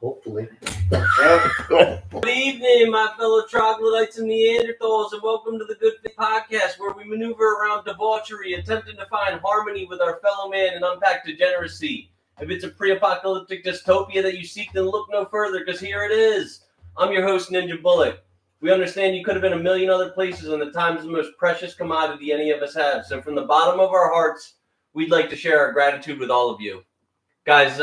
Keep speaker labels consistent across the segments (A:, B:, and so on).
A: Hopefully.
B: Good evening, my fellow troglodytes and Neanderthals, and welcome to the Good Faith Podcast, where we maneuver around debauchery, attempting to find harmony with our fellow man and unpack degeneracy. If it's a pre-apocalyptic dystopia that you seek, then look no further, because here it is. I'm your host, Ninjah Bullock. We understand you could have been a million other places, and the time is the most precious commodity any of us have. So from the bottom of our hearts, we'd like to share our gratitude with all of you. Guys,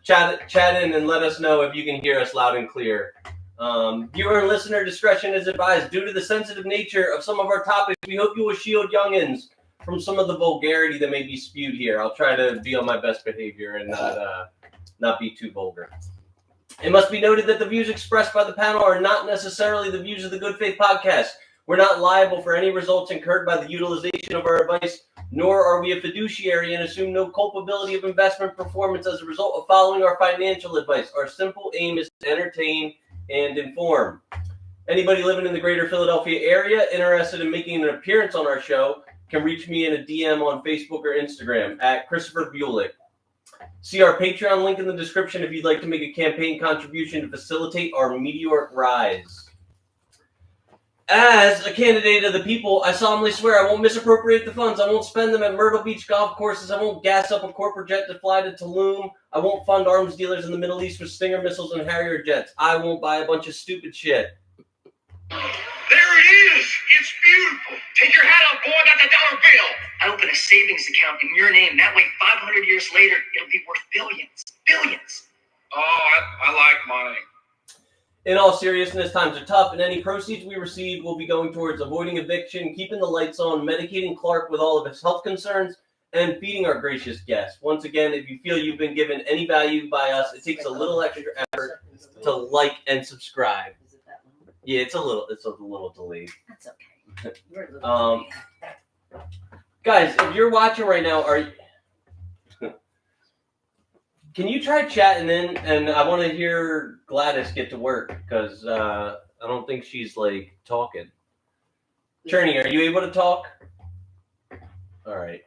B: chat in and let us know if you can hear us loud and clear. Viewer and listener discretion is advised. Due to the sensitive nature of some of our topics, we hope you will shield youngins from some of the vulgarity that may be spewed here. I'll try to be on my best behavior and not be too vulgar. It must be noted that the views expressed by the panel are not necessarily the views of the Good Faith Podcast. We're not liable for any results incurred by the utilization of our advice, nor are we a fiduciary and assume no culpability of investment performance as a result of following our financial advice. Our simple aim is to entertain and inform. Anybody living in the greater Philadelphia area interested in making an appearance on our show can reach me in a DM on Facebook or Instagram at Christopher Bulick. See our Patreon link in the description if you'd like to make a campaign contribution to facilitate our meteoric rise. As a candidate of the people, I solemnly swear I won't misappropriate the funds. I won't spend them at Myrtle Beach golf courses. I won't gas up a corporate jet to fly to Tulum. I won't fund arms dealers in the Middle East with Stinger missiles and Harrier jets. I won't buy a bunch of stupid shit.
C: There it is! It's beautiful! Take your hat off, boy. I got that dollar bill. I open a savings account in your name. That way, 500 years later, it'll be worth billions. Billions!
D: Oh, I like money.
B: In all seriousness, times are tough, and any proceeds we receive will be going towards avoiding eviction, keeping the lights on, medicating Clark with all of his health concerns, and feeding our gracious guests. Once again, if you feel you've been given any value by us, it takes a little extra effort to like and subscribe. Yeah, it's a little delayed.
E: That's okay. We're a little
B: guys, if you're watching right now, can you try chatting in? And I want to hear Gladys get to work because I don't think she's like talking. Terri, are you able to talk? All right.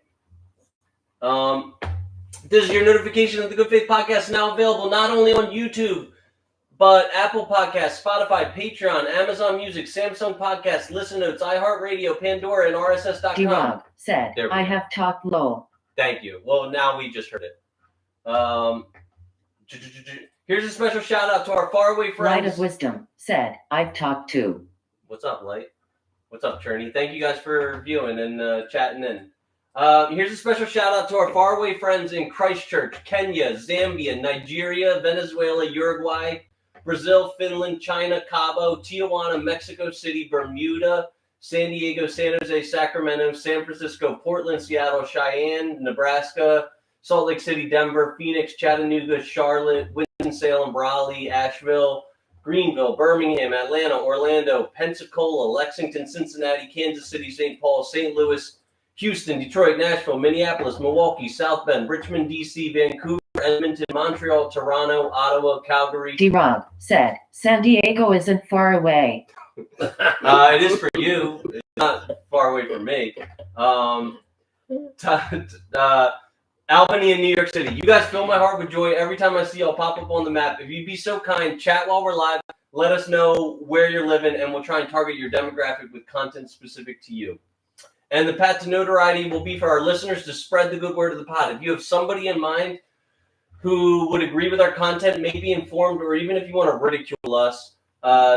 B: This is your notification of the Good Faith Podcast, now available not only on YouTube, but Apple Podcasts, Spotify, Patreon, Amazon Music, Samsung Podcasts, Listen Notes, iHeartRadio, Pandora, and RSS.com.
E: D-Rob said, I have talked low.
B: Thank you. Well, now we just heard it. Here's a special shout out to our faraway friends.
E: Light of Wisdom said, I've talked to.
B: What's up, Light? What's up, Terri? Thank you guys for viewing and chatting in. Here's a special shout out to our faraway friends in Christchurch, Kenya, Zambia, Nigeria, Venezuela, Uruguay, Brazil, Finland, China, Cabo, Tijuana, Mexico City, Bermuda, San Diego, San Jose, Sacramento, San Francisco, Portland, Seattle, Cheyenne, Nebraska, Salt Lake City, Denver, Phoenix, Chattanooga, Charlotte, Winston-Salem, Raleigh, Asheville, Greenville, Birmingham, Atlanta, Orlando, Pensacola, Lexington, Cincinnati, Kansas City, St. Paul, St. Louis, Houston, Detroit, Nashville, Minneapolis, Milwaukee, South Bend, Richmond, D.C., Vancouver, Edmonton, Montreal, Toronto, Ottawa, Calgary.
E: D-Rob said, San Diego isn't far away.
B: It is for you. It's not far away from me. Albany and New York City. You guys fill my heart with joy every time I see y'all pop up on the map. If you'd be so kind, chat while we're live. Let us know where you're living, and we'll try and target your demographic with content specific to you. And the path to notoriety will be for our listeners to spread the good word of the pod. If you have somebody in mind who would agree with our content, may be informed, or even if you want to ridicule us,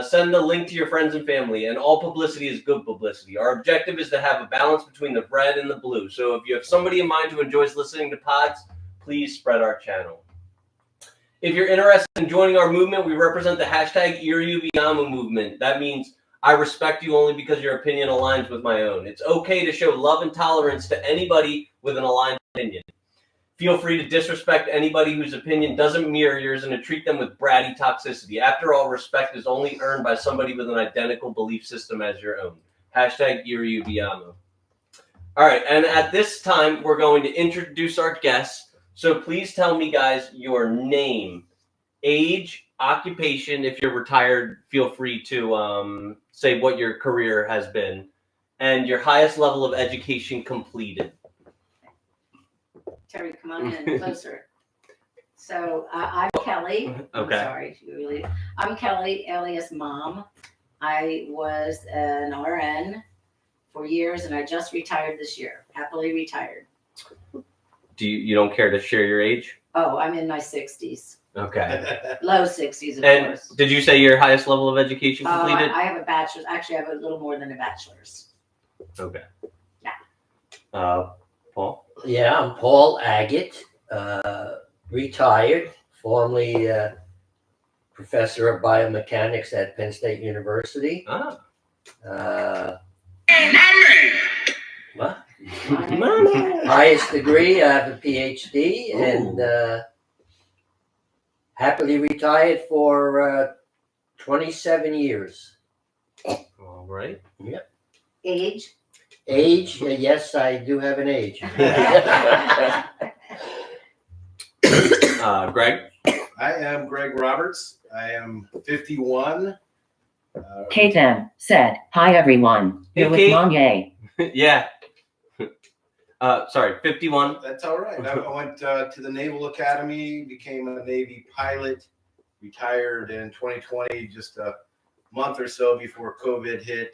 B: send the link to your friends and family. And all publicity is good publicity. Our objective is to have a balance between the red and the blue. So if you have somebody in mind who enjoys listening to pods, please spread our channel. If you're interested in joining our movement, we represent the hashtag #IruViamo movement. That means I respect you only because your opinion aligns with my own. It's okay to show love and tolerance to anybody with an aligned opinion. Feel free to disrespect anybody whose opinion doesn't mirror yours and to treat them with bratty toxicity. After all, respect is only earned by somebody with an identical belief system as your own. Hashtag #IruViamo. All right, and at this time, we're going to introduce our guests. So please tell me, guys, your name, age, occupation. If you're retired, feel free to say what your career has been, and your highest level of education completed.
F: Terri, come on in closer. So
A: Kelly.
B: Okay.
A: I'm sorry. I'm Kelly, alias Mom. I was an RN for years, and I just retired this year. Happily retired.
B: You don't care to share your age?
A: Oh, I'm in my 60s.
B: Okay.
A: Low 60s, of
B: And
A: course.
B: did you say your highest level of education completed?
A: I have a bachelor's. Actually, I have a little more than a bachelor's.
B: Okay.
A: Yeah.
B: Paul?
F: Yeah, I'm Paul Agate, retired, formerly professor of biomechanics at Penn State University.
B: Ah.
F: What?
A: My
F: Highest degree, I have a PhD,
B: Ooh.
F: and happily retired for 27 years.
B: All right.
A: age.
F: Age, yes, I do have an age.
B: Greg?
G: I am Greg Roberts. I am 51.
E: Kate M. said, "Hi everyone.
B: Hey,
E: You're with
B: Kate.
E: Monye."
B: Yeah. Sorry, 51.
G: That's all right. I went to the Naval Academy, became a Navy pilot, retired in 2020, just a month or so before COVID hit.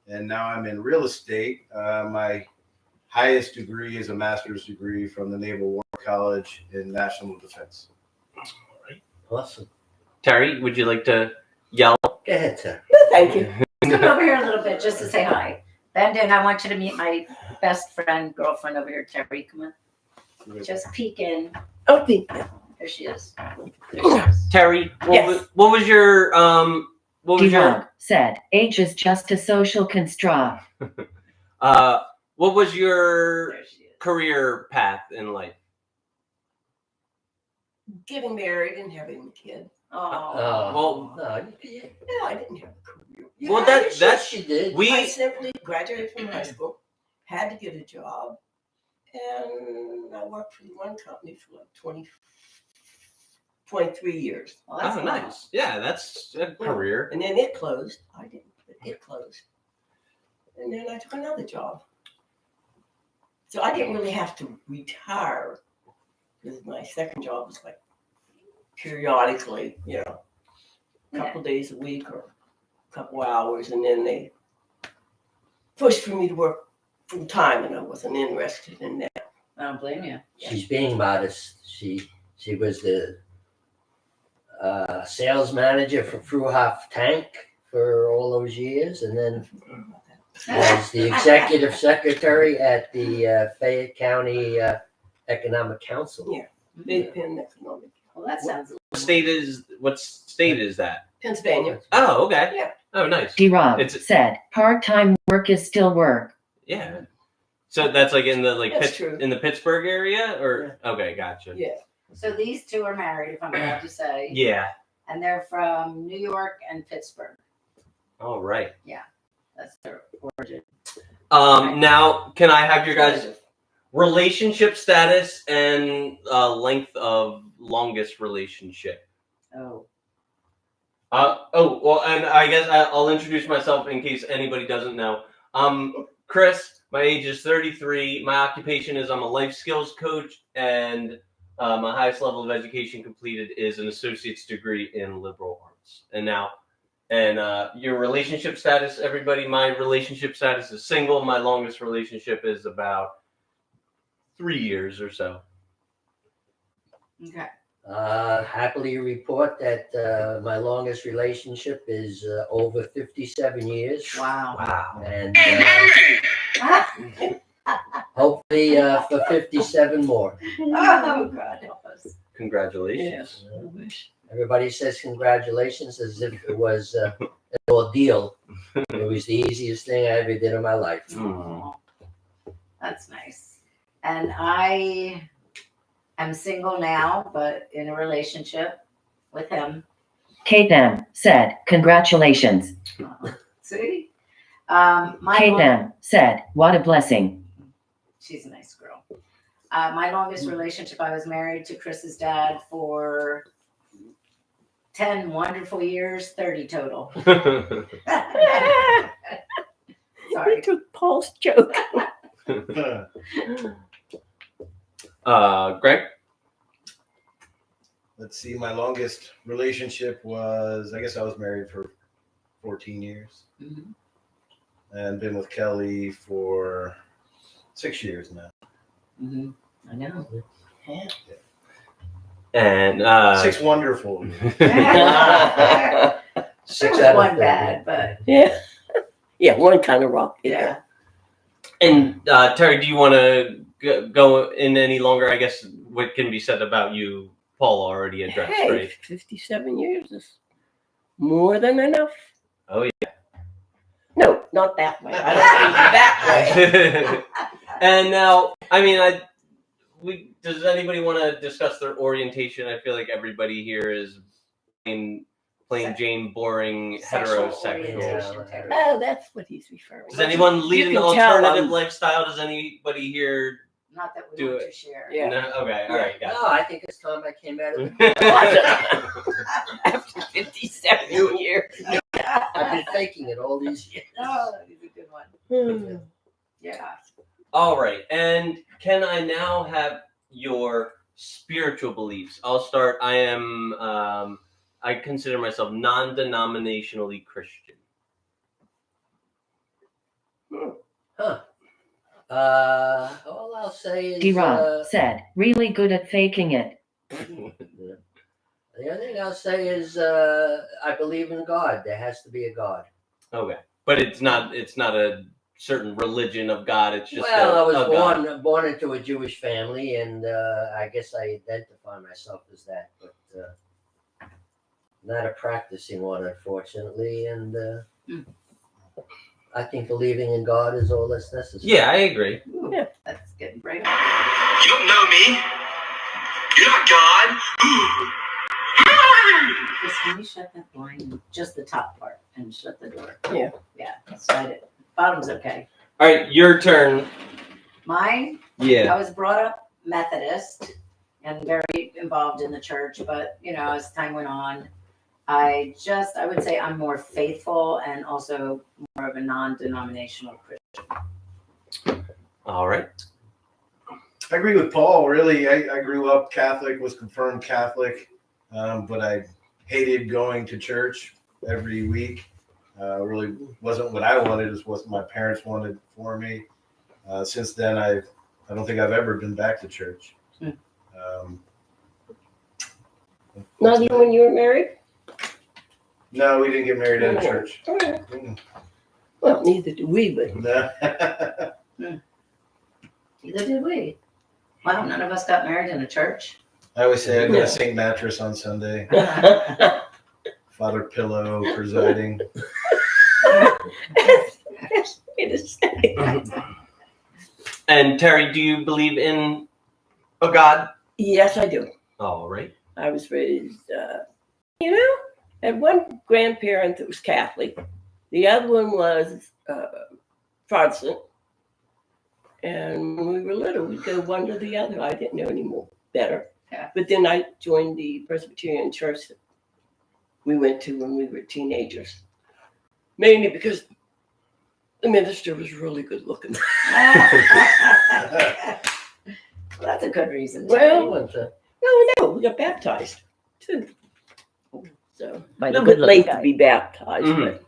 G: And now I'm in real estate. My highest degree is a master's degree from the Naval War College in National Defense.
F: Awesome.
B: Terry, would you like to yell?
F: Go ahead, sir.
A: Thank you. Come over here a little bit just to say hi. Bend in. I want you to meet my best friend, girlfriend over here, Terri. Come on. Just peek in.
H: Oh, peek.
A: There she is. There she is.
B: Terry,
H: Yes.
B: what was your
E: D-Rob said, "Age is just a social construct."
B: what was your
A: There she is.
B: career path in life?
H: Getting married and having a kid.
A: Oh.
B: Well,
F: No,
H: No, I didn't have a career.
B: Well, that's
F: yes, she did.
H: I simply graduated from high school, had to get a job, and I worked for one company for like 23 years.
A: Well, that's
B: oh, nice. Yeah, that's a career.
H: And then it closed. I didn't, but it closed. And then I took another job. So I didn't really have to retire because my second job was like periodically, a couple days a week or a couple hours. And then they pushed for me to work full time, and I wasn't interested in that.
A: I don't blame you.
F: She's being modest. She was the sales manager for Fruhoff Tank for all those years, and then was the executive secretary at the Fayette County Economic Council.
H: Yeah. Big Penn Economic.
A: Well, that sounds.
B: What state is that?
H: Pennsylvania.
B: Oh, okay.
H: Yeah.
B: Oh, nice.
E: D-Rob
B: It's-
E: said, "Part-time work is still work."
B: Yeah. So that's like in the
H: That's true.
B: in the Pittsburgh area, or okay, gotcha.
H: Yeah.
A: So these two are married, if I'm allowed to say.
B: Yeah.
A: And they're from New York and Pittsburgh.
B: All right.
A: That's their origin.
B: Now, can I have your guys' relationship status and length of longest relationship?
A: Oh.
B: Well, and I guess I'll introduce myself in case anybody doesn't know. Chris, my age is 33. My occupation is I'm a life skills coach, and my highest level of education completed is an associate's degree in liberal arts. And your relationship status, everybody, my relationship status is single. My longest relationship is about 3 years or so.
A: Okay.
F: Happily report that my longest relationship is over 57 years.
A: Wow.
B: Wow.
F: And hopefully for 57 more.
A: Oh, God help us.
B: Congratulations.
F: Everybody says congratulations as if it was an ordeal. It was the easiest thing I ever did in my life.
B: Mm.
A: That's nice. And I am single now, but in a relationship with him.
E: Kate M. said, "Congratulations."
A: See?
E: Kate M. said, "What a blessing."
A: She's a nice girl. My longest relationship, I was married to Chris's dad for 10 wonderful years, 30 total. Sorry.
H: I took Paul's joke.
B: Greg?
G: let's see, my longest relationship was, I guess I was married for 14 years.
A: Mhm.
G: And been with Kelly for 6 years now.
A: Mhm. I know.
H: Yeah.
B: And
G: 6 wonderful.
F: 6
A: There's
F: out of
A: one
F: 30.
A: bad, but
H: Yeah. Yeah, one kind of rock.
A: yeah.
B: And Terry, do you want to go in any longer? I guess what can be said about you, Paul already addressed,
H: Hey,
B: right?
H: 57 years is more than enough.
B: Oh,
H: yeah. No, not that way. I don't mean that way.
B: And now, I mean, does anybody want to discuss their orientation? I feel like everybody here is plain Jane, boring,
A: Sexual
B: heterosexual.
A: orientation, Terry.
H: Oh, that's what he's referring
B: Does
H: to.
B: anyone lead
H: You
B: an
H: can tell
B: alternative
H: I'm-
B: lifestyle? Does anybody here
A: Not that we
B: do
A: want
B: it.
A: to share.
H: Yeah.
B: No? Okay, all right,
F: No, I think it's time I came out of the
H: After 57 years.
F: I've been faking it all these years.
A: Oh, that is a good one.
H: Hmm.
A: Yeah.
B: All right, and can I now have your spiritual beliefs? I'll start. I consider myself non-denominationally Christian.
F: Huh. All I'll say is
E: D-Rob said, really good at faking it.
F: the other thing I'll say is I believe in God. There has to be a God.
B: Okay, but it's not a certain religion of God. It's just
F: Well, I was
B: God.
F: born into a Jewish family, and I guess I identify myself as that, but not a practicing one, unfortunately. And I think believing in God is all that's necessary.
B: Yeah, I agree.
A: Ooh,
H: Yeah.
A: That's getting right.
C: You don't know me. You're not God.
A: Chris, can you shut that blind? Just the top part and shut the door.
H: Yeah.
A: Yeah. Slide it. Bottom's okay.
B: All right, your turn.
A: Mine,
B: Yeah.
A: I was brought up Methodist and very involved in the church, but as time went on, I would say I'm more faithful and also more of a non-denominational Christian.
B: All right.
G: I agree with Paul. Really, I grew up Catholic, was confirmed Catholic, but I hated going to church every week. Really wasn't what I wanted. It was what my parents wanted for me. Since then, I don't think I've ever been back to church.
H: Not even when you were married?
G: No, we didn't get married in a
H: Oh.
G: church.
H: All right.
G: Mm.
H: Well, neither do we, but
G: No.
A: Neither did we. Wow, none of us got married in a church.
G: I always say I go
H: Yeah.
G: to St. Mattress on Sunday. Father Pillow presiding.
H: it is.
B: And Terry, do you believe in a God?
H: Yes, I do.
B: All right.
H: I was raised, had one grandparent that was Catholic. The other one was Protestant. And when we were little, we'd go one to the other. I didn't know any more better.
A: Yeah.
H: But then I joined the Presbyterian church that we went to when we were teenagers. Mainly because the minister was really good looking.
A: Well, that's a good reason.
H: Well, no, we got baptized too. So
A: By
H: a
A: the
H: little bit
A: good-looking
H: late
A: guy.
H: to be baptized,
B: Mhm.
H: but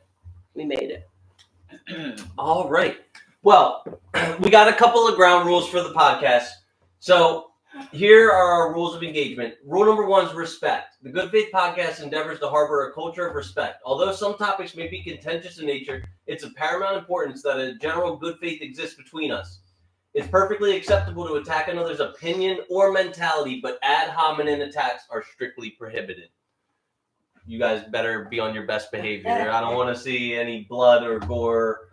H: we made it.
B: All right. Well, we got a couple of ground rules for the podcast. So here are our rules of engagement. Rule number 1 is respect. The Good Faith Podcast endeavors to harbor a culture of respect. Although some topics may be contentious in nature, it's of paramount importance that a general good faith exists between us. It's perfectly acceptable to attack another's opinion or mentality, but ad hominem attacks are strictly prohibited. You guys better be on your best behavior. I don't want to see any blood or gore.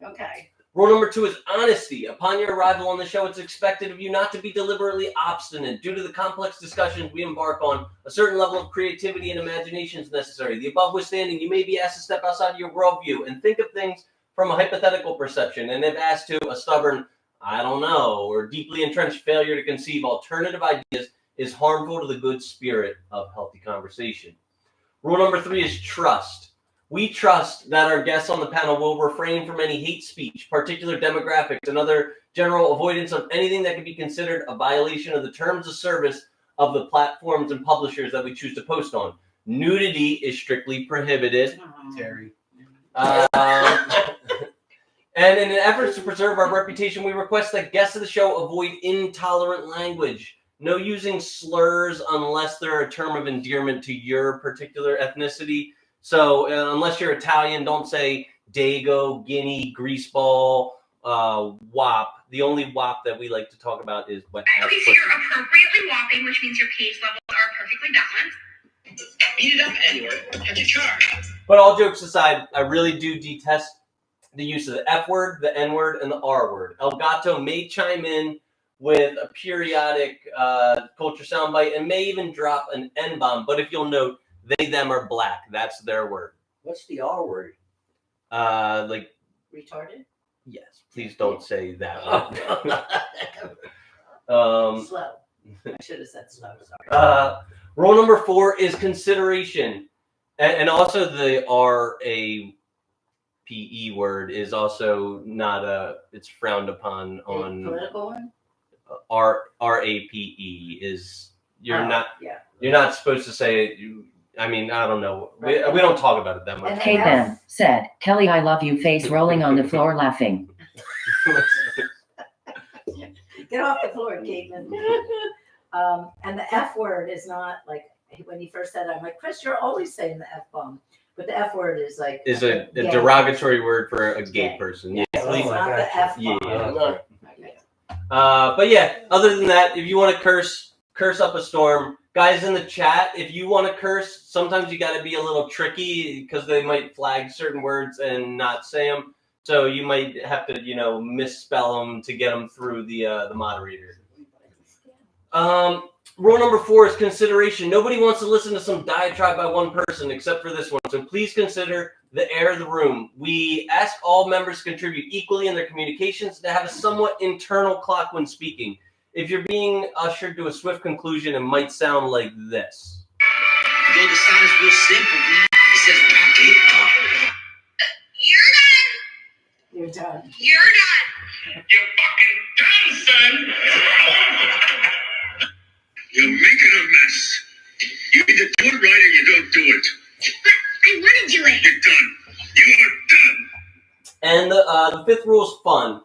A: Okay.
B: Rule number 2 is honesty. Upon your arrival on the show, it's expected of you not to be deliberately obstinate. Due to the complex discussions we embark on, a certain level of creativity and imagination is necessary. The above withstanding, you may be asked to step outside of your worldview and think of things from a hypothetical perception, and if asked to, a stubborn, I don't know, or deeply entrenched failure to conceive alternative ideas is harmful to the good spirit of healthy conversation. Rule number 3 is trust. We trust that our guests on the panel will refrain from any hate speech, particular demographics, and other general avoidance of anything that could be considered a violation of the terms of service of the platforms and publishers that we choose to post on. Nudity is strictly prohibited.
G: Terry.
B: And in an effort to preserve our reputation, we request that guests of the show avoid intolerant language. No using slurs unless they're a term of endearment to your particular ethnicity. So unless you're Italian, don't say Dago, Guinea, Greaseball, WAP. The WAP that we like to talk about is wet ass
C: Okay, so
B: pussy.
C: you're appropriately whopping, which means your pH levels are perfectly balanced. Beat it up, N-word. Catch a charge.
B: But all jokes aside, I really do detest the use of the F word, the N word, and the R word. El Gato may chime in with a periodic culture soundbite and may even drop an N-bomb. But if you'll note, they, them are black. That's their word.
F: What's the R word?
B: Like,
A: Retarded?
B: yes, please don't say that word.
A: Slow. I should have said slow, sorry.
B: Rule number 4 is consideration. And also the RAPE word is also not it's frowned upon on.
A: Political one?
B: RAPE is, you're not supposed to say it. I mean, I don't know. We don't talk about it that much.
E: Kate Ben said, Kelly, I love you, face rolling on the floor laughing.
A: Get off the floor, Caitlin. And the F word is not like, when he first said it, I'm like, Chris, you're always saying the F-bomb. But the F word is like...
B: Is a derogatory word for a gay person. Yeah.
A: So it's not the F-bomb.
B: Yeah. But yeah, other than that, if you want to curse up a storm. Guys in the chat, if you want to curse, sometimes you got to be a little tricky because they might flag certain words and not say them. So you might have to, misspell them to get them through the moderator. Rule number 4 is consideration. Nobody wants to listen to some diatribe by one person except for this one. So please consider the air of the room. We ask all members to contribute equally in their communications to have a somewhat internal clock when speaking. If you're being ushered to a swift conclusion, it might sound like this.
C: Though the sound is real simple, it says back it up. You're done.
A: You're done.
C: You're done. You're fucking done, son. You're making a mess. You either do it right or you don't do it. But I want to do it. You're done. You're done.
B: And the 5th rule is fun.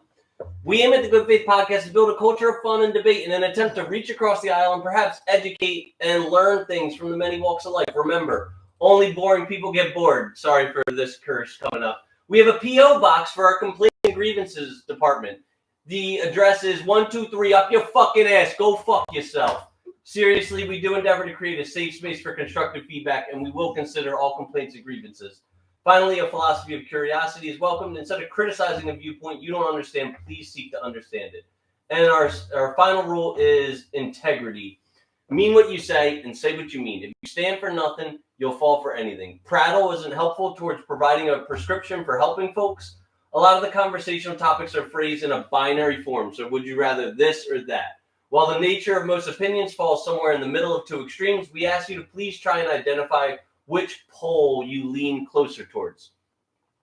B: We aim at the Good Faith Podcast to build a culture of fun and debate in an attempt to reach across the aisle and perhaps educate and learn things from the many walks of life. Remember, only boring people get bored. Sorry for this curse coming up. We have a P.O. box for our complaints and grievances department. The address is 123 up your fucking ass. Go fuck yourself. Seriously, we do endeavor to create a safe space for constructive feedback, and we will consider all complaints and grievances. Finally, a philosophy of curiosity is welcomed. Instead of criticizing a viewpoint you don't understand, please seek to understand it. And our final rule is integrity. Mean what you say and say what you mean. If you stand for nothing, you'll fall for anything. Prattle isn't helpful towards providing a prescription for helping folks. A lot of the conversational topics are phrased in a binary form. So would you rather this or that? While the nature of most opinions falls somewhere in the middle of 2 extremes, we ask you to please try and identify which pole you lean closer towards.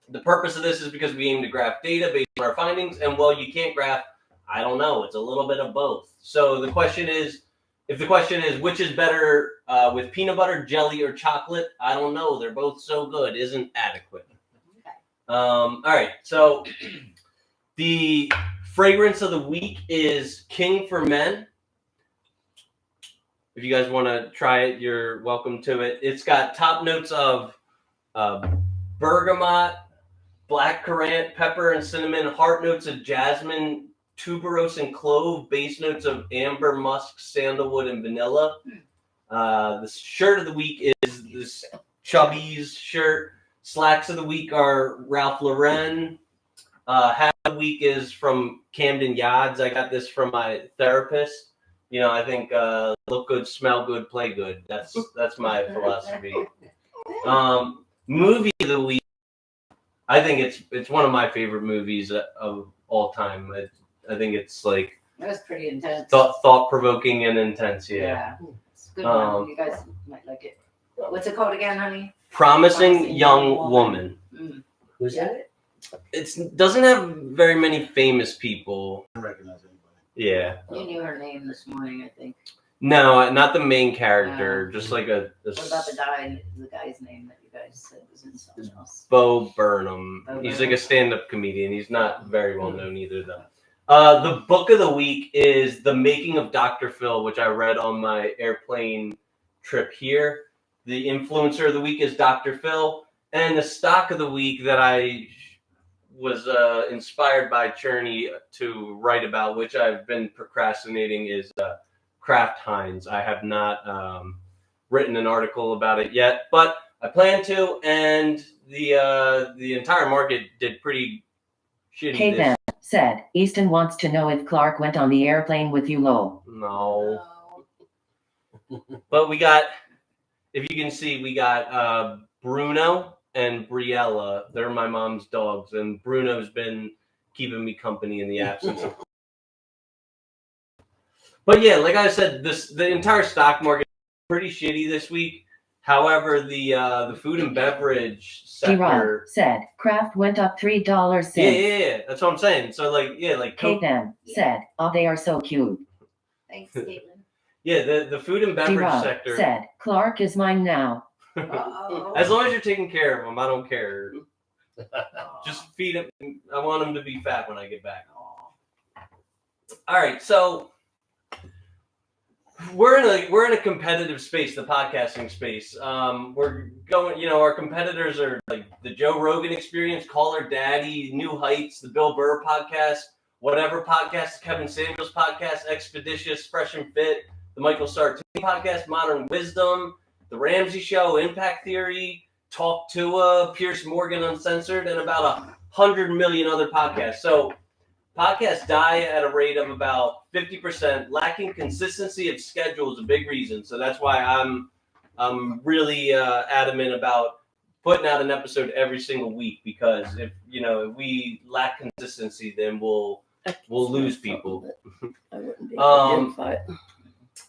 B: The purpose of this is because we aim to graph data based on our findings, and while you can't graph, I don't know, it's a little bit of both. So the question is, which is better with peanut butter, jelly, or chocolate, I don't know. They're both so good, isn't adequate. All right, so the fragrance of the week is King for Men. If you guys want to try it, you're welcome to it. It's got top notes of bergamot, blackcurrant, pepper and cinnamon, heart notes of jasmine, tuberose and clove, base notes of amber, musk, sandalwood, and vanilla. The shirt of the week is this Chubby's shirt. Slacks of the week are Ralph Lauren. Hat of the week is from Camden Yards. I got this from my therapist. I think look good, smell good, play good. That's my philosophy. Movie of the week. I think it's one of my favorite movies of all time. I think it's like
A: That was pretty intense.
B: thought provoking and intense. Yeah.
A: It's a good one. You guys might like it. What's it called again, honey?
B: Promising Young Woman.
A: Mm.
F: Who's in it?
B: It doesn't have very many famous people.
G: I don't recognize anybody.
B: Yeah.
A: You knew her name this morning, I think.
B: No, not the main character. Just like a
A: What about the guy's name that you guys said was in something else?
B: Bo Burnham.
A: Bo
B: He's
A: Burnham.
B: like a stand-up comedian. He's not very well known either, though. The book of the week is The Making of Dr. Phil, which I read on my airplane trip here. The influencer of the week is Dr. Phil. And the stock of the week that I was inspired by Cherney to write about, which I've been procrastinating, is Kraft Heinz. I have not written an article about it yet, but I plan to, and the entire market did pretty shitty.
E: Kate Van said, Easton wants to know if Clark went on the airplane with you, lol.
B: No. But we got, if you can see, we got Bruno and Briella. They're my mom's dogs, and Bruno's been keeping me company in the absence of. But yeah, like I said, the entire stock market is pretty shitty this week. However, the food and beverage sector.
E: D-Rob said, Kraft went up $3 since.
B: Yeah. That's what I'm saying. So like
E: Kate Van said, oh, they are so cute.
A: Thanks, Caitlin.
B: Yeah, the food and beverage
E: D-Rob
B: sector.
E: said, Clark is mine now.
B: As long as you're taking care of them, I don't care. Just feed him. I want him to be fat when I get back. All right, so we're in a competitive space, the podcasting space. We're going, our competitors are like the Joe Rogan Experience, Call Her Daddy, New Heights, the Bill Burr podcast, whatever podcast, Kevin Samuels podcast, Expeditious, Fresh and Fit, the Michael Sartini podcast, Modern Wisdom, The Ramsey Show, Impact Theory, Talk Tua, Pierce Morgan Uncensored, and about 100 million other podcasts. So podcasts die at a rate of about 50%. Lacking consistency of schedule is a big reason. So that's why I'm really adamant about putting out an episode every single week, because if we lack consistency, then we'll lose people.
H: I wouldn't be able to identify it.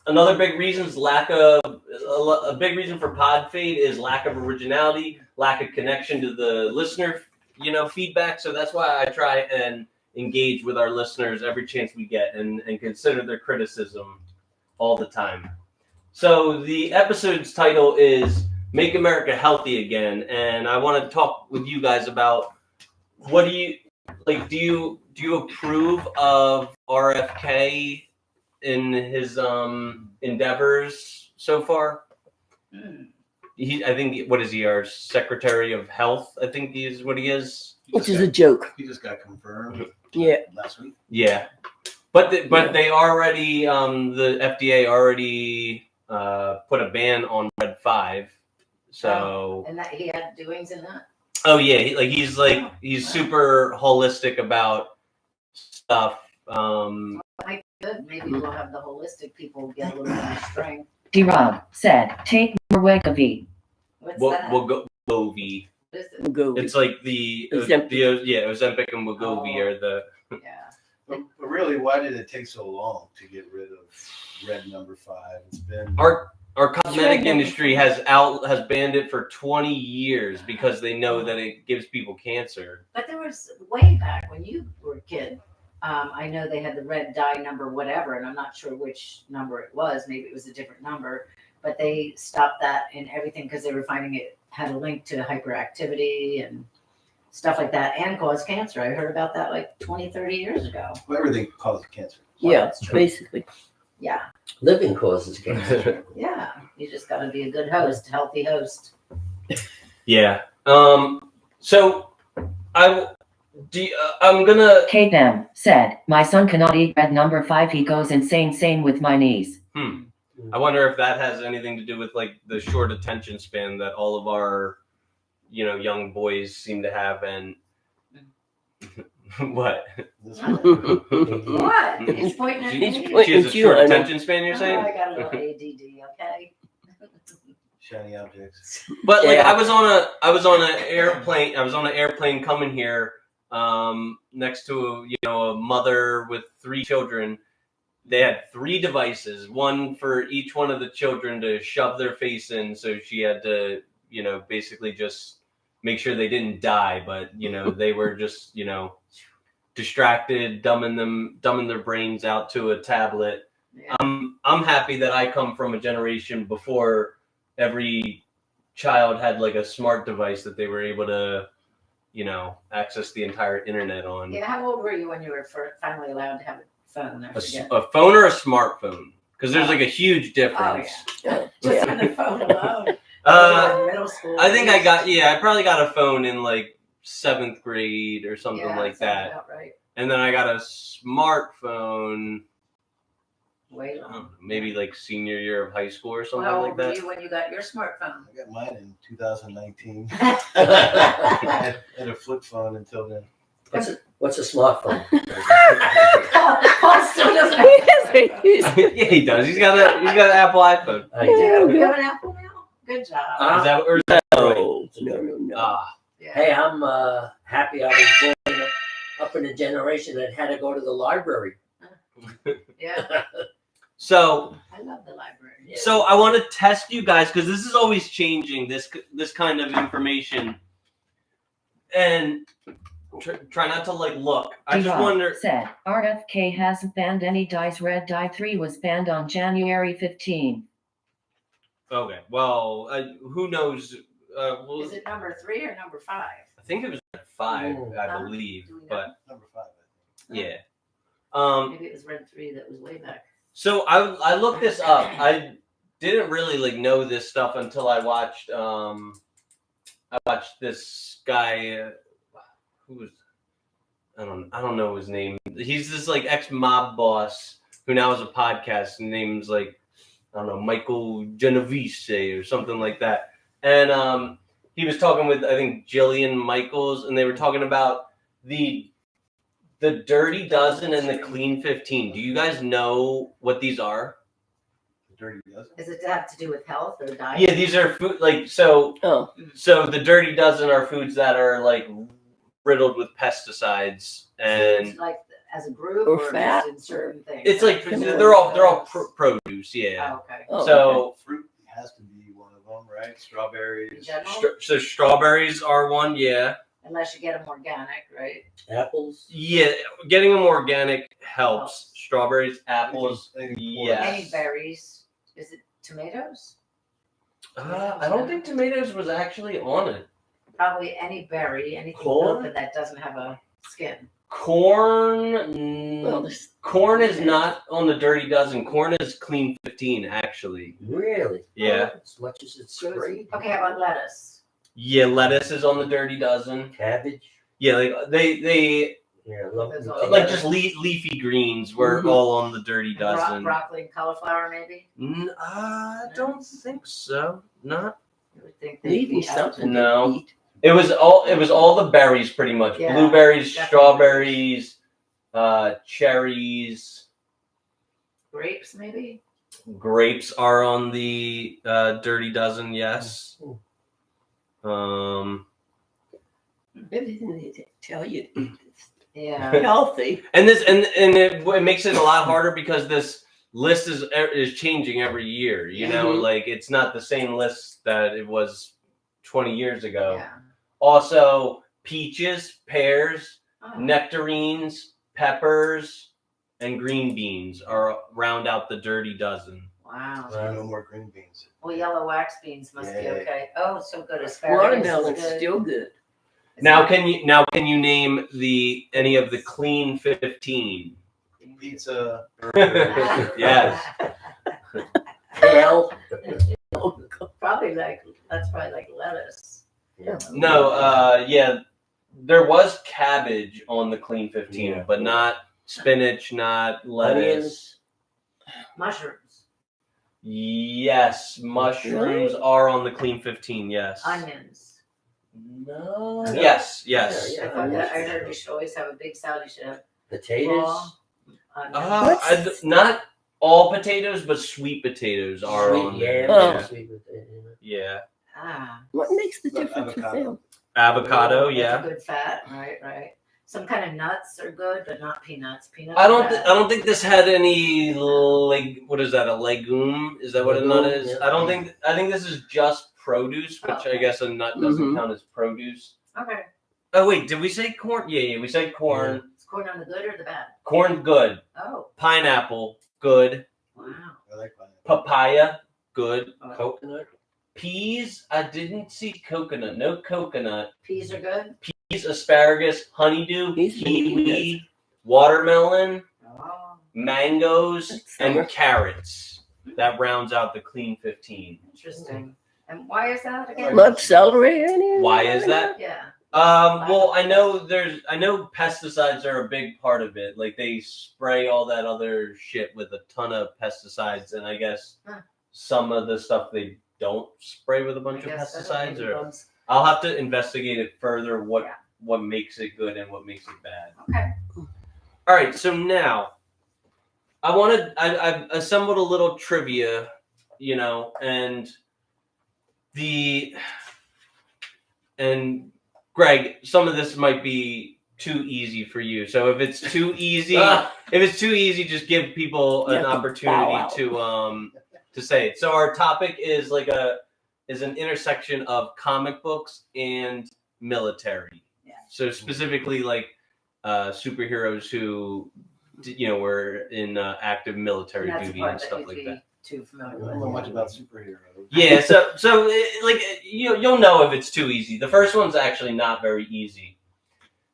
B: Another big reason is a big reason for pod fade is lack of originality, lack of connection to the listener, feedback. So that's why I try and engage with our listeners every chance we get and consider their criticism all the time. So the episode's title is Make America Healthy Again. And I want to talk with you guys about what do you like? Do you approve of RFK in his endeavors so far? I think, what is he, our Secretary of Health? I think he is what he is.
H: Which is a joke.
G: He just got confirmed.
H: Yeah.
G: Last week.
B: Yeah, but they already the FDA already put a ban on Red 5. So
A: And that he had doings in that.
B: oh yeah, he's super holistic about stuff.
A: Might be good. Maybe we'll have the holistic people get a little more strength.
E: D-Rob said, take more Wegovy.
A: What's that?
B: Wegovy.
A: What is it?
H: Go.
B: It's like the Ozempic and Wegovy are the.
A: Yeah.
G: But really, why did it take so long to get rid of Red number 5? It's been
B: Our cosmetic industry has banned it for 20 years because they know that it gives people cancer.
A: But there was way back when you were a kid. I know they had the red dye number, whatever, and I'm not sure which number it was. Maybe it was a different number, but they stopped that in everything because they were finding it had a link to hyperactivity and stuff like that and caused cancer. I heard about that like 20, 30 years ago.
G: well, everything causes cancer.
H: Yeah,
A: that's true.
H: basically.
A: Yeah.
F: Living causes cancer.
A: Yeah. You just got to be a good host, healthy host.
B: Yeah. So I'm gonna.
E: K-Bam said, my son cannot eat red number 5. He goes insane. Same with my niece.
B: I wonder if that has anything to do with like the short attention span that all of our, young boys seem to have. And what?
A: What? He's pointing at
H: He's
A: me.
H: pointing-
B: She has a
H: at you,
B: short
H: I know.
B: attention span. You're
A: Oh,
B: saying?
A: I got a little ADD, okay?
G: Shiny objects.
B: But like
H: Yeah.
B: I was on an airplane coming here next to a mother with 3 children, they had 3 devices, one for each one of the children to shove their face in. So she had to, basically just make sure they didn't die, but they were just, distracted, dumbing their brains out to a tablet.
A: Yeah.
B: I'm happy that I come from a generation before every child had like a smart device that they were able to, access the entire internet on.
A: Yeah, how old were you when you were finally allowed to have a phone? I forget.
B: A phone or a smartphone? Because there's like a huge difference.
A: Oh, yeah. Just on the phone alone. Middle school.
B: I think I probably got a phone in like 7th grade or something like that.
A: About right.
B: And then I got a smartphone
A: Way long.
B: Maybe like senior year of high school or something
A: How
B: like
A: old were
B: that.
A: you when you got your smartphone?
G: I got mine in 2019. I had a flip phone until then.
F: What's a smartphone?
A: Paul still doesn't have
B: Yeah, he does. He's got an Apple iPhone.
F: I
A: You
F: do.
A: do? You have an Apple now? Good job.
B: Is that right?
H: No.
A: Yeah.
F: Hey, I'm happy I was born up in a generation that had to go to the library.
A: Yeah.
B: So
A: I love the library.
B: So I want to test you guys because this is always changing. This kind of information, and try not to like look. I just wonder.
E: Said RFK hasn't banned any dyes. Red dye 3 was banned on January 15.
B: Okay. Well, who knows?
A: Is it number 3 or number 5?
B: I think it was 5, I
A: do
B: believe,
A: we know?
B: but
G: Number 5.
B: yeah.
A: Maybe it was red 3 that was way back.
B: So I looked this up. I didn't really like know this stuff until I watched this guy who was I don't know his name. He's this like ex-mob boss who now has a podcast. His name's like I don't know, Michael Genovese or something like that. And he was talking with I think Jillian Michaels, and they were talking about the Dirty Dozen and the Clean 15. Do you guys know what these are?
G: The Dirty Dozen?
A: Does it have to do with health or diet?
B: Yeah, these are food so the Dirty Dozen are foods that are like riddled with pesticides and
A: like as a group
H: or
A: or
H: fat,
A: just in certain things.
B: it's like they're all produce, yeah.
A: Oh, okay.
B: So
G: fruit has to be one of them, right? Strawberries.
B: so strawberries are one, yeah.
A: Unless you get them organic, right?
F: Apples.
B: Yeah, getting them organic helps. Strawberries, apples, yes.
A: Any berries. Is it tomatoes?
B: I don't think tomatoes was actually on it.
A: Probably any berry, anything
F: Corn?
A: open that doesn't have a skin.
B: Corn. Corn is not on the Dirty Dozen. Corn is Clean 15, actually.
F: Really?
B: Yeah.
F: As much as it's great.
A: Okay, how about lettuce?
B: Yeah, lettuce is on the Dirty Dozen.
F: Cabbage.
B: Yeah, like they
F: Yeah,
B: like just leafy greens were all on the Dirty Dozen.
A: Broccoli and cauliflower, maybe?
B: I don't think so. Not.
A: You would think
H: Maybe something.
B: No.
H: to eat.
B: It was all the berries pretty much.
A: Yeah,
B: Blueberries,
A: definitely.
B: strawberries, cherries,
A: grapes, maybe?
B: grapes are on the Dirty Dozen. Yes.
H: Everything they tell you to eat
A: Yeah.
H: is healthy.
B: And it makes it a lot harder because this list is changing every year. You know, like it's not the same list that it was 20 years ago.
A: Yeah.
B: Also, peaches, pears,
A: Oh.
B: nectarines, peppers, and green beans are round out the Dirty Dozen.
A: Wow.
G: No more green beans.
A: Well, yellow wax beans must be
G: Yeah.
A: okay. Oh, so good. Asparagus
H: Watermelon's
A: is good.
H: still good.
B: Now can you name any of the Clean 15?
G: Pizza.
B: Yes.
F: Kale.
A: Probably like lettuce.
H: Yeah.
B: No, yeah, there was cabbage on the Clean 15,
F: Yeah.
B: but not spinach, not lettuce.
A: Mushrooms.
B: Yes, mushrooms are on the Clean 15. Yes.
A: Onions.
B: No. Yes. Yes.
F: Yeah,
A: I thought that I heard you should always have a big salad. You should have
F: Potatoes.
A: onions.
B: Not all potatoes, but sweet potatoes are on
F: Sweet
B: there.
F: yam.
H: Oh.
F: Sweet potato.
B: Yeah.
A: Ah,
H: What makes the
G: Like
H: difference with
G: avocado.
H: them?
B: Avocado.
A: that's
B: Yeah.
A: a good fat. Right. Some kind of nuts are good, but not peanuts. Peanuts.
B: I
A: are
B: don't.
A: bad.
B: I don't think this had any What is that? A legume? Is that what a nut is?
F: Yeah.
B: I don't think. I think this is just produce, which I
A: Okay.
B: guess a nut doesn't
H: Mhm.
B: count as produce.
A: Okay.
B: Oh wait, did we say corn? Yeah, we said corn.
A: Is corn on the good or the bad?
B: Corn good.
A: Oh,
B: Pineapple good.
A: wow.
G: I like that.
B: Papaya good.
F: Coconut.
B: Peas. I didn't see coconut. No coconut.
A: Peas are good.
B: Peas, asparagus, honeydew,
H: Peas are
B: kiwi, watermelon,
A: Oh,
B: mangoes,
H: That's
B: and
H: summer.
B: carrots. That rounds out the clean 15.
A: interesting. And why is that again?
H: Not celery or anything?
B: Why is that?
A: Yeah.
B: Well, I know pesticides are a big part of it. Like they spray all that other shit with a ton of pesticides, and I guess
A: Huh.
B: some of the stuff they don't spray with a
A: I
B: bunch of
A: guess so,
B: pesticides.
A: maybe
B: Or
A: bugs.
B: I'll have to investigate it further.
A: Yeah.
B: What makes it good and what makes it bad.
A: Okay.
B: All right, so now I've assembled a little trivia, and Greg, some of this might be too easy for you. So if it's too easy, just give people an
H: Yeah,
B: opportunity
H: bow out.
B: to say it. So our topic is an intersection of comic books and military.
A: Yeah.
B: So specifically superheroes who were in active military
A: And that's the
B: duty
A: part
B: and
A: that
B: stuff
A: you'd
B: like
A: be
B: that.
A: too familiar
G: I don't
A: with.
G: know much about superheroes.
B: Yeah, so you'll know if it's too easy. The first one's actually not very easy.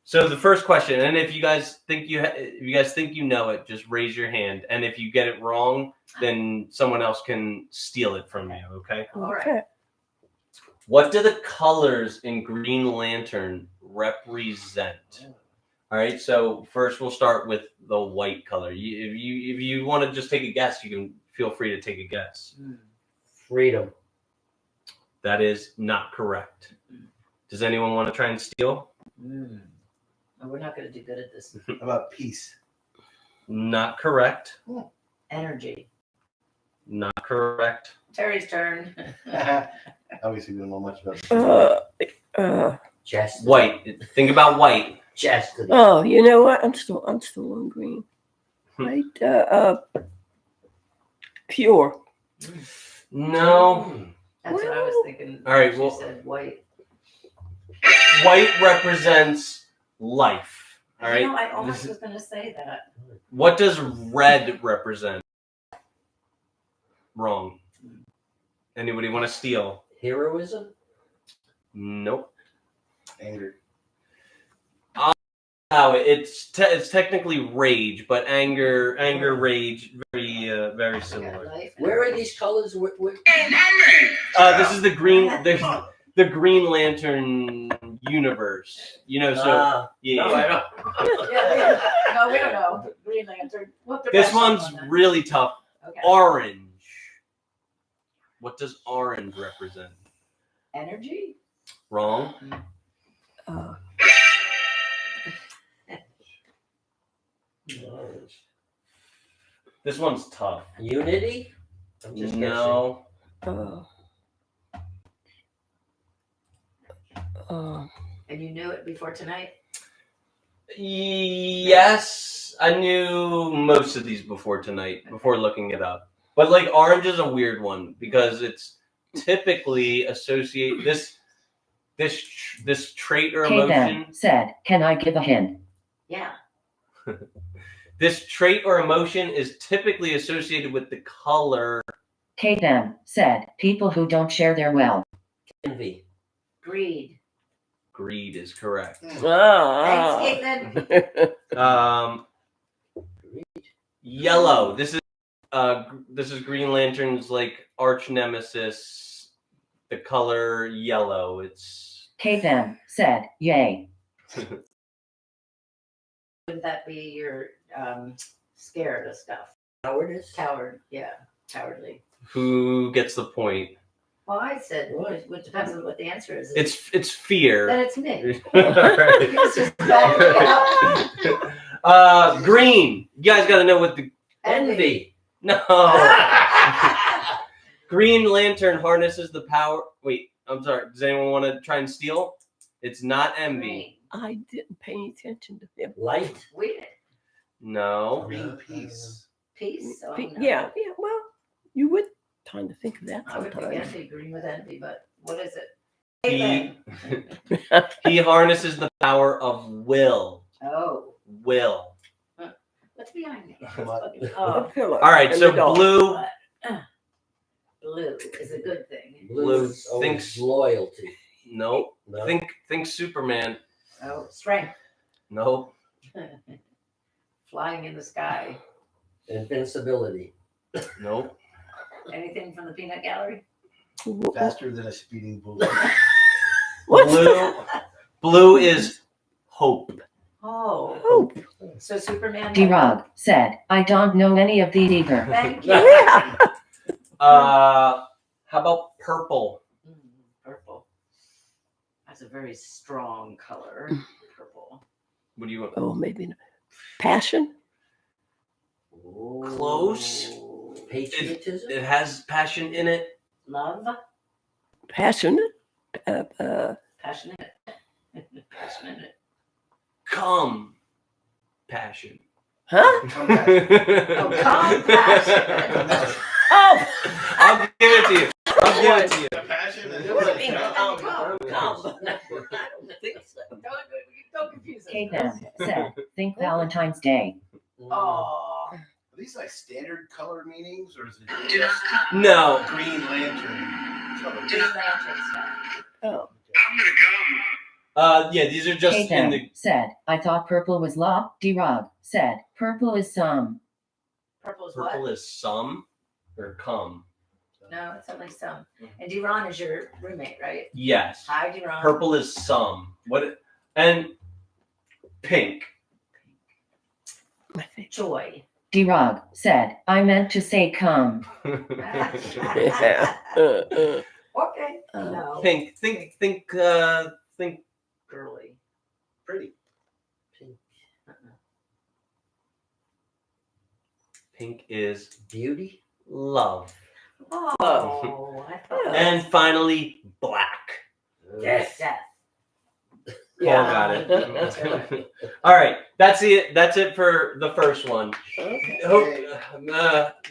B: So the first question, and if you guys think you know it, just raise your hand. And if you get it wrong, then someone else can steal it from you. Okay.
A: All right.
H: Okay.
B: What do the colors in Green Lantern represent? All right. So first, we'll start with the white color. If you want to just take a guess, you can feel free to take a guess.
F: Freedom.
B: That is not correct. Does anyone want to try and steal?
A: Oh, we're not going to do good at this.
G: How about peace?
B: Not correct.
A: Energy.
B: Not correct.
A: Terry's turn.
G: Obviously, we don't know much about
F: Chastity.
B: White. Think about white.
F: Chastity.
H: Oh, you know what? I'm still on green. Right. Pure.
B: No.
A: That's what I was thinking.
B: All right,
A: She
B: well-
A: said white.
B: White represents life. All right.
A: I almost was going to say that.
B: What does red represent? Wrong. Anybody want to steal?
F: Heroism.
B: Nope.
G: anger.
B: Oh, it's technically rage, but anger, rage, very similar.
A: Life.
F: Where are these colors?
B: This is the green, the Green Lantern universe. So yeah.
F: No, I don't.
A: Yeah. No, we don't know. Green Lantern. We'll have to
B: This
A: brush up
B: one's
A: on that.
B: really tough.
A: Okay.
B: Orange. What does orange represent?
A: Energy?
B: Wrong. This one's tough.
F: Unity. I'm just
B: No.
A: And you knew it before tonight?
B: Yes, I knew most of these before tonight, before looking it up. But orange is a weird one because it's typically associated this trait or
E: K
B: emotion.
E: then said, "Can I give a hint?"
A: Yeah.
B: This trait or emotion is typically associated with the color.
E: K then said, "People who don't share their wealth."
F: Envy.
A: Greed.
B: Greed is correct.
A: Thanks, Caitlin.
B: Yellow. This is Green Lantern's arch nemesis. The color yellow. It's
E: K then said, "Yay."
A: Wouldn't that be your scared of stuff?
F: Cowardice.
A: Coward. Yeah. Cowardly.
B: who gets the point.
A: Well, I said,
F: What?
A: it depends on what the answer is.
B: It's fear.
A: Then it's me.
B: Alright.
A: It's just back it up.
B: Green. You guys got to know what the
F: Envy.
B: no. Green Lantern harnesses the power. Wait, I'm sorry. Does anyone want to try and steal? It's not envy.
A: Green.
H: I didn't pay any attention to him.
F: Light.
A: We did.
B: No.
G: Green peace.
A: Peace. So no.
H: Yeah. Well, you would kind of think of that
A: I would be
H: sometimes.
A: envy, green with envy, but what is it?
B: He, he harnesses the power of will.
A: Oh,
B: Will.
A: what's behind me?
H: The
A: Oh,
H: pillow
B: All right,
H: and
B: so
H: the dog.
B: blue.
A: what? Blue is a good thing.
F: Blue is always
B: thinks-
F: loyalty.
B: Nope.
F: No?
B: Think Superman.
A: Oh, strength.
B: Nope.
A: Flying in the sky.
F: Invincibility.
B: Nope.
A: Anything from the peanut gallery?
G: Faster than a speeding bullet.
H: What's
B: Blue is hope.
A: Oh,
H: hope?
A: so Superman.
E: D-Rog said, I don't know any of these either.
A: Thank you.
H: Yeah.
B: How about purple?
A: Purple. That's a very strong color. Purple.
B: What do you want?
H: Oh, maybe not. Passion.
B: Close.
F: Patriotism.
B: It has passion in it.
A: Love.
H: Passionate.
A: Passionate. Passionate.
B: Come. Passion.
H: Huh?
A: Oh, compassion.
H: Oh.
B: I'll give it to you. I'll give it to you.
G: Passion and
H: What do you mean,
A: Come.
H: come? I don't think so.
A: Don't confuse us.
E: K-Fan said, think Valentine's Day.
A: Oh.
G: Are these like standard color meanings, or is it
C: Do not
G: just
C: come.
B: No.
G: Green Lantern color?
A: Green Lantern stuff.
H: Oh.
C: I'm gonna come.
B: Yeah, these are just in
E: K-Fan
B: the.
E: said, I thought purple was law. D-Rog said, purple is some.
A: Purple is
B: Purple
A: what?
B: is some or come.
A: No, it's only some. And D-Ron is your roommate, right?
B: Yes.
A: Hi, D-Ron.
B: Purple is some. What? And pink.
A: Joy.
E: D-Rog said, I meant to say come.
H: Yeah.
A: Okay.
H: Uh,
A: No.
B: Pink. Think.
A: Girly.
G: Pretty.
B: Pink is
F: Beauty.
B: love.
A: Oh, I thought.
B: And finally, black.
F: Yes.
A: Death.
B: Paul got it. All right, that's it. That's it for the first one.
H: Okay.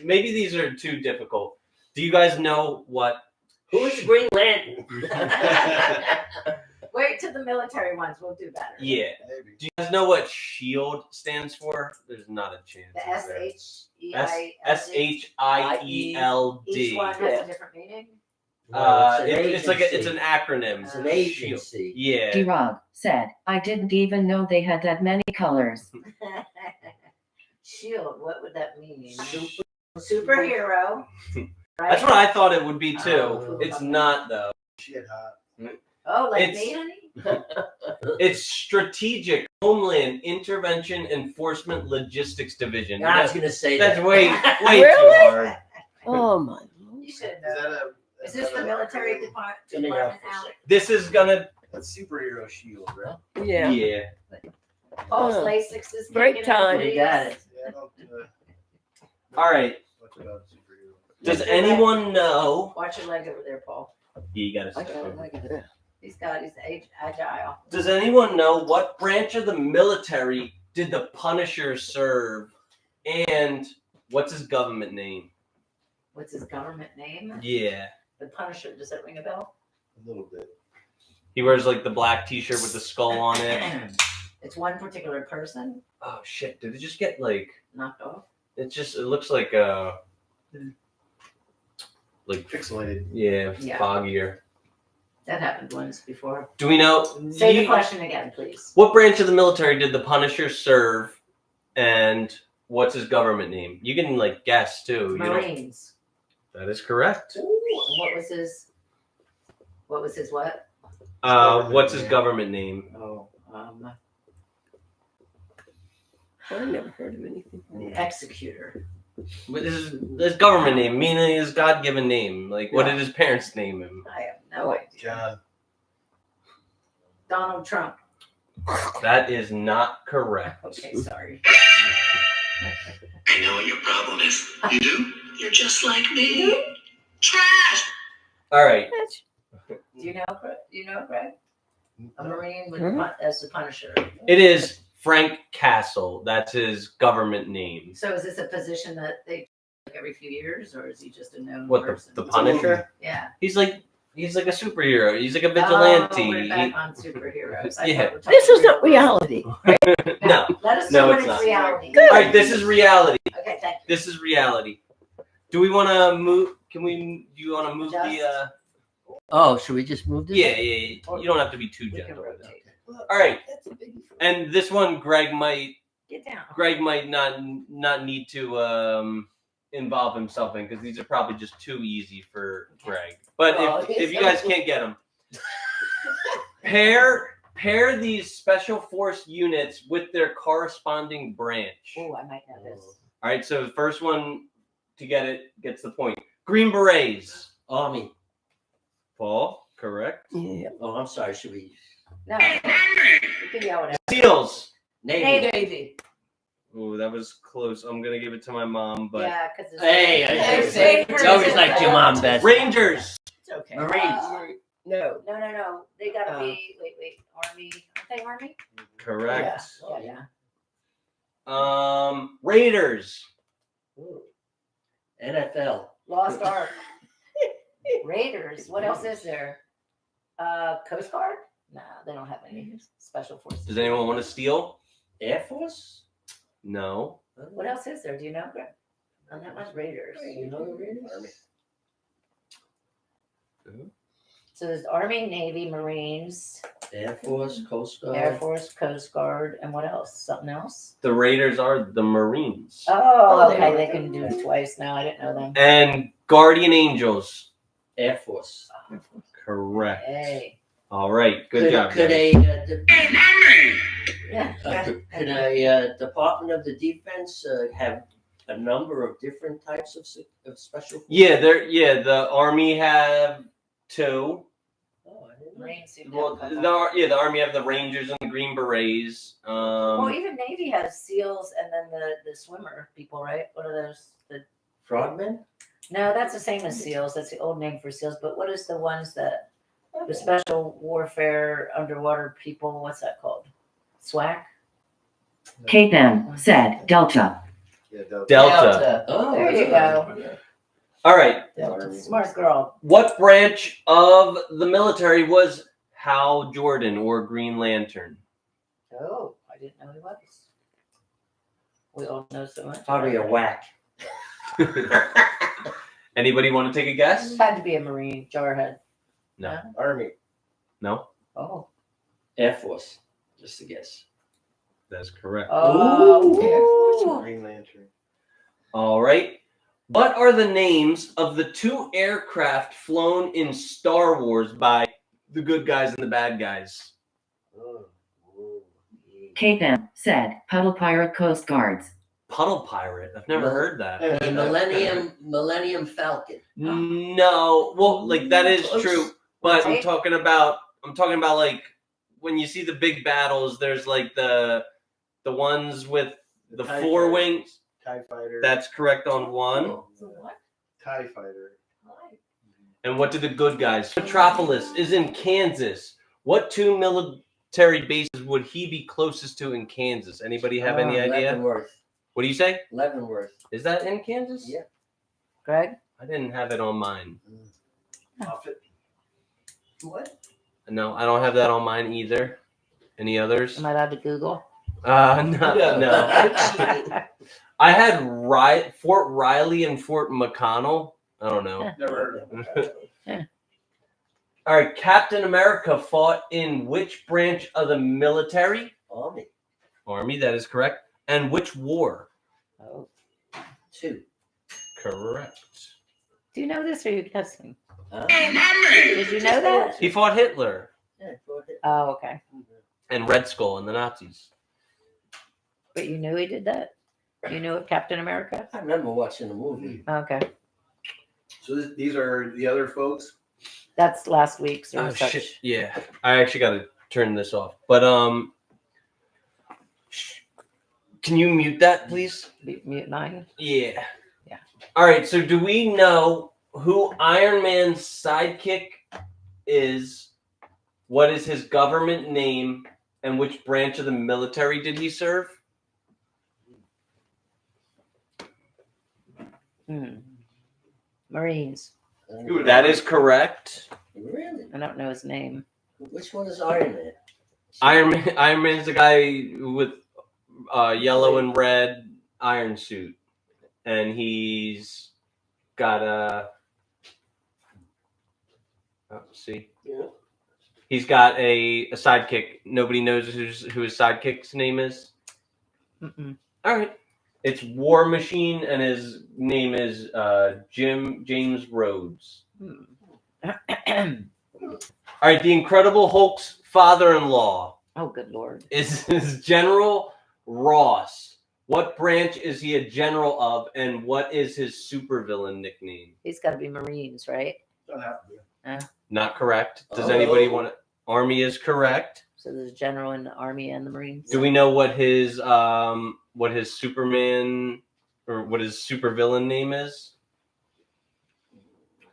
B: Maybe these are too difficult. Do you guys know what?
F: Who is the Green Lantern?
A: Wait till the military ones. We'll do better.
B: Yeah.
G: Maybe.
B: Do you guys know what SHIELD stands for? There's not a chance.
A: The
B: is there?
A: SHIELD.
B: SHIELD.
A: Each one has a different meaning.
F: No,
B: It's like it's
F: agency.
B: an acronym.
F: It's an agency.
B: Yeah.
E: D-Rog said, I didn't even know they had that many colors.
A: Shield. What would that mean? Superhero. Right?
B: That's what I thought it would be too.
F: Oh.
B: It's not though.
G: Shit hot.
A: Oh, like
B: It's-
A: me, honey?
B: It's Strategic Homeland Intervention Enforcement Logistics Division.
F: I was gonna say
B: That's
F: that.
B: way
H: Really?
B: too hard.
H: Oh my
A: You should
G: Is that
A: know.
G: a?
A: Is this the military department now?
B: This is gonna.
G: That's superhero shield, right?
H: lord. Yeah.
B: Yeah.
A: Oh,
H: Oh.
A: Lasix is
H: Great
A: kicking in,
H: time.
A: please.
F: You got it.
G: Yeah, I don't.
B: All right.
G: Much about superhero.
B: Does anyone know?
A: Watch your leg over there, Paul.
B: You gotta
H: I
B: step
H: got it.
B: over.
H: I got it.
A: He's agile.
B: Does anyone know what branch of the military did the Punisher serve, and what's his government name?
A: What's his government name?
B: Yeah.
A: The Punisher. Does that ring a bell?
G: A little bit.
B: He wears like the black T-shirt with the skull on it.
A: It's one particular person
B: Oh shit! Did it just get like?
A: knocked off.
B: It looks like
G: Pixelated.
B: yeah,
A: Yeah.
B: foggier.
A: That happened once before.
B: Do we know?
A: Say the question again, please.
B: What branch of the military did the Punisher serve, and what's his government name? You can like guess too. You know,
A: Marines.
B: that is correct.
A: Ooh, what was his what?
B: What's his government name?
A: Oh,
H: I never heard of anything.
A: the executor.
B: What is his government name? Meaning his God-given name. Like, what did his parents name him?
A: I have no idea.
G: John.
A: Donald Trump.
B: That is not correct.
A: Okay, sorry.
C: I know what your problem is. You do? You're just like me. Trash!
B: All right.
A: Do you know, Greg? A Marine with
H: Hmm?
A: as the Punisher.
B: It is Frank Castle. That's his government name.
A: So is this a position that they like every few years, or is he just a known
B: What,
A: person?
B: the Punisher?
A: Yeah.
B: He's like a superhero. He's like a vigilante.
A: Oh, we're back on superheroes. I
B: Yeah.
A: thought we were
H: This
A: talking
H: isn't
A: real world.
H: reality.
B: No.
A: Let us
B: No,
A: know when
B: it's
A: it's
B: not.
A: reality.
H: Good.
B: All right, this is reality.
A: Okay, thank you.
B: This is reality. Do we want to move? Do you want to move the?
F: Oh, should we just move this?
B: Yeah. You don't have to be too
A: We can
B: gentle with that.
A: rotate.
B: All right.
H: That's a biggie.
B: And this one, Greg might
A: Get down.
B: not need to involve himself in because these are probably just too easy for Greg. But
A: Oh,
B: if you guys can't get them, pair these special force units with their corresponding branch.
A: Oh, I might know this.
B: All right, so the first one to get it gets the point. Green Berets.
F: Army.
B: Paul, correct.
H: Yeah.
F: Oh, I'm sorry. Should we?
A: No, you can yell it out.
B: SEALs.
F: Navy.
A: Navy.
B: Oh, that was close. I'm gonna give it to my mom, but
A: Yeah, because it's.
F: Hey,
H: It's
F: you always liked your mom best.
B: Rangers.
H: It's okay.
F: Marines.
H: No.
A: No. They gotta be. Wait. Army. Aren't they Army?
B: Correct.
A: Yeah.
B: Raiders.
F: Ooh. NFL.
A: Lost Ark. Raiders. What else is there? Coast Guard? No, they don't have any special forces.
B: Does anyone want to steal?
F: Air Force.
B: No.
A: What else is there? Do you know? On that one, Raiders.
F: You know the Raiders?
G: Army.
A: So there's Army, Navy, Marines,
F: Air Force, Coast Guard.
A: Air Force, Coast Guard, and what else? Something else?
B: The Raiders are the Marines.
A: Oh,
H: they
A: okay.
H: were
A: They
H: there.
A: can do it twice now. I didn't know them.
B: And Guardian Angels.
F: Air Force.
B: Correct.
A: Hey.
B: All right. Good job.
F: Could
B: guys.
A: Yeah.
F: could a Department of the Defense have a number of different types of special?
B: Yeah, the Army have two.
F: Oh, I didn't know.
A: Marines seem to
B: Well,
A: have a couple.
B: the Army have the Rangers and the Green Berets.
A: Well, even Navy has SEALs and then the swimmer people, right? What are those?
F: Frogmen?
A: No, that's the same as SEALs. That's the old name for SEALs. But what is the ones that the special warfare underwater people? What's that called? SWAC.
E: Kate then said Delta.
G: Yeah, Delta.
B: Delta.
F: Oh,
A: There you go.
B: All right.
A: Smart girl.
B: What branch of the military was Hal Jordan or Green Lantern?
A: Oh, I didn't know he was. We all know so much.
F: Probably a whack.
B: Anybody want to take a guess?
A: Had to be a Marine. Jarhead.
B: No.
G: Army.
B: No,
A: Oh.
F: Air Force. Just a guess.
B: that's correct.
A: Oh.
G: Green Lantern.
B: All right. What are the names of the two aircraft flown in Star Wars by the good guys and the bad guys?
F: Oh.
E: Kate then said Puddle Pirate Coast Guards.
B: Puddle Pirate. I've never heard that.
F: The Millennium Falcon.
B: No. Well, like that is
H: Close.
B: true, but I'm
A: Right.
B: talking about like when you see the big battles, there's like the ones with the
G: TIE
B: four
G: fighter.
B: wings.
G: TIE Fighter.
B: That's correct on one.
A: What?
G: TIE Fighter.
B: And what do the good guys? Metropolis is in Kansas. What two military bases would he be closest to in Kansas? Anybody have any idea?
F: Leavenworth.
B: What do you say?
F: Leavenworth.
B: Is that in Kansas?
F: Yeah.
A: Greg?
B: I didn't have it on mine.
G: Buffett.
H: What?
B: No, I don't have that on mine either. Any others?
A: Am I allowed to Google?
B: No. I had Fort Riley and Fort McConnell. I don't know.
G: Never heard of it.
B: All right, Captain America fought in which branch of the military?
F: Army.
B: Army, that is correct. And which war?
A: Oh.
F: 2.
B: Correct.
A: Do you know this or are you guessing?
F: Huh?
A: Did you know that?
B: He fought Hitler
F: Yeah, go ahead.
A: Oh, okay.
B: and Red Skull and the Nazis.
A: But you knew he did that? You knew of Captain America?
F: I remember watching the movie.
A: Okay.
G: So these are the other folks.
A: That's last week's or
B: Oh
A: such.
B: shit! Yeah, I actually got to turn this off. But can you mute that, please?
A: Mute 9.
B: Yeah.
A: Yeah.
B: All right. So, do we know who Iron Man's sidekick is What is his government name, and which branch of the military did he serve?
A: Marines.
B: That is correct.
F: Really?
A: I don't know his name.
F: Which one is Iron Man?
B: Iron Man's the guy with yellow and red iron suit, and he's got a. Oh, see.
F: Yeah.
B: He's got a sidekick. Nobody knows who his sidekick's name is.
A: Mm-mm.
B: All right. It's War Machine, and his name is James Rhodes. All right. The Incredible Hulk's father-in-law
A: Oh, good Lord.
B: is General Ross. What branch is he a general of, and what is his supervillain nickname?
A: He's got to be Marines, right?
G: Don't have to be.
B: Not correct. Does anybody want to? Army is correct.
A: So there's a general in the Army and the Marines.
B: Do we know what his Superman or what his supervillain name is?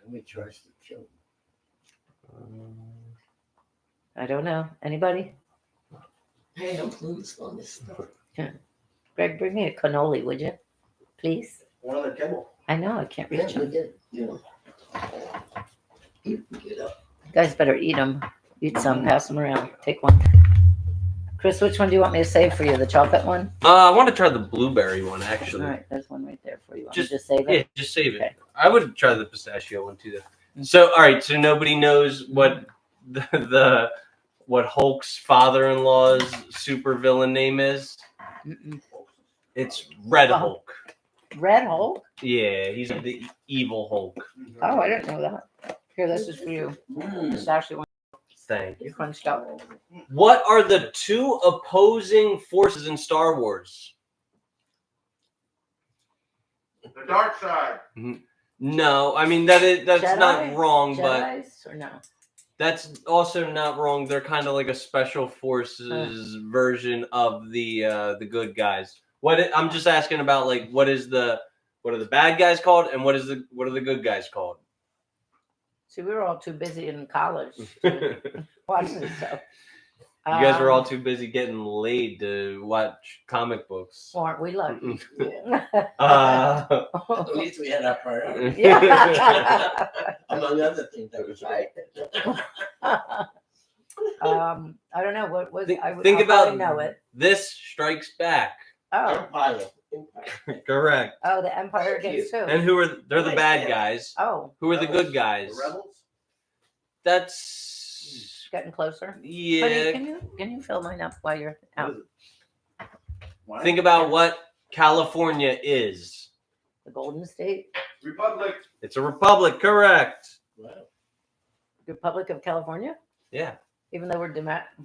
F: Let me try to kill.
A: I don't know. Anybody?
H: Hey, I'm clueless on this stuff.
A: Greg, bring me a cannoli, would you? Please?
G: One other kibble.
A: I know, I can't
F: Yeah,
A: reach
F: we
A: them.
F: did.
H: Yeah. You can get up.
A: You guys better eat them. Eat some, pass them around. Take one. Chris, which one do you want me to save for you? The chocolate one?
B: I want to try the blueberry one actually.
A: All right, there's one right there for you. Want
B: Just-
A: me to save
B: Yeah,
A: it?
B: just save it.
A: Okay.
B: I would try the pistachio one too. Though. So, all right. So nobody knows what what Hulk's father-in-law's supervillain name is.
A: Mm-mm.
B: It's Red
A: Oh.
B: Hulk.
A: Red Hulk?
B: Yeah, he's the evil Hulk.
A: Oh, I didn't know that. Here, this is for you. It's actually one
B: Thank you.
A: you crunched up.
B: What are the two opposing forces in Star Wars?
G: The dark side.
B: No, I mean that's
A: Jedi?
B: not wrong, but
A: Jedi's or no?
B: that's also not wrong. They're kind of like a special forces version of the good guys. I'm just asking about like what are the bad guys called and what are the good guys called?
A: See, we were all too busy in college to watch this stuff.
B: You guys were all too busy getting laid to watch comic books.
A: Aren't we lucky?
F: At least we had our priority.
A: Yeah.
F: Among other things, that was right.
A: I don't know what was.
B: Think
A: I'll probably
B: about
A: know it.
B: This Strikes Back.
A: Oh,
F: Empire.
B: Correct.
A: oh, the Empire Against who?
B: And they're the bad guys.
A: Oh,
B: Who are the good guys?
G: The rebels.
B: That's
A: getting closer.
B: yeah.
A: Honey, can you fill mine up while you're out?
G: Why?
B: Think about what California is.
A: The Golden State
G: Republic.
B: It's a republic, correct?
F: Wow.
A: Republic of California,
B: Yeah.
A: even though we're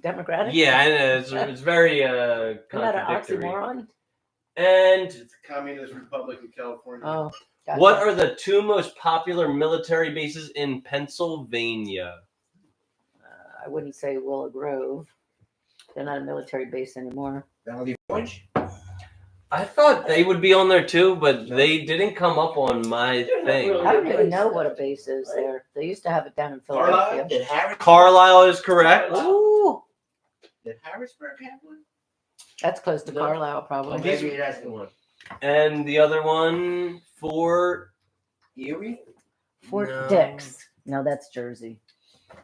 A: democratic.
B: Yeah, I know. It's very
A: Isn't that an
B: contradictory.
A: oxymoron?
B: And
G: It's the Communist Republic of California.
A: Oh, gotcha.
B: what are the two most popular military bases in Pennsylvania?
A: I wouldn't say Willow Grove. They're not a military base anymore.
F: Valley Forge.
B: I thought they would be on there too, but they didn't come up on my
H: They're not
B: thing.
H: really-
A: I don't even know what a base is there. They used to have it down in Philadelphia.
G: Carlisle?
B: Carlisle is correct.
A: Ooh,
F: Did Harrisburg have one?
A: that's close to Carlisle,
F: Oh,
A: probably.
F: maybe that's the one.
B: And the other one, Fort
F: Erie?
A: Fort
B: No.
A: Dix. No, that's Jersey.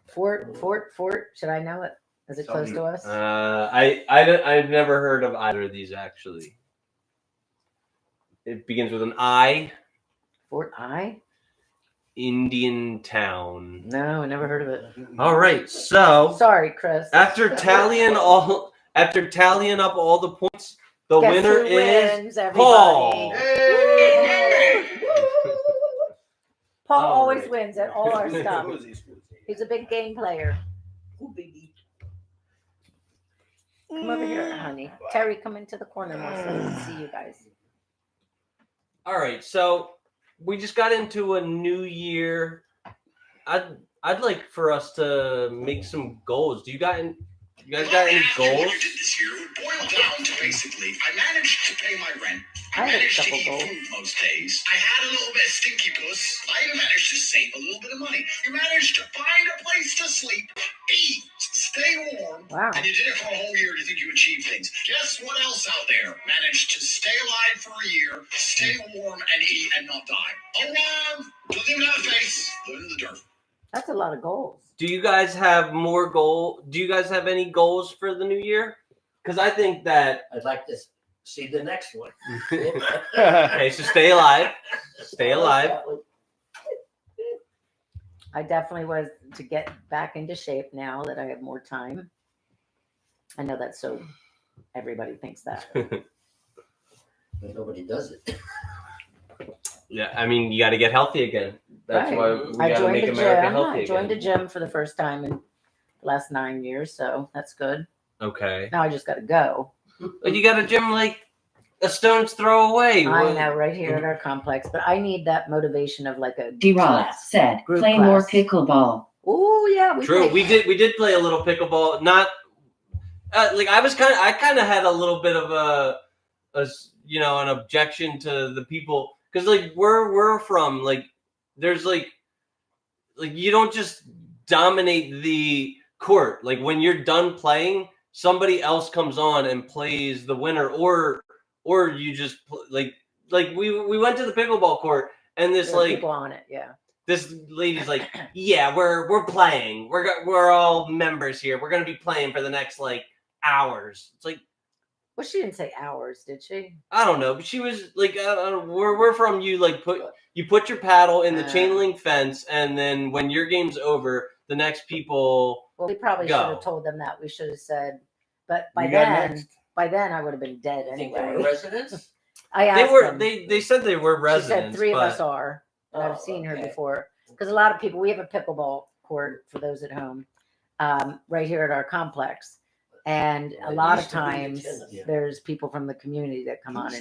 A: Fort. Should I know it? Is it close to us?
B: I've never heard of either of these actually. It begins with an I.
A: Fort I?
B: Indian Town.
A: No, I never heard of it.
B: All right, so
A: Sorry, Chris.
B: after tallying up all the points, the
A: Guess
B: winner
A: who
B: is
A: wins, everybody?
B: Paul.
G: Hey!
A: Paul
B: All
A: always
B: right.
A: wins at all our stuff. He's a big game player.
F: Oh, baby.
A: Come over here, honey. Terry, come into the corner more so we can see you guys.
B: All right, so we just got into a new year. I'd like for us to make some goals. You guys got any
C: What you
B: goals?
C: did this year would boil down to basically, I managed to pay my rent.
A: I
C: I
A: had a
C: managed to
A: couple
C: eat
A: goals.
C: food most days. I had a little bit of stinky puss. I even managed to save a little bit of money. You managed to find a place to sleep, eat, stay warm.
A: Wow.
C: And you did it for a whole year to think you achieved things. Guess what else out there managed to stay alive for a year, stay warm, and eat and not die? Alarm! Don't even have a face. Live in the dirt.
A: That's a lot of goals.
B: Do you guys have Do you guys have any goals for the new year? Because I think that.
F: I'd like to see the next one.
B: Okay, so stay alive. Stay alive.
A: I definitely was to get back into shape now that I have more time. I know that's so everybody thinks that.
F: But nobody does it.
B: Yeah, I mean, you got to get healthy again. That's
A: Right.
B: why we
A: I
B: got to
A: joined
B: make
A: the
B: America
A: gym.
B: healthy
A: I joined
B: again.
A: the gym for the first time in the last 9 years, so that's good.
B: Okay.
A: Now I just got to go.
B: But you got a gym like a stone's throw away.
A: I know, right here at our complex, but I need that motivation of like a
E: D-Rod
A: class.
E: said,
A: Group
E: play more
A: class.
E: pickleball.
A: Oh yeah,
B: True.
A: played-
B: We did play a little pickleball. Not like I kind of had a little bit of an objection to the people because like we're from like there's like you don't just dominate the court. Like when you're done playing, somebody else comes on and plays the winner, or you just like we went to the pickleball court and this
A: there were
B: like
A: people on it, yeah.
B: this lady's like, yeah, we're playing. We're all members here. We're gonna be playing for the next like hours. It's like,
A: Well, she didn't say hours, did she?
B: I don't know, but she was like, we're from you. Like put your paddle in the chain link fence, and then when your game's over, the next people.
A: Well, we probably
B: Go.
A: should have told them that. We should have said, but
G: You got next.
A: by then I would have been dead
F: I think they were
A: anyway.
F: residents.
A: I asked
B: They were
A: them.
B: they said they were
A: She
B: residents.
A: said 3 of
B: but
A: us are, and I've
F: Oh,
A: seen her
F: okay.
A: before. Because a lot of people, we have a pickleball court for those at home, right here at our complex, and a
F: It
A: lot of
F: used to be the
A: times
F: tennis, yeah.
A: there's people from the community that come on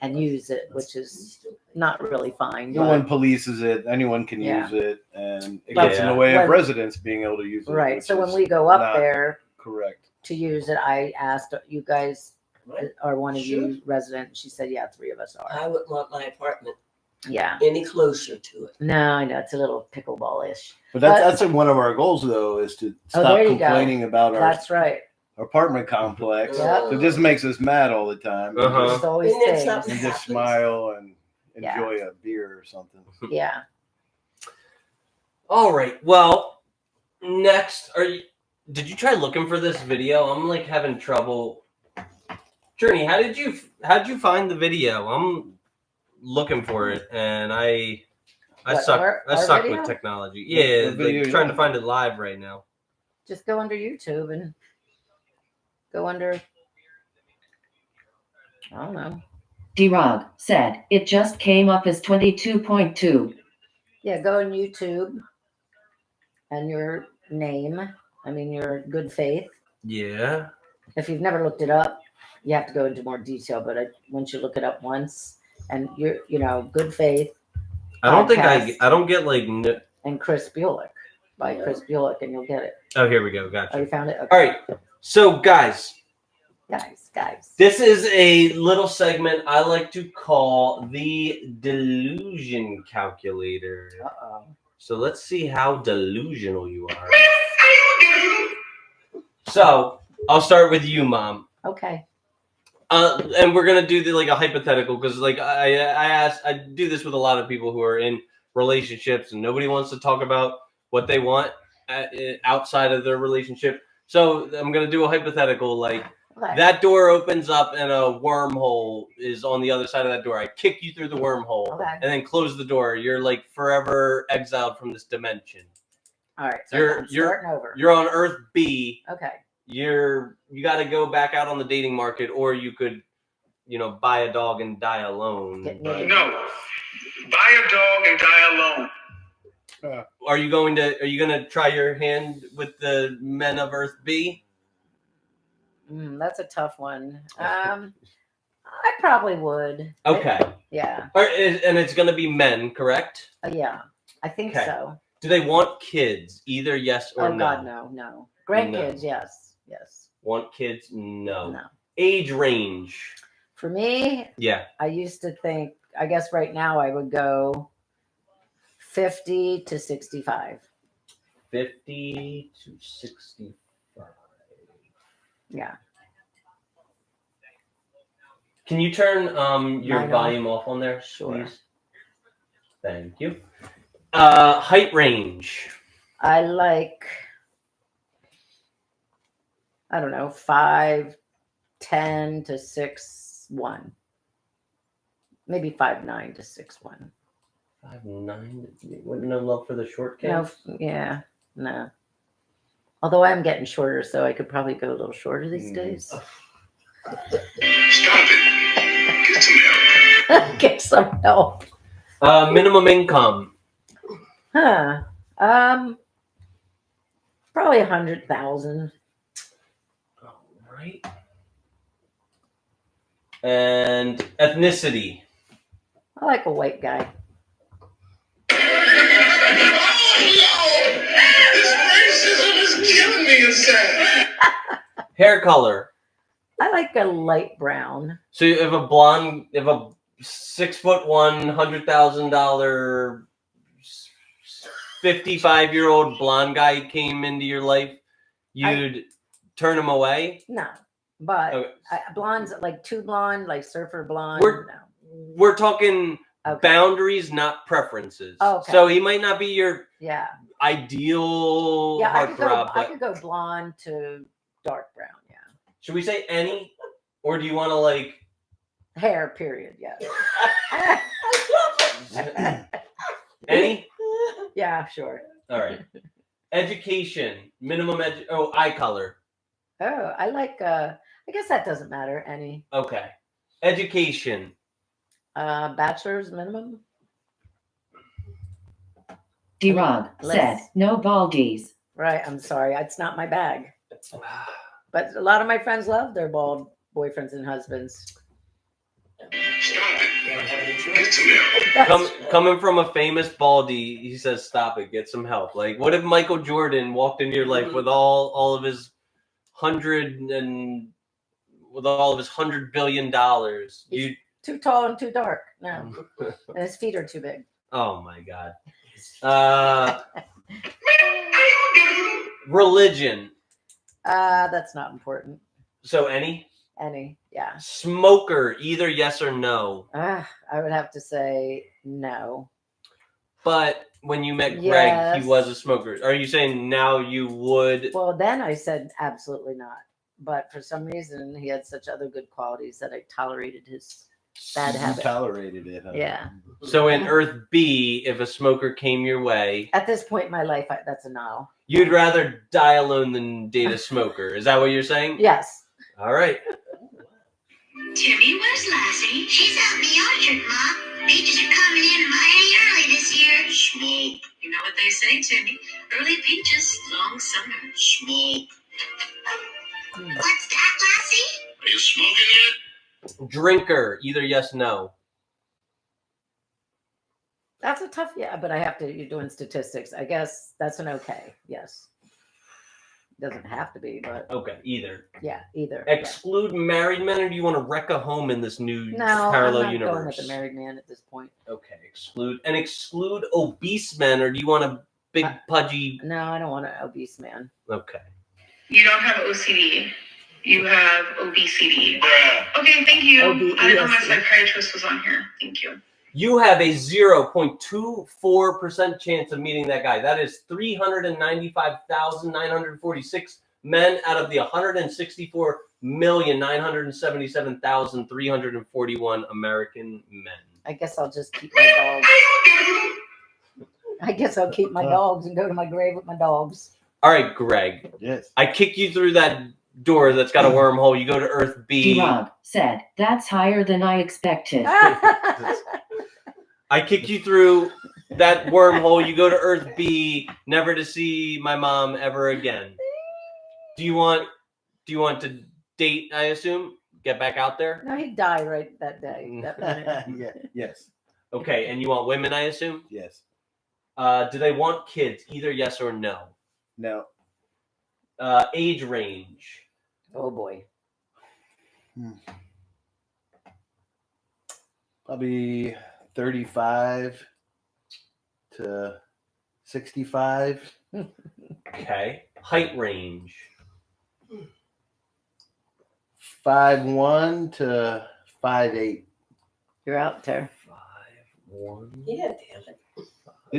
A: and use it, which is not really fine.
G: No
A: but-
G: one polices it. Anyone can
A: Yeah.
G: use it, and it
B: But
G: gets in the way of
A: when-
G: residents being able to use it.
A: Right.
G: which
A: So when
G: is
A: we go up
G: not
A: there
G: correct.
A: to use it, I asked, you guys
F: Right.
A: are one of
F: Sure.
A: you resident? She said, yeah, 3 of us are.
F: I wouldn't want my apartment
A: Yeah.
F: any closer to it.
A: No, I know it's a little pickleball-ish.
G: But
A: But-
G: that's one of our goals, though, is to
A: Oh,
G: stop
A: there you go.
G: complaining about our
A: That's right.
G: apartment complex.
A: Yep.
G: It just makes us mad all the time.
B: Uh-huh.
A: There's always
F: And then
A: things.
F: something-
G: And just smile and
A: Yeah.
G: enjoy a beer or something.
A: Yeah.
B: all right. Well, next, did you try looking for this video? I'm like having trouble. Journey, how'd you find the video? I'm looking for it, and I
A: What,
B: suck.
A: our
B: I suck
A: video?
B: with technology.
G: What
B: Yeah,
G: video
B: like
G: you
B: trying to
G: looking
B: find it live right now.
A: Just go under YouTube and go under, I don't know.
E: D-Rod said, it just came up as 22.2.
A: Yeah, go on YouTube and your name. I mean, your good faith.
B: Yeah.
A: If you've never looked it up, you have to go into more detail. But once you look it up once, and you're, good faith
B: I don't think
A: Podcast.
B: I don't get like.
A: and Chris Bulick by Chris Bulick, and you'll get it.
B: Oh, here we go.
A: Oh,
B: Gotcha.
A: you found it? Okay.
B: All right. So, guys,
A: Guys.
B: this is a little segment I like to call the delusion calculator.
A: Uh-oh.
B: So let's see how delusional you are. So I'll start with you, Mom.
A: Okay.
B: And we're gonna do a hypothetical because I do this with a lot of people who are in relationships and nobody wants to talk about what they want outside of their relationship. So I'm gonna do a hypothetical
A: Okay.
B: that door opens up and a wormhole is on the other side of that door. I kick you through the wormhole
A: Okay.
B: and then close the door. You're like forever exiled from this dimension.
A: All right. So
B: You're-
A: I'm starting over.
B: You're on Earth B.
A: Okay.
B: You got to go back out on the dating market, or you could, buy a dog and die alone.
A: Get
B: But
A: naked.
D: No. Buy a dog and die alone.
B: are you going to try your hand with the men of Earth B?
A: That's a tough one. I probably would.
B: Okay.
A: Yeah.
B: And it's going to be men, correct?
A: Yeah. I think
B: Okay.
A: so.
B: Do they want kids? Either yes or
A: Oh
B: no.
A: God, no. Grandkids, yes.
B: Want kids? No.
A: No.
B: Age range?
A: For me,
B: Yeah.
A: I used to think. I guess right now I would go 50 to 65.
B: 50 to 65.
A: Yeah.
B: Can you turn your
A: Mine
B: volume off on there,
A: Sure.
B: please? Thank you. Height range.
A: I like, I don't know, 5'10" to 6'1". Maybe 5'9" to 6'1".
B: 5'9". No love for the short
A: No,
B: kids?
A: yeah, no. Although I'm getting shorter, so I could probably go a little shorter these days.
D: Stop it. Get some help.
A: Get some help.
B: Minimum income.
A: Huh. Probably 100,000.
B: All right. And ethnicity.
A: I like a white guy.
D: This racism is killing me inside.
B: Hair color.
A: I like a light brown.
B: So if a 6'1", $100,000, 55-year-old blonde guy came into your life, you'd turn him away?
A: No, but
B: Okay.
A: blondes, like too blonde, like surfer blonde.
B: We're-
A: no.
B: We're talking
A: Okay.
B: boundaries, not preferences.
A: Okay.
B: So he might not be your
A: Yeah.
B: ideal
A: Yeah, I
B: heartthrob, but
A: could go blonde to dark brown. Yeah.
B: should we say any? Or do you want to like
A: Hair, period. Yeah.
B: any?
A: Yeah, sure.
B: All right. Education, minimum eye color.
A: Oh, I like, I guess that doesn't matter. Any.
B: Okay. Education.
A: Bachelor's minimum.
E: D-Rod said,
A: Let's-
E: no baldies.
A: Right. I'm sorry. It's not my bag. But a lot of my friends love their bald boyfriends and husbands.
D: Stop it. Get some help.
B: Coming from a famous baldy, he says, "Stop it, get some help." Like, what if Michael Jordan walked into your life with all of his $100 billion? You
A: Too tall and too dark. No. And his feet are too big.
B: Oh my God. Religion.
A: That's not important.
B: So any
A: Yeah.
B: smoker, either yes or no.
A: I would have to say no.
B: But when you met Greg,
A: Yes.
B: he was a smoker. Are you saying now you would?
A: Well, then I said absolutely not. But for some reason, he had such other good qualities that I tolerated his bad
G: You
A: habits.
G: tolerated it, huh?
A: Yeah.
B: So in Earth B, if a smoker came your way,
A: At this point in my life, that's a no.
B: you'd rather die alone than date a smoker. Is that what you're saying?
A: Yes.
B: All right.
C: Timmy, where's Lassie? She's out in the orchard, Mom. Peaches are coming in mighty early this year. Smoke. You know what they say, Timmy. Early peaches, long summer. Smoke. What's that, Lassie?
D: Are you smoking yet?
B: Drinker, either yes, no.
A: That's a tough, yeah, but you're doing statistics. I guess that's an okay. Yes. Doesn't have to be, but
B: Okay, either.
A: yeah, either.
B: Exclude married men, or do you want to wreck a home in this new
A: No, I'm
B: parallel
A: not
B: universe?
A: going with the married man at this point.
B: Okay, exclude obese men, or do you want a big pudgy?
A: No, I don't want an obese man.
B: Okay.
I: You don't have OCD. You have obesity.
D: Bruh.
I: Okay, thank you. I didn't know my
A: OBESC.
I: psychiatrist was on here. Thank you.
B: You have a 0.24% chance of meeting that guy. That is 395,946 men out of the 164,977,341 American men.
A: I guess I'll just keep my dogs. I guess I'll keep my dogs and go to my grave with my dogs.
B: All right, Greg.
G: Yes.
B: I kick you through that door that's got a wormhole. You go to Earth B.
E: D-Rod said, that's higher than I expected.
B: I kick you through that wormhole. You go to Earth B, never to see my mom ever again. Do you want to date, I assume? Get back out there?
A: No, he'd die right that day. That minute.
G: Yeah. Yes.
B: Okay, and you want women, I assume?
G: Yes.
B: Do they want kids? Either yes or no.
G: No.
B: Age range.
A: Oh boy.
G: Probably 35 to 65.
B: Okay. Height range.
G: 5'1" to 5'8".
A: You're out there.
B: 5'1".
H: Yeah, damn it.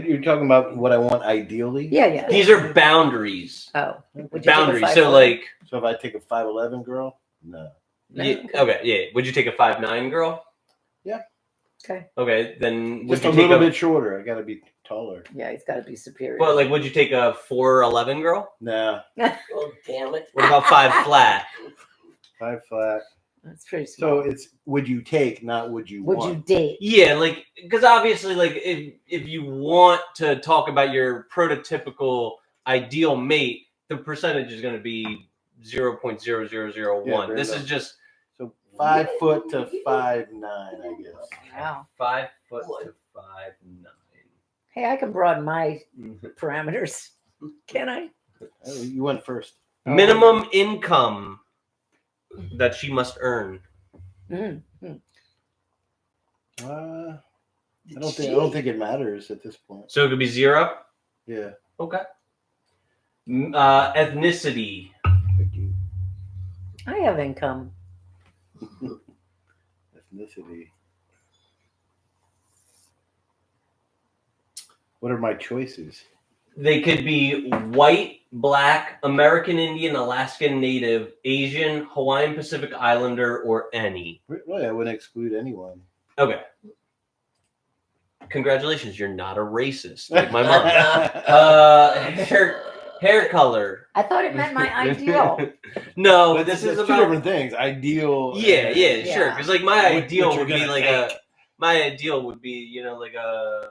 G: You're talking about what I want ideally?
A: Yeah.
B: These are boundaries.
A: Oh. Would you
B: Boundaries.
A: take a
B: So
A: 5'4"?
B: like,
G: So if I take a 5'11" girl, no.
A: No,
B: yeah, okay, yeah. Would you take a 5'9" girl?
G: Yeah.
A: Okay.
B: Okay, then would
G: Just
B: you
G: a
B: take
G: little bit shorter. I got to be taller.
A: Yeah, he's got to be superior.
B: Well, like, would you take a 4'11" girl?
G: Nah.
H: Oh, damn it.
B: What about 5 flat?
G: 5 flat.
A: That's pretty small.
G: So it's would you take, not would you
A: Would
G: want.
A: you date?
B: Yeah, like, because obviously, like, if you want to talk about your prototypical ideal mate, the percentage is going to be 0.0001.
G: Yeah, fair
B: This
G: enough.
B: is just
G: So 5 foot to 5'9", I guess.
A: Wow.
B: 5 foot to 5'9".
A: Hey, I can broaden my parameters. Can I?
G: Oh, you went first.
B: Minimum income that she must earn.
A: Mm-hmm.
G: I don't think it matters at this point.
B: So it could be 0.
G: Yeah.
B: Okay. Ethnicity.
A: I have income.
G: Ethnicity. What are my choices?
B: They could be white, black, American Indian, Alaskan Native, Asian, Hawaiian Pacific Islander, or any.
G: Really, I wouldn't exclude anyone.
B: Okay. Congratulations, you're not a racist like my mom. Hair color.
A: I thought it meant my ideal.
B: No,
G: But
B: this is
G: two
B: about
G: different things. Ideal.
B: Yeah,
G: and-
B: sure. Because like my
G: What
B: ideal
G: you're
B: would be
G: gonna
B: like
G: take.
B: my ideal would be, you know, like a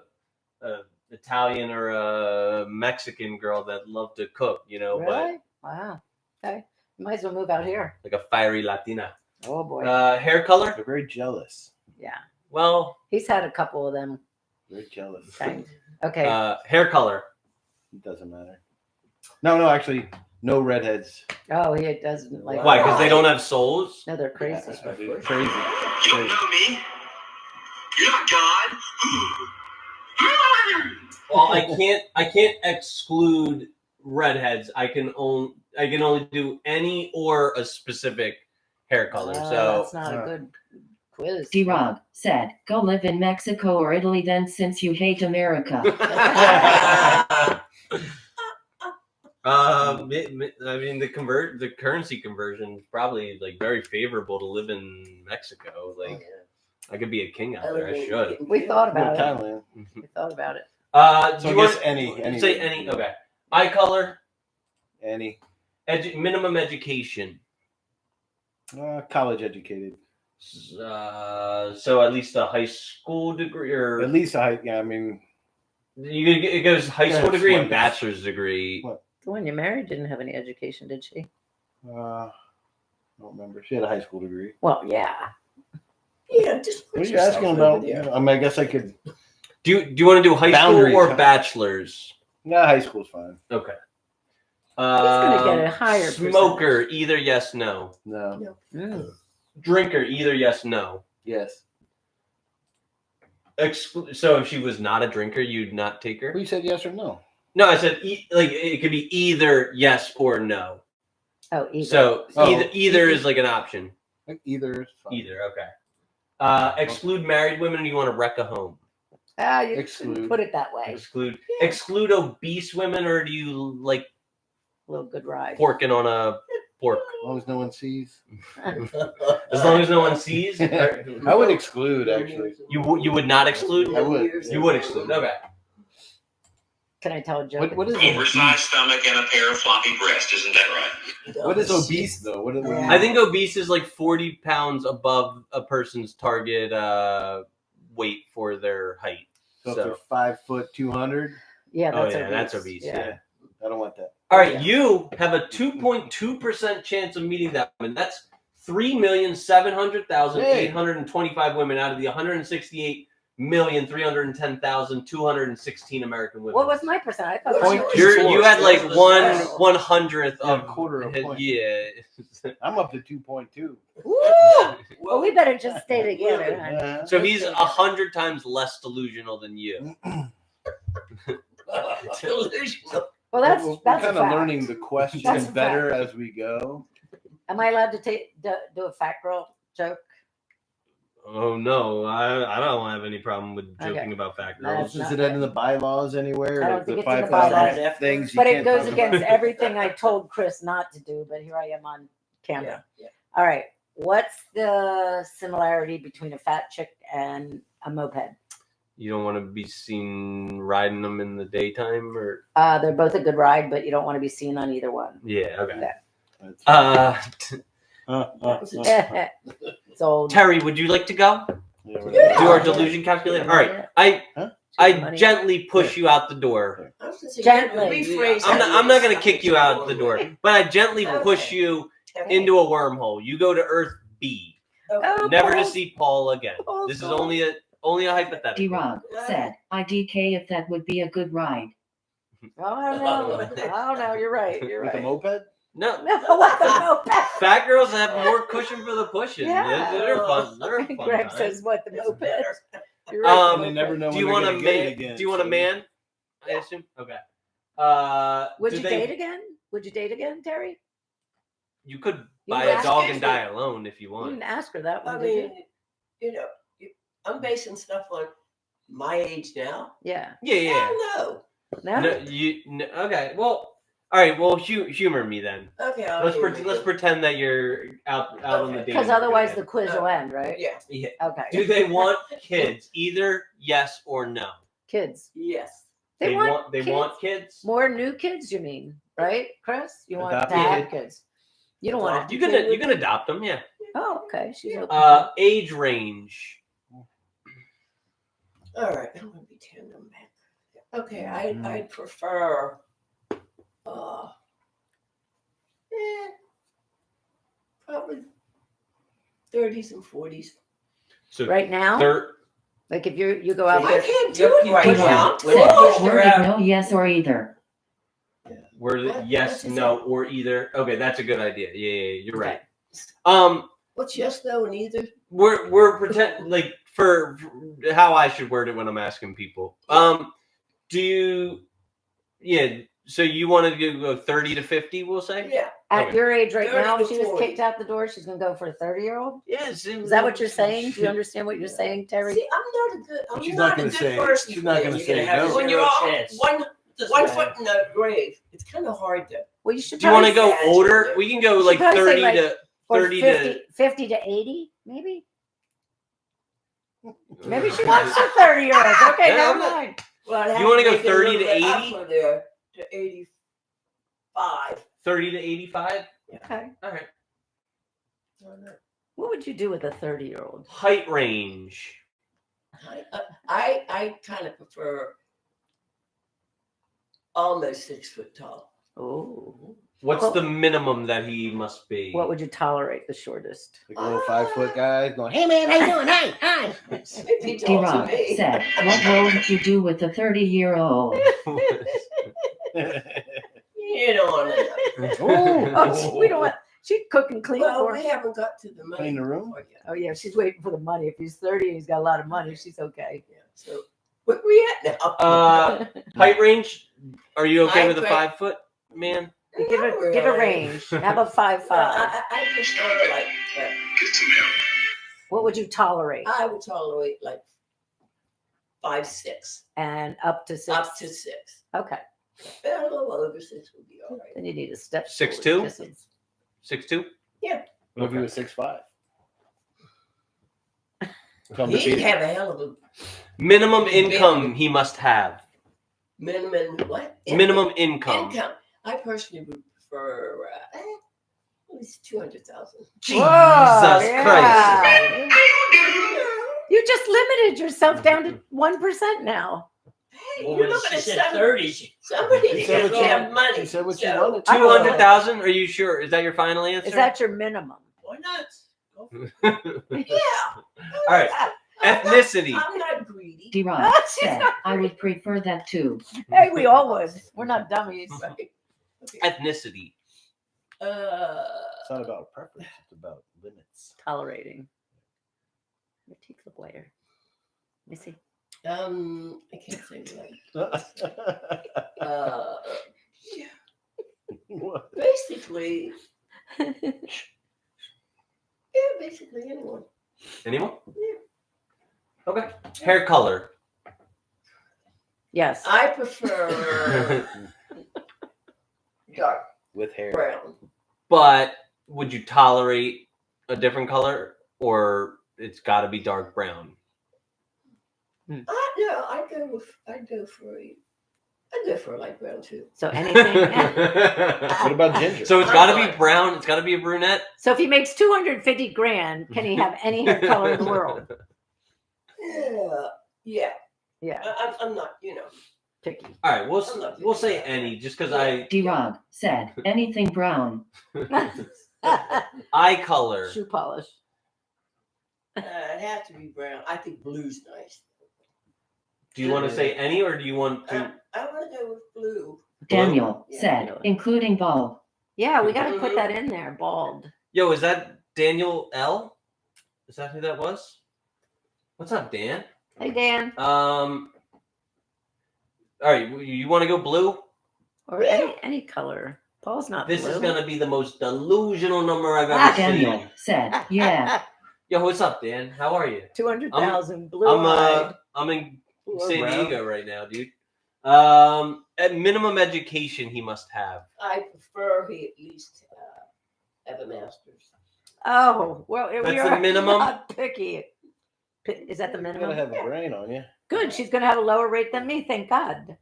B: Italian or a Mexican girl that loved to cook, you know,
A: Really? Wow. Okay. You might as well move out here.
B: but like a fiery Latina.
A: Oh boy.
B: Hair color?
G: They're very jealous.
A: Yeah.
B: Well,
A: He's had a couple of them.
G: Very jealous.
A: Kind. Okay.
B: hair color.
G: It doesn't matter. No, actually, no redheads.
A: Oh, he doesn't like.
B: Why? Because they don't have souls?
A: No, they're crazy.
G: Crazy.
C: You don't know me. You're not God.
B: Well, I can't exclude redheads. I can only do any or a specific hair color. So
A: That's not a good quiz.
E: D-Rob said, go live in Mexico or Italy then since you hate America.
B: I mean, the currency conversion is probably like very favorable to live in Mexico. Like, I could be a king out there. I should.
A: We thought about it.
G: Thailand.
A: We thought about it.
B: Do
G: So
B: you
G: I guess
B: want
G: any.
B: say any? Okay. Eye color,
G: Any.
B: minimum education.
G: College educated.
B: So at least a high school degree, or
G: At least I mean.
B: it goes high school
G: Yeah,
B: degree and
G: what?
B: bachelor's degree.
G: What?
A: The one you married didn't have any education, did she?
G: I don't remember. She had a high school degree.
A: Well, yeah.
H: Yeah, just
G: What
H: put
G: are you asking
H: yourself
G: about?
H: over there.
G: I mean, I guess I could.
B: Do you want to do high
G: Boundaries,
B: school or
G: huh?
B: bachelor's?
G: Yeah, high school's fine.
B: Okay.
A: gonna get a higher
B: Smoker, either yes, no.
G: No.
A: Mm.
B: Drinker, either yes, no.
G: Yes.
B: So if she was not a drinker, you'd not take her?
G: Well, you said yes or no.
B: No, I said like it could be either yes or no.
A: Oh, either.
B: So
G: Oh.
B: either is like an option.
G: Either is fine.
B: Either, okay. Exclude married women, or you want to wreck a home?
A: You
G: Exclude.
A: put it that way.
B: Exclude obese women, or do you like
A: A little good ride.
B: porking on a pork?
G: As long as no one sees.
B: As long as no one sees?
G: I would exclude, actually.
B: You would not exclude?
G: I would.
B: You would exclude. Okay.
A: Can I tell a joke?
G: What is
C: Oversized stomach and a pair of floppy breasts, isn't that right?
G: What is obese though? What do you
B: I think obese is like 40 pounds above a person's target weight for their height.
G: So if they're 5 foot 200,
A: Yeah, that's
B: Oh, yeah,
A: obese.
B: that's obese, yeah.
G: I don't want that.
B: All right, you have a 2.2% chance of meeting that woman. That's 3,700,825 women out of the 168,310,216 American women.
A: What was my percent? I thought
G: Point
A: it was-
B: You had like
H: That's
B: 1/100th
G: Yeah,
B: of
G: a quarter of a point.
B: Yeah.
G: I'm up to 2.2.
A: Woo! Well, we better just stay together. Huh?
B: So he's 100 times less delusional than you.
H: Delusional.
A: Well, that's
G: we're
A: that's a
G: kind of
A: fact.
G: learning the question
A: That's a
G: better
A: fact.
G: as we go.
A: Am I allowed to do a fat girl joke?
B: Oh no, I don't have any problem with joking
A: Okay.
B: about fat
A: That's
B: girls.
A: not
G: Is it in the bylaws anywhere?
A: I don't
G: Like
A: think
G: the
A: it's in the
G: 5,000
H: bylaws.
G: things you
A: But it
G: can't
A: goes
G: talk
A: against
G: about?
A: everything I told Chris not to do, but here I am on camera.
H: Yeah.
A: All right. What's the similarity between a fat chick and a moped?
B: You don't want to be seen riding them in the daytime, or
A: They're both a good ride, but you don't want to be seen on either one.
B: yeah, okay.
G: That's
A: It's old.
B: Terry, would you like to go
G: Yeah,
B: do our delusion calculator? All right, I gently push you out the door.
H: I was gonna say,
A: Gently.
H: rephrase
B: I'm not gonna kick you out the door, but I gently push
H: Okay.
B: you
H: Okay.
B: into a wormhole. You go to Earth B,
A: Oh,
B: never to
A: Paul.
B: see Paul again.
A: Paul's
B: This is
A: gone.
B: only a hypothetical.
E: D-Rog said, IDK if that would be a good ride.
A: Oh no, you're right. You're
G: With a
A: right.
G: moped?
B: No,
A: No, what the moped?
B: fat girls have more cushion for the pushing.
A: Yeah.
B: They're fun. They're a fun
A: Greg
B: time.
A: says, "What the
H: It's
A: moped?"
H: better.
A: You're right.
G: And they never know
B: Do
G: when
B: you
G: they're
B: want a
G: gonna get it
B: man?
G: again.
B: Do you want a
G: so-
B: man? I assume. Okay.
A: Would
B: do
A: you
B: they-
A: date again? Would you date again, Terry?
B: You could
A: You
B: buy
A: can
B: a
A: ask
B: dog
H: her.
B: and die alone if you
A: You
B: want.
A: didn't ask her that
H: I
A: one, did you?
H: mean, I'm basing stuff on my age now.
A: Yeah.
B: Yeah.
H: Hell
A: No.
B: No, okay. Well, all right. Well, humor me then.
H: no. Okay. I'll
B: Let's
H: hear you.
B: let's pretend that you're out on the
H: Okay.
B: date.
A: Because otherwise the quiz will end, right?
H: Yeah.
B: Yeah.
A: Okay.
B: Do they want kids? Either yes or no.
A: Kids.
H: Yes.
A: They want
B: they
A: kids?
B: want kids.
A: More new kids, you mean, right, Chris? You want
G: Adopt
A: to have
B: kid.
A: kids? You don't want to.
B: You can adopt them. Yeah.
A: Oh, okay. She's open.
B: Age range.
H: All right. I'm gonna be tandem back. Okay. I'd prefer. Probably 30s and 40s.
B: So
A: Right now, like if you go out
H: I
A: there,
H: can't do it right now.
E: D-Rog said, worded no, yes, or either.
B: Where
H: What?
B: yes,
H: What's it
B: no, or either. Okay, that's a good idea. Yeah, you're
A: Okay.
B: right.
H: What's yes, no, and either?
B: We're pretend like for how I should word it when I'm asking people. Do you? Yeah. So you wanted to go 30 to 50? We'll say.
H: Yeah.
A: at
B: Okay.
A: your age right
H: 30
A: now,
H: to
A: if she was
H: 40.
A: kicked out the door, she's gonna go for a 30-year-old.
B: Yes.
A: Is that what you're saying? Do you understand what you're saying, Terry?
H: See, I'm
G: She's
H: not
G: not
H: a
G: gonna
H: good
G: say it.
H: person.
G: She's not
H: for
G: gonna
H: this.
G: say no.
H: When you're all
F: chance.
H: one foot in the grave, it's kind of hard to.
A: Well, you should.
B: Do you want to
A: probably
B: go
H: say-
B: older? We can go
A: You
B: like
A: should probably
B: 30
A: say, like,
B: to
A: or
B: 30
A: 50 to 80, maybe.
B: to.
A: Maybe she wants the 30-year-olds. Okay,
B: Yeah,
A: never
B: I'm-
A: mind.
H: Well, I'd have
B: You wanna
H: to
B: go
H: make it a
B: 30
H: little
B: to
H: bit
B: 80?
H: upper there to 85.
B: 30 to 85.
A: Okay.
B: All right.
A: What would you do with a 30-year-old?
B: Height range.
H: I kind of prefer almost 6 foot tall.
A: Oh.
B: What's
A: Well-
B: the minimum that he must be?
A: What would you tolerate the shortest?
G: Like a little 5-foot guy going, "Hey man, how you doing? Hey, hi."
H: It'd be tall to
E: D-Rog
H: me.
E: said, what would you do with a 30-year-old?
H: You don't want to know.
A: Oh, we don't want. She'd cook and clean
H: Well,
A: for
H: we
A: him.
H: haven't got to the money.
G: Clean the room?
H: part yet.
A: Oh yeah, she's waiting for the money. If he's 30 and he's got a lot of money, she's okay.
H: Yeah, so where we at now?
B: Height range. Are you okay
H: Height
B: with a
H: range.
B: 5 foot man?
A: You give a range. How about 5'5"?
H: I prefer like
D: Get some help.
A: What would you tolerate?
H: I would tolerate like 5'6",
A: And up to 6.
H: up to 6.
A: Okay.
H: A little over 6 would be all right.
A: Then you need a step.
B: 6'2"?
A: stool.
B: 6'2"?
G: What if he was 6'5"? Come
H: He'd
G: to
H: have a hell of a
B: Minimum income he must have.
H: minimum what?
B: Minimum income.
H: Income. I personally would prefer at least 200,000.
B: Jesus
A: yeah.
B: Christ.
A: You just limited yourself down to 1% now.
H: Hey,
F: Well,
H: you're
F: when
H: looking
F: she
H: at
F: said
H: somebody.
F: 30,
H: Somebody
G: She said
H: has
G: what
H: to
G: you
H: have
G: wanted.
H: money.
G: She said what you
H: So-
G: wanted.
B: 200,000? Are you sure? Is that your final answer?
A: Is that your minimum?
H: Why not?
B: All
H: Yeah.
B: right. Ethnicity.
H: I'm not greedy.
E: D-Rod
A: She's
E: said,
A: not
E: I would prefer that too.
A: Hey, we all would. We're not dummies.
H: Okay.
B: Ethnicity.
G: It's not about preference, it's about limits.
A: Tolerating. Your teeth look whiter. Let me see.
H: I can't say that. basically, basically anyone.
B: Anyone?
H: Yeah.
B: Okay. Hair color.
A: Yes.
H: I prefer dark
J: With hair.
H: brown.
B: But would you tolerate a different color, or it's got to be dark brown?
H: No, I'd go for a light brown too.
A: So anything.
J: What about ginger?
B: So it's got to be brown. It's got to be a brunette.
A: So if he makes 250 grand, can he have any hair color in the world?
H: Yeah.
A: Yeah,
H: I'm not,
A: picky.
B: All right, we'll say any, just because
E: D-Rod said anything brown.
B: eye color.
A: Shoe polish.
H: It has to be brown. I think blue's nice.
B: Do you want to say any, or do you want to?
H: I want to go with blue.
E: Daniel
H: Yeah.
E: said including bulb.
A: Yeah, we got to put that in there. Bald.
B: Yo, is that Daniel L? Is that who that was? What's up, Dan?
A: Hey, Dan.
B: All right, you want to go blue?
A: Or any color. Paul's not
B: This
A: blue.
B: is gonna be the most delusional number I've ever
E: Daniel
B: seen.
E: said yeah.
B: Yo, what's up, Dan? How are you?
A: 200,000 blue-eyed.
B: I'm in
J: Blue
B: San
J: brown.
B: Diego right now, dude. At minimum education he must have.
H: I prefer he at least have a master's.
A: Oh, well,
B: That's
A: we
B: the
A: are
B: minimum?
A: not picky. Is that the
J: You
A: minimum?
J: gotta have a brain on you.
A: Good. She's going to have a lower rate than me. Thank God.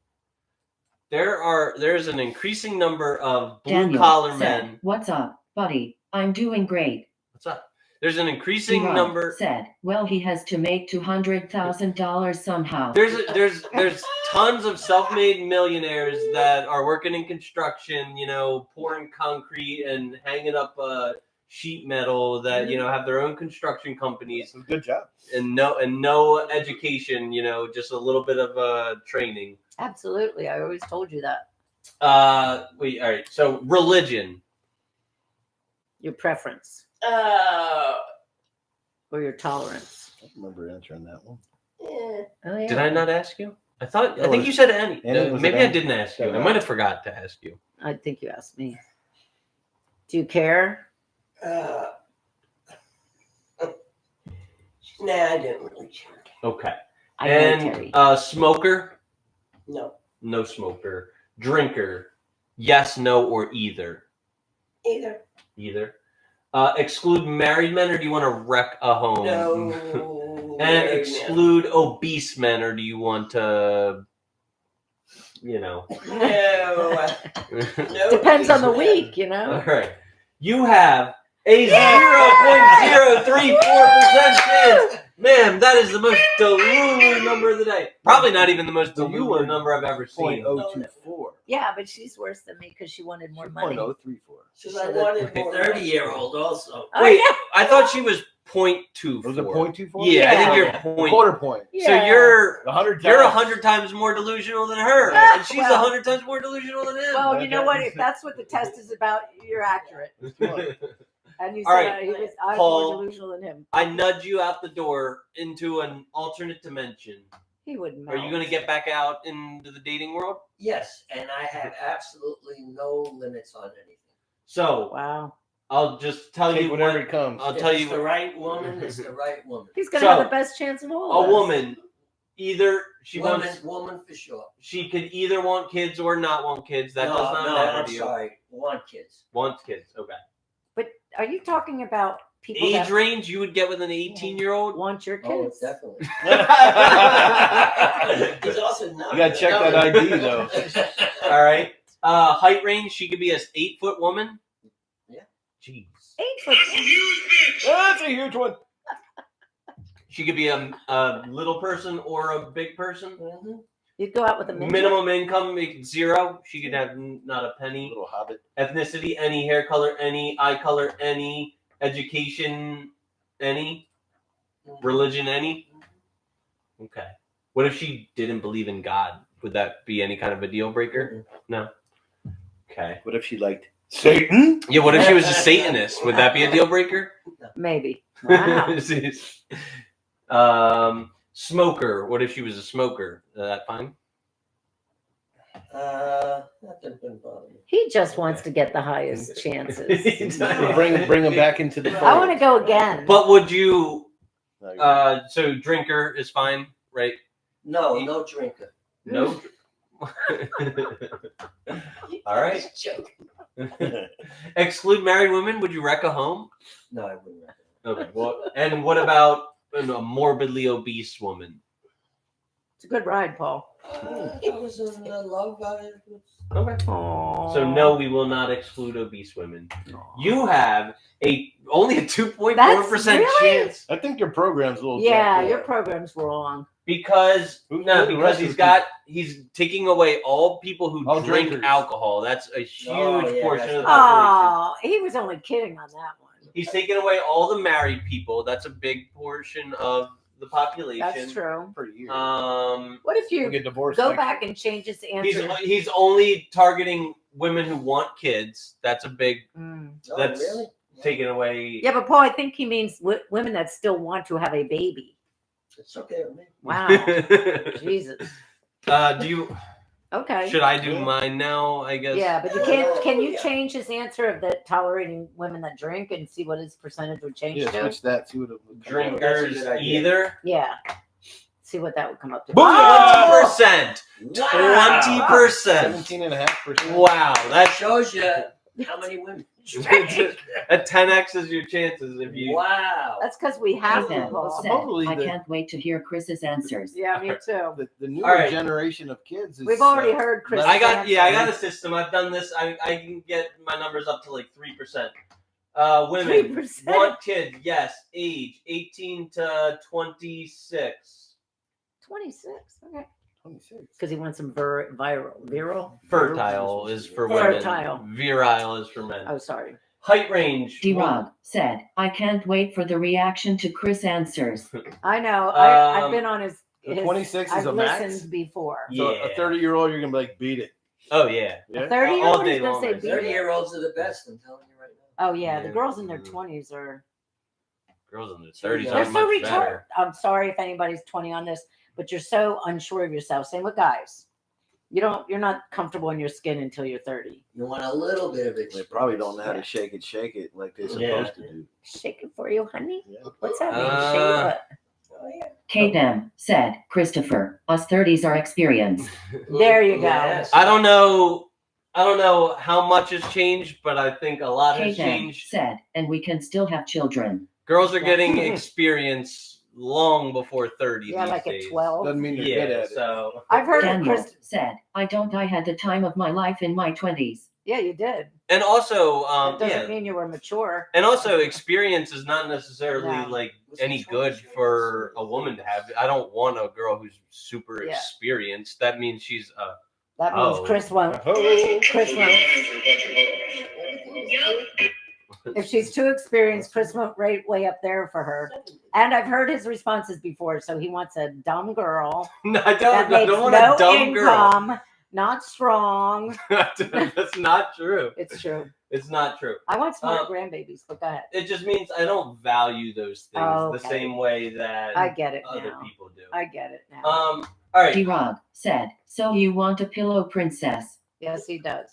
B: There's an increasing number of blue
E: Daniel
B: collar
E: said,
B: men.
E: what's up, buddy? I'm doing great.
B: What's up? There's an increasing
E: D-Rod
B: number.
E: said, well, he has to make $200,000 somehow.
B: There's tons of self-made millionaires that are working in construction, pouring concrete and hanging up sheet metal that have their own construction companies
J: Good job.
B: and no education, just a little bit of training.
A: Absolutely. I always told you that.
B: All right. So religion.
A: Your preference or your tolerance.
J: I don't remember answering that one.
H: Yeah.
A: Oh, yeah.
B: Did I not ask you? I think you said any.
J: Was
B: Maybe
J: it
B: I
J: any?
B: didn't ask you. I might have forgot to ask you.
A: I think you asked me. Do you care?
H: Nah, I didn't really care.
B: Okay.
A: I know,
B: And
A: Terry.
B: smoker?
H: No.
B: No smoker. Drinker? Yes, no, or either?
H: Either.
B: Either. Exclude married men, or do you want to wreck a home?
H: No.
B: And exclude obese men, or do you want to,
H: No.
A: Depends on the
H: reason.
A: week,
B: All right. You have a 0.034% chance. Man, that is the most delulu number of the day. Probably not even the most delulu number I've ever seen.
J: 0.024.
A: Yeah, but she's worse than me because she wanted more money.
J: 0.034.
H: Because I wanted more.
F: 30-year-old also.
A: Oh,
B: Wait,
A: yeah.
B: I thought she was 0.24.
J: Was it 0.24?
B: Yeah, I think you're
J: A
B: point.
J: quarter point.
B: So you're
J: 100
B: you're
J: times.
B: 100 times more delusional than her,
A: Ah,
B: and she's
A: well.
B: 100 times more delusional than him.
A: Well, you know what? If that's what the test is about, you're accurate. And you said
B: All right,
A: I'm
B: Paul.
A: more delusional than him.
B: I nudge you out the door into an alternate dimension.
A: He wouldn't.
B: Are you going to get back out into the dating world?
F: Yes, and I have absolutely no limits on anything.
B: So
A: Wow.
B: I'll just tell
J: Take
B: you
J: whatever
B: what.
J: it comes.
B: I'll
F: If
B: tell
F: it's
B: you
F: the right woman, it's the right woman.
A: He's going to
B: So,
A: have the best chance of all.
B: a
A: of us.
B: woman. Either she
F: Woman
B: wants.
F: for sure.
B: She could either want kids or not want kids. That does not matter
F: I'm
B: to you.
F: sorry. Want kids.
B: Wants kids. Okay.
A: But are you talking about people
B: Age
A: that
B: range you would get with an 18-year-old?
A: want your
F: Oh,
A: kids?
F: definitely.
H: He's also not.
J: You gotta check that ID though.
B: All right. Height range, she could be a 8-foot woman.
F: Yeah.
B: Jeez.
A: 8 foot.
J: That's a huge one.
B: She could be a little person or a big person.
F: Mm-hmm.
A: You'd go out with a midget?
B: Minimum income, make it 0. She could have not a penny.
J: Little hobbit.
B: Ethnicity, any. Hair color, any. Eye color, any. Education, any. Religion, any. Okay. What if she didn't believe in God? Would that be any kind of a deal breaker? No. Okay.
J: What if she liked Satan?
B: Yeah, what if she was a Satanist? Would that be a deal breaker?
A: Maybe. Wow.
B: Smoker. What if she was a smoker? Is that fine?
F: That didn't bother me.
A: He just wants to get the highest chances.
J: Bring them back into the fold.
A: I want to go again.
B: But would you? So drinker is fine, right?
F: No drinker.
B: No. All right. Exclude married women. Would you wreck a home?
F: No, I wouldn't.
B: Okay. Well, and what about a morbidly obese woman?
A: It's a good ride, Paul.
F: It was a love.
B: Okay.
A: Aww.
B: So no, we will not exclude obese women. You have only a 2.4%
A: really?
B: chance.
J: I think your program's a little.
A: Yeah,
J: jacked
A: your
J: up.
A: program's wrong.
B: Because
J: the rest
B: he's taking away all people who
J: All
B: drink
J: drinkers.
B: alcohol. That's a huge portion of the population.
A: Oh, he was only kidding on that one.
B: He's taking away all the married people. That's a big portion of the population.
A: That's true.
J: For a year.
A: What if you
J: We'll get divorced.
A: go
J: next
A: back and change his answer?
B: He's only targeting women who want kids. That's a big. That's
F: really?
B: taking away.
A: Yeah, but Paul, I think he means women that still want to have a baby.
F: It's okay with me.
A: Wow. Jesus.
B: Do you?
A: Okay.
B: Should I do mine now? I guess.
A: Yeah, but you can't. Can you change his answer of the tolerating women that drink and see what his percentage would change
J: Yeah,
A: to?
J: switch that to the
B: Drinkers either.
A: Yeah. See what that would come up to.
B: 20%. 20%.
J: 17.5%.
B: Wow, that
F: shows you how many women.
B: A 10x is your chances if you.
F: Wow.
A: That's because we have them,
E: Kate
A: Paul.
E: said,
J: Supposedly
E: I
J: the-
E: can't wait to hear Chris's answers.
A: Yeah, me too.
J: The newer
B: All right.
J: generation of kids is.
A: We've already heard Chris.
B: I got a system. I've done this. I can get my numbers up to like 3%. Women
A: 3%?
B: want kids. Yes, age 18 to 26.
A: 26. Okay.
J: 26.
A: Because he wants some viral.
B: Fertile is for
A: Fertile.
B: women. Virile is for men.
A: Oh, sorry.
B: Height range.
E: D-Rob said, I can't wait for the reaction to Chris answers.
A: I know. I've been on his.
J: 26 is
A: I've
J: a max?
A: listened before.
J: So
B: Yeah.
J: a 30-year-old, you're gonna be like, beat it.
B: Oh yeah.
J: Yeah.
A: 30-year-old
B: All day
A: is going
B: long,
A: to say
B: I
A: beat
B: say.
A: it.
F: 30-year-olds are the best, I'm telling you right now.
A: Oh, yeah. The
B: Yeah.
A: girls in their 20s are.
B: Girls in their 30s
A: They're
B: aren't
A: so
B: much
A: retarded.
B: better.
A: I'm sorry if anybody's 20 on this, but you're so unsure of yourself. Same with guys. You're not comfortable in your skin until you're 30.
F: You want a little bit of
J: They
F: experience.
J: probably don't know how to shake it like they're supposed to do.
A: Shake it for you, honey.
J: Yeah.
A: What's that mean? Shake what?
F: Oh, yeah.
E: Kate M. said, Christopher, us 30s are experienced.
A: There you go.
F: Yes.
B: I don't know how much has changed, but I think a lot has
E: Kate M.
B: changed.
E: said, and we can still have children.
B: Girls are getting experience long before 30
A: Yeah,
B: these
A: like
B: days.
A: at 12.
J: Doesn't mean they're good
B: Yeah,
J: at it.
B: so
A: I've heard of
E: Daniel
A: Chris.
E: said, I had the time of my life in my 20s.
A: Yeah, you did.
B: and also
A: That doesn't
B: yeah,
A: mean you were mature.
B: and also experience is not necessarily
A: No.
B: like any good for a woman to have. I don't want a girl who's super
A: Yeah.
B: experienced. That means she's
A: That means
B: Oh.
A: Chris won't.
J: Oh.
A: Chris won't. If she's too experienced, Chris won't rate way up there for her. And I've heard his responses before. So he wants a dumb girl
B: no, I
A: that
B: don't
A: makes
B: want
A: no
B: a dumb girl.
A: income, not strong.
B: That's not true.
A: It's true.
B: It's not true.
A: I want smart grandbabies, but go ahead.
B: It just means I don't value those things
A: Oh,
B: the
A: okay.
B: same way that
A: I get it
B: other
A: now.
B: people do.
A: I get it now.
B: All right.
E: D-Rob said, so you want a pillow princess.
A: Yes, he does.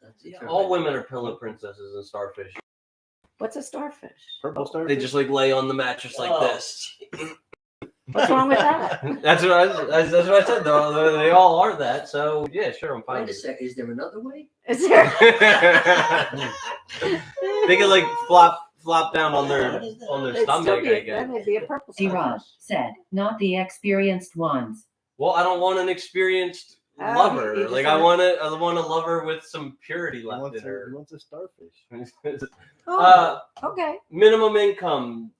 F: That's a
B: All women are pillow princesses and starfish.
A: What's a starfish?
J: Purple starfish?
B: They just like lay on the mattress like
F: Oh.
B: this.
A: What's wrong with that?
B: That's what I said. Though they all are that. So yeah, sure, I'm fine.
F: Wait a
B: with
F: second, is there another way?
A: Is there?
B: it. They can like flop down on their
A: It'd
B: stomach.
A: still
B: I
A: be,
B: guess.
A: then it'd be a purple
E: D-Rob
A: starfish.
E: said, not the experienced ones.
B: Well, I don't want an experienced
A: Oh,
B: lover.
A: you just
B: Like I want a lover with some purity
J: He
B: left
J: wants
B: in her.
J: he wants a starfish.
A: Oh, okay.
B: Minimum income.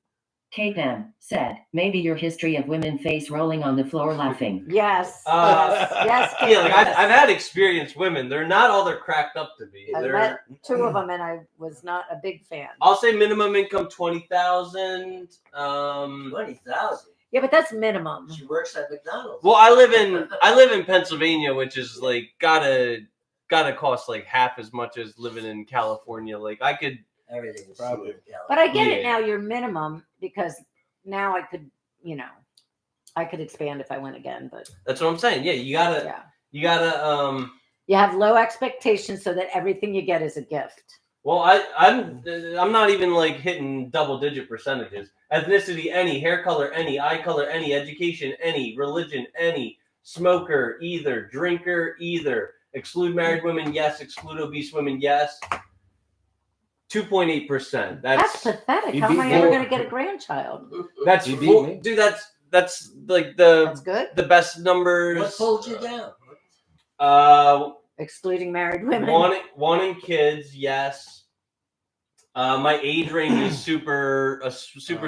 E: Kate M. said, maybe your history of women face rolling on the floor laughing.
A: Yes. Yes.
B: Yeah, like
A: yes.
B: I've had experienced women. They're not all they're cracked up to be.
A: I've
B: They're,
A: met two of them, and I was not a big fan.
B: I'll say minimum income 20,000.
F: 20,000.
A: Yeah, but that's minimum.
F: She works at McDonald's.
B: Well, I live in Pennsylvania, which is like gotta cost like half as much as living in California. Like I could.
F: Everything is
J: Probably.
F: cheap in
A: But I get it
B: Yeah.
A: now. You're minimum because now I could, I could expand if I went again. But
B: That's what I'm saying. Yeah, you gotta.
A: yeah,
B: You gotta
A: You have low expectations so that everything you get is a gift.
B: Well, I'm not even like hitting double-digit percentages. Ethnicity, any. Hair color, any. Eye color, any. Education, any. Religion, any. Smoker, either. Drinker, either. Exclude married women, yes. Exclude obese women, yes. 2.8%.
A: That's pathetic.
J: You
A: How am
J: beat
A: I
J: me.
A: ever going to get a grandchild?
B: That's
J: You beat
B: full,
J: me.
B: dude. That's like
A: That's good.
B: the best numbers.
F: What pulled you down?
A: Excluding married women.
B: Wanting kids, yes. My age range is super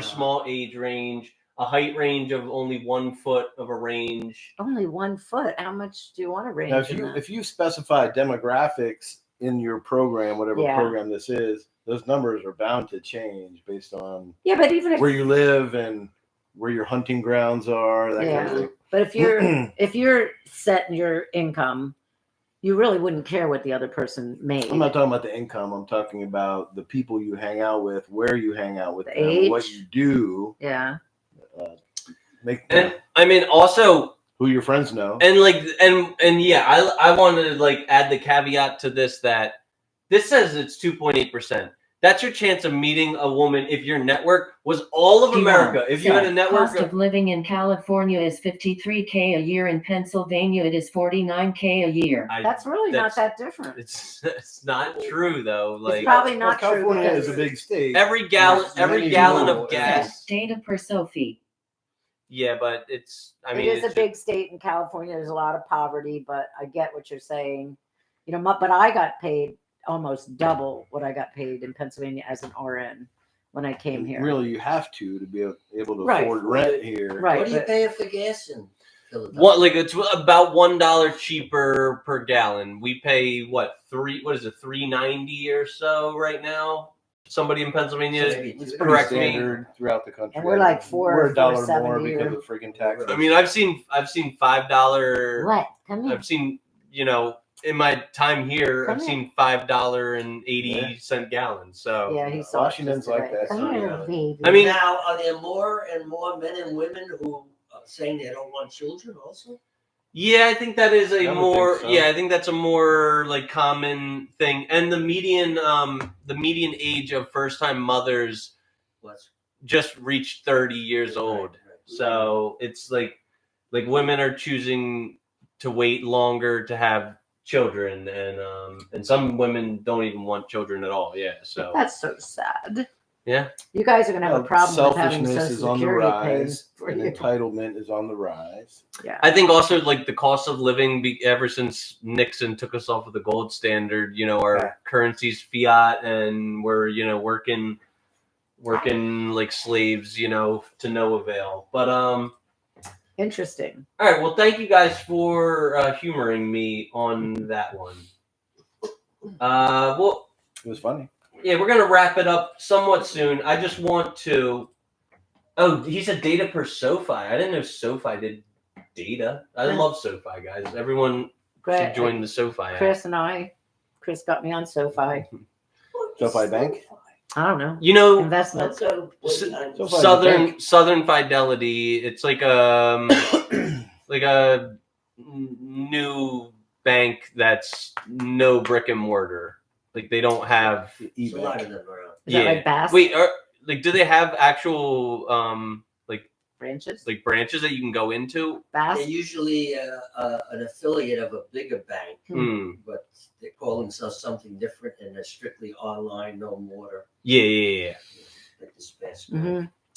B: small age range. A height range of only 1 foot of a range.
A: Only 1 foot. How much do you want to range?
J: Now,
A: in
J: if you specify demographics in your program, whatever
A: Yeah.
J: program this is, those numbers are bound to change based on
A: but even if
J: where you live and where your hunting grounds are. That kind of thing.
A: but if you're setting your income, you really wouldn't care what the other person made.
J: I'm not talking about the income. I'm talking about the people you hang out with, where you hang out with
A: The
J: them,
A: age.
J: what you do.
A: Yeah.
B: And I mean, also
J: who your friends know.
B: And like, and yeah, I wanted to like add the caveat to this that this says it's 2.8%. That's your chance of meeting a woman if your network was all of America. If you had a network,
E: cost of living in California is $53K a year. In Pennsylvania, it is $49K a year.
A: That's really not that different.
B: It's not true though. Like
A: It's probably not true.
J: California
A: because
J: is a big state.
B: every gallon of gas.
E: Data per Sophie.
B: Yeah, but it's. I mean,
A: it is a big state in California. There's a lot of poverty, but I get what you're saying. You know, but I got paid almost double what I got paid in Pennsylvania as an RN when I came here.
J: Really, you have to be able to
A: Right.
J: afford rent here.
A: Right.
F: What do you pay for gas in Philadelphia?
B: What, like it's about $1 cheaper per gallon. We pay what $3.90 or so right now. Somebody in Pennsylvania,
J: It's pretty
B: correct me.
J: standard throughout the country.
A: And we're like
J: We're $1 more
A: $4.70
J: because of freaking taxes.
B: I mean, I've seen $5.
A: What? Come here.
B: I've seen, you know, in my time here,
A: Come
B: I've
A: here.
B: seen $5.80 gallons. So
A: Yeah, he saw
J: Washington's like that.
A: Come here, baby.
B: I mean,
F: now, are there more and more men and women who are saying they don't want children also?
B: yeah, I think that is
J: I
B: a
J: would
B: more
J: think so.
B: yeah, I think that's a more like common thing. And the median age of first time mothers
F: What's
B: just reached 30 years old. So it's like women are choosing to wait longer to have children, and some women don't even want children at all. Yeah, so
A: That's so sad.
B: yeah,
A: You guys are going to have a problem with having
J: Selfishness is
A: Social
J: on the
A: Security paid
J: rise,
A: for
J: and
A: you.
J: entitlement is on the rise.
A: Yeah.
B: I think also like the cost of living ever since Nixon took us off of the gold standard. You know, our currency's fiat, and we're working like slaves. You know, to no avail. But
A: Interesting.
B: all right. Well, thank you guys for humoring me on that one. Well,
J: It was funny.
B: yeah, we're gonna wrap it up somewhat soon. I just want to. Oh, he said data per SoFi. I didn't know SoFi did data. I love SoFi, guys. Everyone should join the SoFi app.
A: Chris got me on SoFi.
J: SoFi Bank.
A: I don't know.
B: You know,
A: Investment.
B: Southern Fidelity. It's like a new bank that's no brick and mortar. Like they don't have.
F: There's a lot of them around.
A: Is that like Bass?
B: Wait, do they have actual
A: branches?
B: like branches that you can go into?
A: Bass?
F: They're usually an affiliate of a bigger bank, but they call themselves something different, and they're strictly online, no mortar.
B: Yeah.
F: Like this past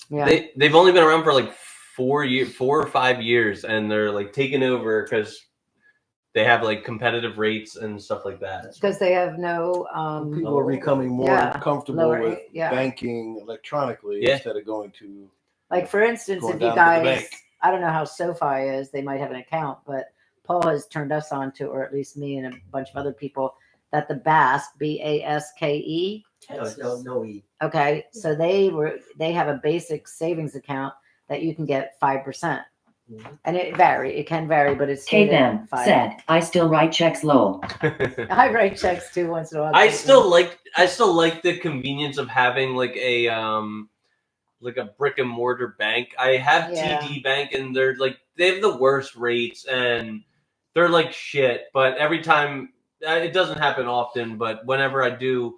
A: Yeah.
B: They've only been around for like 4 or 5 years, and they're like taking over because they have like competitive rates and stuff like that.
A: Because they have no
J: People are becoming more comfortable with banking electronically instead of going to.
A: Like for instance,
J: going
A: if you
J: down to the
A: guys,
J: bank.
A: I don't know how SoFi is, they might have an account, but Paul has turned us on to, or at least me and a bunch of other people, that the BASK, BASKE.
F: No E.
A: Okay, so they have a basic savings account that you can get 5%. And it can vary, but it's
E: K-Bam said, I still write checks, lol.
A: I write checks too once in a while.
B: I still like the convenience of having like a brick and mortar bank. I have TD Bank, and they have the worst rates, and They're like shit, but every time, it doesn't happen often, but whenever I do,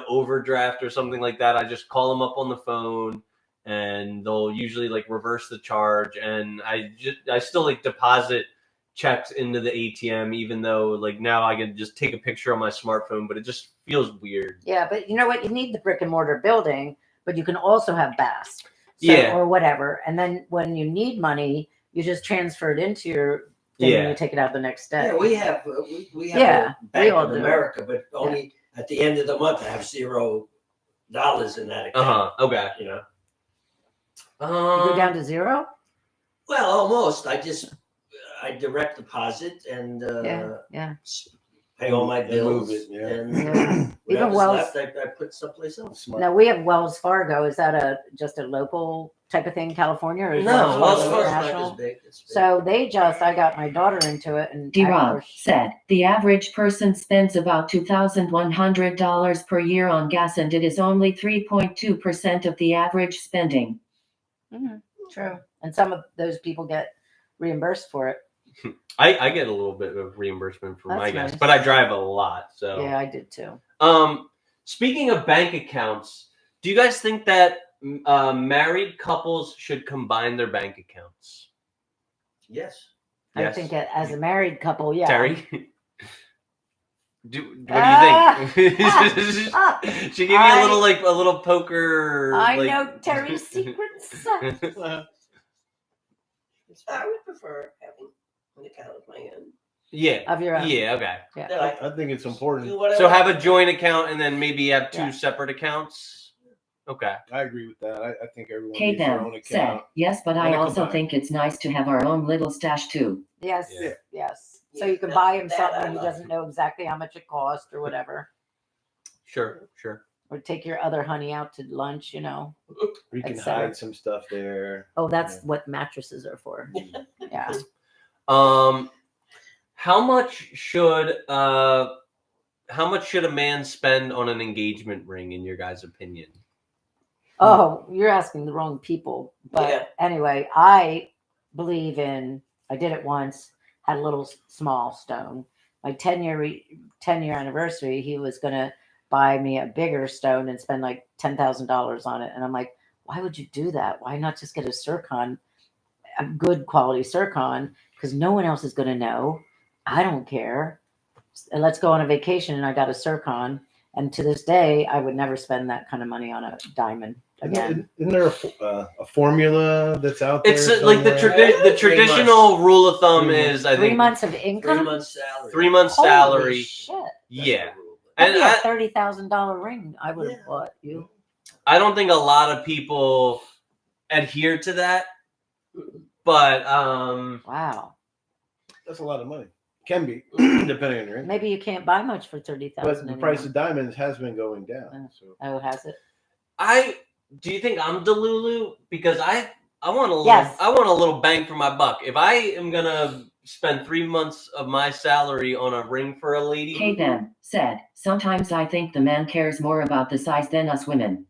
B: overdraft or something like that, I just call them up on the phone and they'll usually like reverse the charge. And I still like deposit checks into the ATM, even though like now I can just take a picture on my smartphone, but it just feels weird.
A: Yeah, but you know what? You need the brick and mortar building, but you can also have BAS. Or whatever. And then when you need money, you just transfer it into your thing and you take it out the next day.
F: Yeah, we have a Bank of America, but only at the end of the month I have $0 in that account.
B: Okay.
A: You go down to zero?
F: Well, almost. I direct deposit and pay all my bills.
J: Move it,
F: and
A: even Wells
F: left, I put someplace else.
A: Now we have Wells Fargo. Is that just a local type of thing in California, or is
F: no? Wells Fargo
A: national?
F: is big.
A: So I got my daughter into it, and
E: D-Rob said the average person spends about $2,100 per year on gas, and it is only 3.2% of the average spending.
A: Mm-hmm. True, and some of those people get reimbursed for it.
B: I get a little bit of reimbursement for my gas,
A: nice.
B: but I drive a lot. So
A: yeah, I did too.
B: Speaking of bank accounts, do you guys think that married couples should combine their bank accounts?
F: Yes.
A: I think as a married couple, yeah.
B: Terry, what do you think? She gave me a little poker.
A: I know Terry's secrets.
H: I would prefer having an account of my own.
B: Yeah.
A: Of your own.
B: Yeah, okay.
A: Yeah.
J: I think it's important.
B: So have a joint account and then maybe have two separate accounts? Okay.
J: I agree with that. I think everyone needs their own account.
E: Said, yes, but I also think it's nice to have our own little stash too.
A: Yes,
B: Yeah.
A: yes. So you can buy him something when he doesn't know exactly how much it costs or whatever.
B: Sure.
A: Or take your other honey out to lunch,
J: You can hide some stuff there.
A: Oh, that's what mattresses are for. Yeah.
B: How much should a man spend on an engagement ring in your guys' opinion?
A: Oh, you're asking the wrong people. But anyway, I believe I did it once, had a little small stone. My 10-year anniversary, he was going to buy me a bigger stone and spend like $10,000 on it. And I'm like, why would you do that? Why not just get a zircon, a good quality zircon? Because no one else is going to know. I don't care. And let's go on a vacation. And I got a zircon. And to this day, I would never spend that kind of money on a diamond again.
J: Isn't there a formula that's out there?
B: It's like the traditional rule of thumb is, I think,
A: 3 months of income?
F: 3 months salary.
B: 3 months
A: Holy
B: salary.
A: Shit.
B: Yeah.
A: And a $30,000 ring, I would have bought you.
B: I don't think a lot of people adhere to that, but
A: wow,
J: that's a lot of money. Can be depending on your income.
A: Maybe you can't buy much for $30,000.
J: But the price of diamonds has been going down. So.
A: Oh, has it?
B: Do you think I'm Delulu? Because I want a little bang for my buck. If I am gonna spend 3 months of my salary on a ring for a lady.
E: K-Ben said, sometimes I think the man cares more about the size than us women.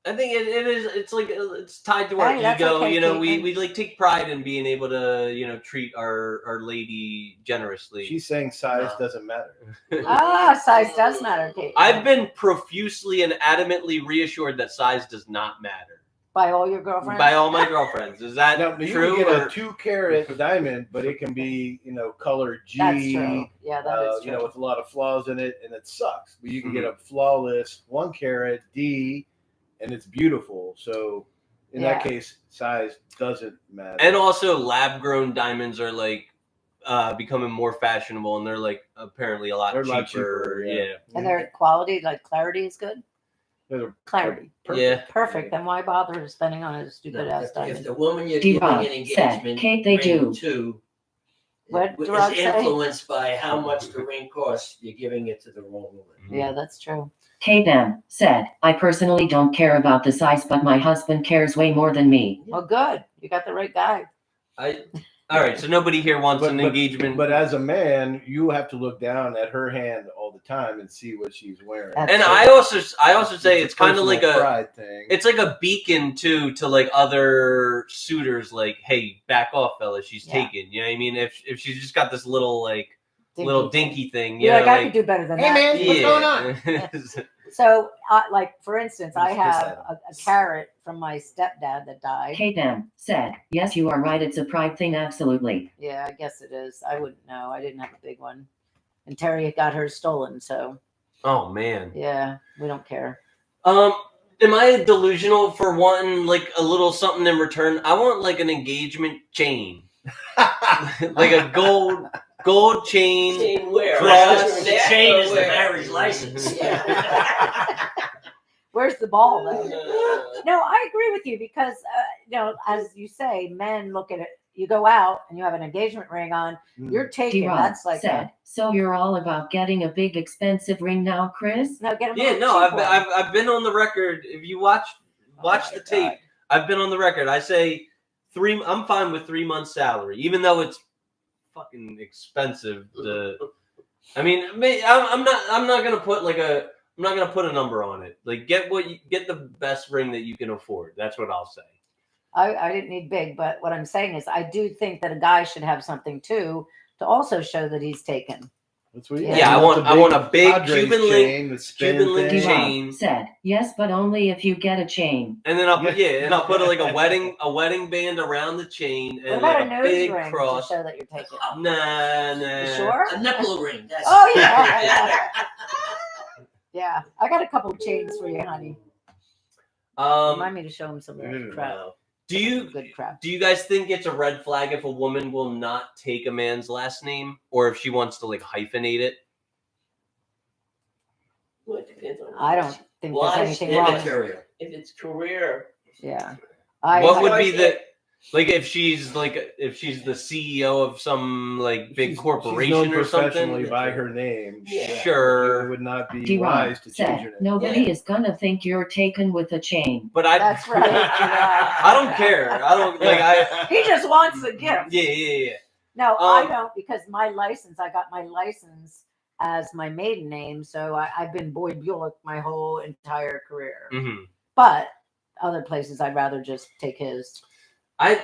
B: I think it's tied to our ego. Okay, we like take pride in being able to, treat our lady generously.
J: She's saying size doesn't matter.
A: Size does matter, Kate.
B: I've been profusely and adamantly reassured that size does not matter.
A: By all your girlfriends?
B: By all my girlfriends. Is that true?
J: You can get a 2-carat diamond, but it can be, color G.
A: That's true. Yeah, that is true.
J: With a lot of flaws in it, and it sucks. But you can get a flawless 1-carat D, and it's beautiful. So in that case, size doesn't matter.
B: And also, lab-grown diamonds are becoming more fashionable, and they're apparently a lot cheaper. Yeah.
A: And their quality, clarity is good. Clarity.
B: Perfect.
A: Perfect. Then why bother spending on a stupid ass diamond?
F: If the woman you're giving an engagement
E: Kate, they do.
F: to
A: what
F: is influenced by how much the ring costs, you're giving it to the wrong woman.
A: Yeah, that's true.
E: K-Ben said, I personally don't care about the size, but my husband cares way more than me.
A: Well, good. You got the right guy.
B: All right, so nobody here wants an engagement.
J: But as a man, you have to look down at her hand all the time and see what she's wearing.
B: And I also say it's kind of like a
J: pride thing.
B: It's like a beacon too to like other suitors, like, hey, back off, fella, she's taken. You know what I mean? If she's just got this little like dinky thing,
A: you're like, I could do better than that.
F: Man, what's going on?
A: So, like for instance, I have a carrot from my stepdad that died.
E: K-Dem said, yes, you are right. It's a pride thing. Absolutely.
A: Yeah, I guess it is. I wouldn't know. I didn't have a big one. And Terri got hers stolen. So.
B: Oh, man.
A: Yeah, we don't care.
B: Am I delusional for wanting like a little something in return? I want like an engagement chain. Like a gold chain.
H: Chain where?
B: Cross.
F: The chain is the marriage license.
A: Where's the ball, though? No, I agree with you because, as you say, men look at it. You go out and you have an engagement ring on. You're taken.
E: D-Rob
A: That's like
E: said, so you're all about getting a big expensive ring now, Chris?
A: No, get him.
B: Yeah, no, I've been on the record. If you watch the tape, I've been on the record. I say I'm fine with 3 months salary, even though it's fucking expensive. I'm not gonna put I'm not gonna put a number on it. Like get the best ring that you can afford. That's what I'll say.
A: I didn't need big, but what I'm saying is I do think that a guy should have something too to also show that he's taken.
J: That's what
B: I want a big Cuban link
E: chain. Said, yes, but only if you get a chain.
B: And then I'll put like a wedding band around the chain and
A: what about
B: like
A: a
B: a
A: nose
B: big
A: ring
B: cross.
A: to show that you're taken?
B: Nah.
A: You sure?
F: A nipple ring. That's
A: yeah. Yeah, I got a couple of chains for you, honey. Remind me to show him some crap.
B: Do you guys think it's a red flag if a woman will not take a man's last name, or if she wants to like hyphenate it?
H: Well, it depends on.
A: I don't think there's anything wrong.
H: If it's career.
A: Yeah.
B: What would be the like if she's the CEO of some like big corporation or something?
J: Professionally by her name.
H: Yeah.
B: Sure.
J: It would not be
E: D-Rob
J: wise to change her name.
E: Nobody is gonna think you're taken with a chain.
B: But
A: that's right.
B: I don't care. I don't like.
A: He just wants the gift.
B: Yeah.
A: No, I don't because I got my license as my maiden name, so I've been Boyd Buick my whole entire career.
B: Mm-hmm.
A: But other places, I'd rather just take his.
B: I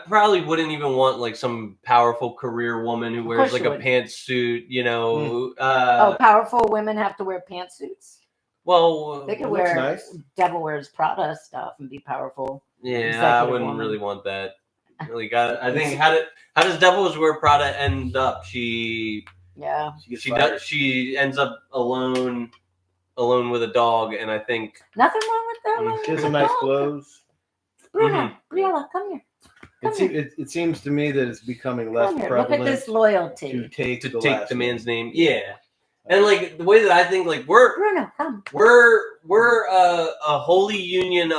B: probably wouldn't even want like some powerful career woman who wears like a pantsuit,
A: powerful women have to wear pantsuits.
B: Well,
A: they can wear Devil Wears Prada stuff and be powerful.
B: Yeah, I wouldn't really want that. Like, I think how does Devil Wears Prada end up? She ends up alone with a dog, and I think
A: nothing wrong with that.
J: She has some nice clothes.
A: Bruno, Briella, come here.
J: It seems to me that it's becoming less prevalent.
A: Look at this loyalty
J: to take
B: the man's name. Yeah, and like the way that I think, like we're a holy union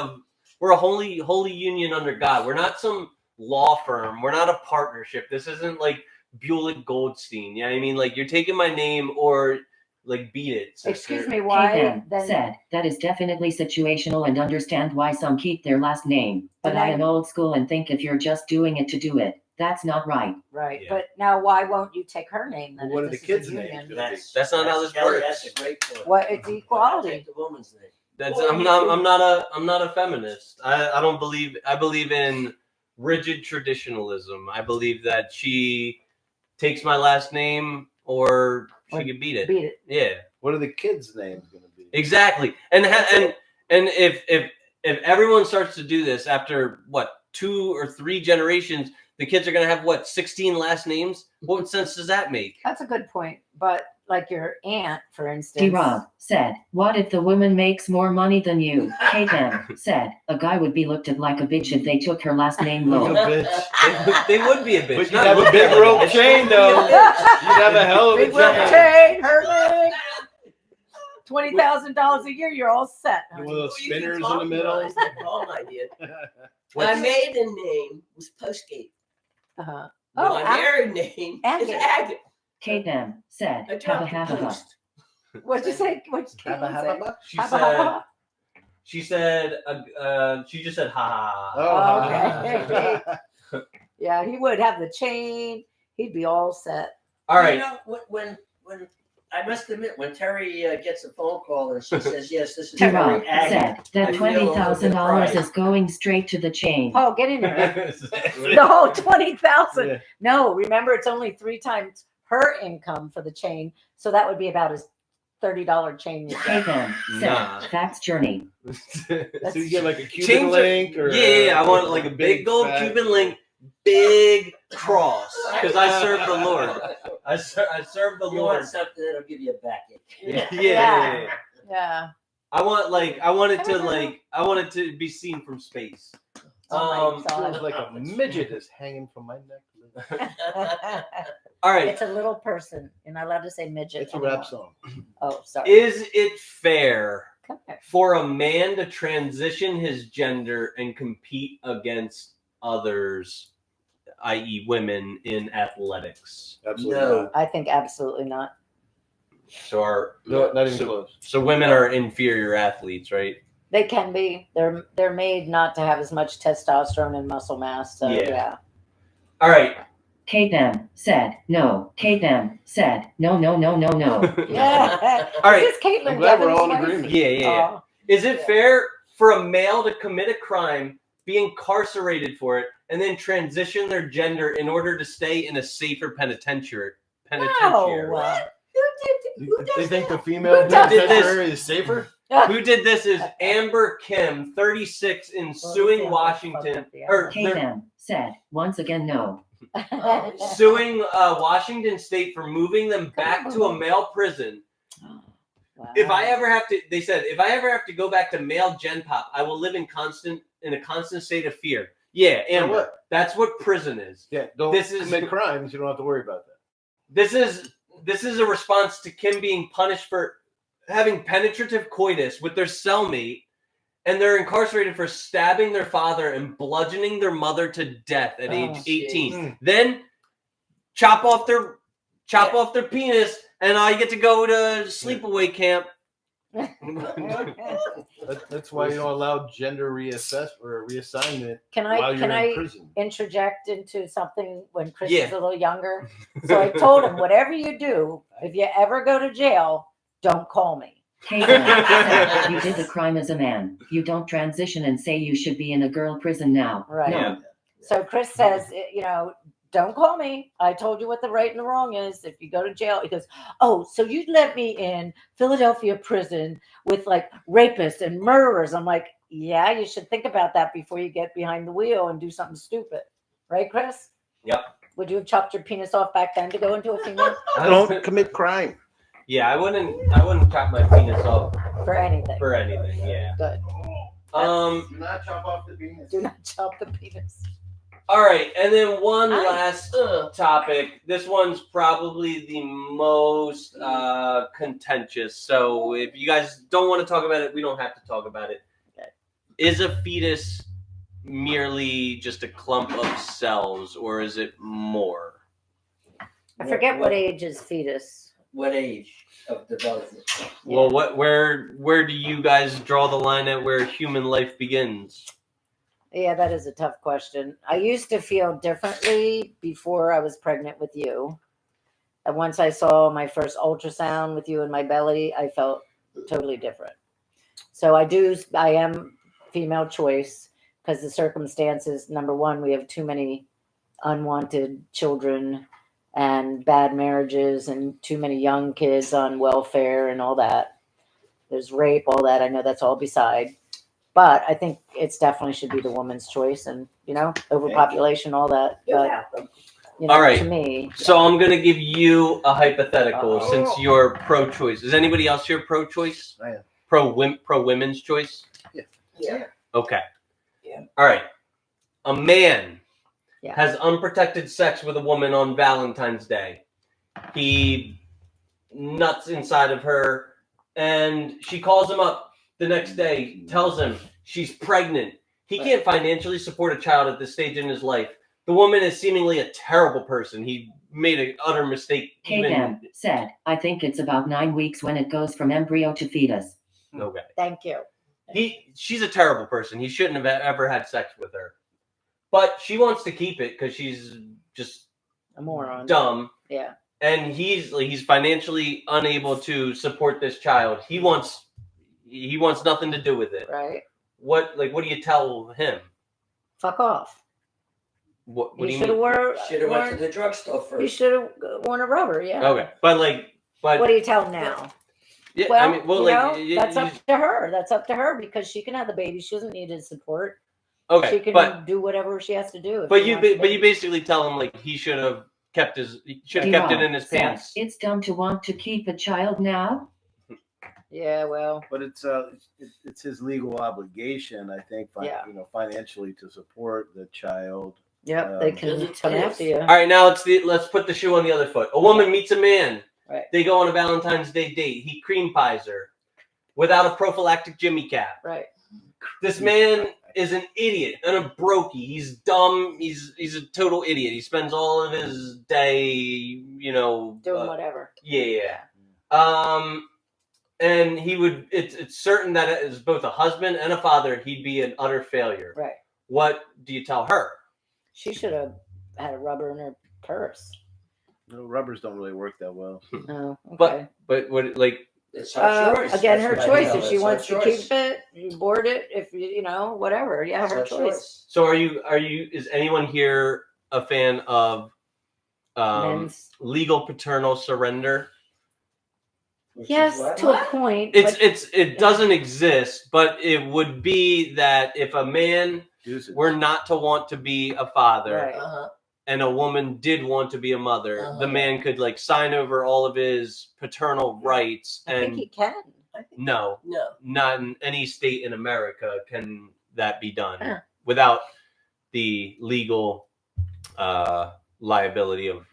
B: we're a holy union under God. We're not some law firm. We're not a partnership. This isn't like Buick Goldstein. You know what I mean? Like you're taking my name or like beat it. Sister.
A: Excuse me, why?
E: Said that is definitely situational and understand why some keep their last name. But I am old school and think if you're just doing it to do it, that's not right.
A: Right. Yeah. But now why won't you take her name then?
J: Well, what are the kids' names?
B: That's not how this works.
F: That's a great point.
A: What it's equality.
F: Take the woman's name.
B: I'm not a feminist. I don't believe I believe in rigid traditionalism. I believe that she takes my last name or she can beat it. Yeah.
J: What are the kids' names going to be?
B: Exactly. And if everyone starts to do this after 2 or 3 generations, the kids are going to have 16 last names. What sense does that make?
A: That's a good point. But like your aunt, for instance.
E: D-Rob said, what if the woman makes more money than you? K-Tem said, a guy would be looked at like a bitch if they took her last name low.
B: They would be a bitch.
J: But you'd have a big rope chain, though. You'd have a hell of a
A: big rope chain, her leg. $20,000 a year, you're all set.
J: One of those spinners in the middle.
H: That's not all I did. My maiden name was Postgate. My married name is Agate.
E: K-Tem said,
H: Post.
A: What'd you say?
B: She said, she just said, ha.
A: Oh, okay. Yeah, he would have the chain. He'd be all set.
B: All right.
F: You know, when I must admit, when Terry gets a phone call and she says, "Yes, this is
E: Terri
F: Terry Agate,"
E: said that
F: I feel a little bit
E: $20,000
F: pride.
E: is going straight to the chain.
A: Oh, get in there. No, 20,000.
J: Yeah.
A: No, remember it's only 3 times her income for the chain, so that would be about his $30 chain. You get.
E: Kagan said
B: Nah.
E: that's Journey.
J: So you get like a Cuban
B: Chains are-
J: link, or
B: Yeah, I want like a big gold
J: fat-
B: Cuban link, big cross, because I serve the Lord. I serve the
F: You
B: Lord.
F: want something that'll give you a backache.
B: Yeah.
A: Yeah.
B: I want it to be seen from space.
A: Oh my God.
J: Feels like a midget is hanging from my neck.
B: All right.
A: It's a little person. You're not allowed to say midget.
J: It's a
A: anymore.
J: rap song.
A: Oh, sorry.
B: Is it fair
A: Come here.
B: for a man to transition his gender and compete against others, i.e., women, in athletics?
J: Absolutely.
F: No.
A: I think absolutely not.
B: So
J: No, not even close.
B: So women are inferior athletes, right?
A: They can be. They're made not to have as much testosterone and muscle mass. So yeah.
B: All right.
E: Kagan said no. Kagan said no.
A: Yeah.
B: All right.
A: Is this Caitlin
J: I'm glad we're
A: Devin's
J: all in
A: wife?
J: agreement.
B: Yeah.
A: Oh,
B: Is it fair for a male to commit a crime, be incarcerated for it, and then transition their gender in order to stay in a safer penitentiary?
A: no. Who
J: They
A: does
J: think the
A: that?
J: female
B: Who did this?
J: penitentiary is safer?
B: Who did this is Amber Kim, 36, in suing Washington, or they're
E: Kagan said once again no.
B: suing Washington State for moving them back to a male prison.
A: Wow.
B: If I ever have to, they said, if I ever have to go back to male gen pop, I will live in a constant state of fear. Yeah,
J: So
B: Amber,
J: what?
B: that's what prison is.
J: Yeah, don't
B: This is-
J: commit crimes. You don't have to worry about that.
B: This is a response to Kim being punished for having penetrative coitus with their cellmate, and they're incarcerated for stabbing their father and bludgeoning their mother to death at age 18.
J: jeez.
B: Then chop off their penis, and I get to go to sleepaway camp.
J: That's why you don't allow gender reassignment
A: Can
J: while
A: I
J: you're in prison.
A: interject into something when Chris
B: Yeah.
A: was a little younger? So I told him, whatever you do, if you ever go to jail, don't call me.
E: Kagan said you did the crime as a man. You don't transition and say you should be in a girl prison now.
A: Right.
E: No.
B: Yeah.
A: So Chris says, don't call me. I told you what the right and the wrong is. If you go to jail, he goes, oh, so you'd let me in Philadelphia prison with like rapists and murderers. I'm like, yeah, you should think about that before you get behind the wheel and do something stupid. Right, Chris?
B: Yep.
A: Would you have chopped your penis off back then to go into a female?
J: Don't commit crime.
B: Yeah, I wouldn't chop my penis off
A: For anything.
B: for anything. Yeah.
A: Good.
J: Do not chop off the penis.
A: Do not chop the penis.
B: All right, and then one
A: I-
B: last topic. This one's probably the most contentious. So if you guys don't want to talk about it, we don't have to talk about it.
A: Okay.
B: Is a fetus merely just a clump of cells, or is it more?
A: I forget what age is fetus.
F: What age of development?
B: Well, where do you guys draw the line at where human life begins?
A: Yeah, that is a tough question. I used to feel differently before I was pregnant with you. And once I saw my first ultrasound with you in my belly, I felt totally different. So I am female choice because the circumstances, number one, we have too many unwanted children and bad marriages and too many young kids on welfare and all that. There's rape, all that. I know that's all beside. But I think it's definitely should be the woman's choice, and overpopulation, all that. But
B: All right.
A: to me,
B: So I'm gonna give you a hypothetical since you're pro-choice. Is anybody else here pro-choice?
J: I am.
B: Pro-women's choice?
F: Yeah.
B: Okay.
F: Yeah.
B: All right. A man
A: Yeah.
B: has unprotected sex with a woman on Valentine's Day. He nuts inside of her, and she calls him up the next day, tells him she's pregnant. He can't financially support a child at this stage in his life. The woman is seemingly a terrible person. He made an utter mistake.
E: Kagan said, I think it's about 9 weeks when it goes from embryo to fetus.
B: Okay.
A: thank you.
B: She's a terrible person. He shouldn't have ever had sex with her. but she wants to keep it because she's just
K: A moron.
B: dumb.
K: Yeah.
B: And he's financially unable to support this child. He wants nothing to do with it.
K: Right.
B: What do you tell him?
K: Fuck off.
B: What do
K: You
B: you
K: should have
B: mean?
F: Should have went to the drugstore first.
K: You should have worn a rubber. Yeah.
B: Okay, but
K: What do you tell him now?
B: yeah,
K: Well,
B: I mean, well,
K: that's up to her. That's up to her because she can have the baby. She doesn't need his support.
B: okay,
K: She can do whatever she has to do.
B: But you basically tell him like he should have kept it in his pants.
E: It's dumb to want to keep a child now.
K: Yeah, well,
J: But it's his legal obligation, I think, financially to support the child.
K: yep, they can come after you.
B: All right, now let's put the shoe on the other foot. A woman meets a man.
K: Right.
B: They go on a Valentine's Day date. He cream pies her without a prophylactic Jimmy cap.
K: Right.
B: This man is an idiot and a brokey. He's dumb. He's a total idiot. He spends all of his day,
K: Doing whatever.
B: Yeah. And he would. It's certain that as both a husband and a father, he'd be an utter failure.
K: Right.
B: What do you tell her?
K: She should have had a rubber in her purse.
J: No, rubbers don't really work that well.
K: Oh, okay.
B: But what
F: It's her choice.
K: Again, her
F: That's what I
K: choice.
F: tell
K: If
F: her.
K: she
F: It's
K: wants
F: her
K: to
F: choice.
K: keep it, you board it. If whatever. Yeah, her
F: It's
K: choice.
B: So are you? Is anyone here a fan of
K: Men's.
B: legal paternal surrender?
F: Which
K: Yes,
F: is what?
K: to a point.
B: It doesn't exist, but it would be that if a man were not to want to be a father,
K: Right.
B: and a woman did want to be a mother, the man could sign over all of his paternal rights.
K: I think he can.
B: No,
H: No.
B: not in any state in America can that be done
K: Huh.
B: without the legal liability of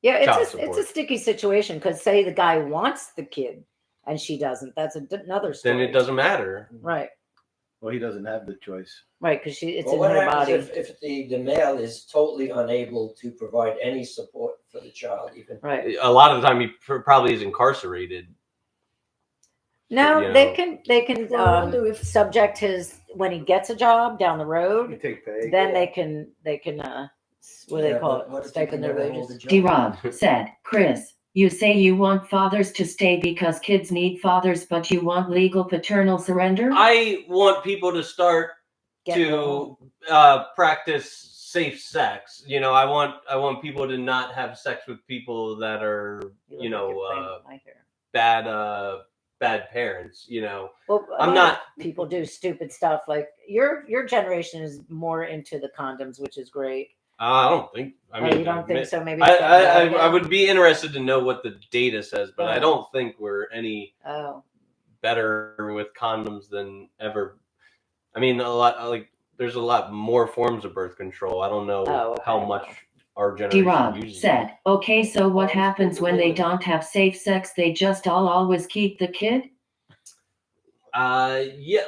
K: Yeah,
B: child
K: it's a
B: support.
K: sticky situation because say the guy wants the kid and she doesn't. That's another story.
B: Then it doesn't matter.
K: Right.
J: Well, he doesn't have the choice.
K: Right, because it's
F: Well,
K: in
F: what
K: her
F: happens
K: body.
F: if the male is totally unable to provide any support for the child, even?
K: Right.
B: A lot of the time, he probably is incarcerated.
K: No,
B: you
K: they
B: know.
K: can subject his when he gets a job down the
J: You
K: road.
J: take pay.
K: Then they can what do they call
F: but what
K: it?
F: if you can
K: Stipend their
F: never hold
K: wages.
F: a job?
E: D-Rob said, Chris, you say you want fathers to stay because kids need fathers, but you want legal paternal surrender?
B: I want people to start
K: Get
B: to practice safe sex. I want people to not have sex with people that are
K: You look like you're playing with my hair.
B: bad parents.
K: Well,
B: I'm
K: a lot
B: not-
K: of people do stupid stuff like your generation is more into the condoms, which is great.
B: I don't think. I mean,
K: you don't think so? Maybe it's gotten better
B: I
K: now?
B: would be interested to know what the data says, but I
K: Yeah.
B: don't think we're any
K: Oh,
B: better with condoms than ever. I mean, there's a lot more forms of birth control. I don't know
K: Oh, okay,
B: how
K: well.
B: much our generation
E: D-Rob
B: uses.
E: said, okay, so what happens when they don't have safe sex? They just always keep the kid?
B: Yeah,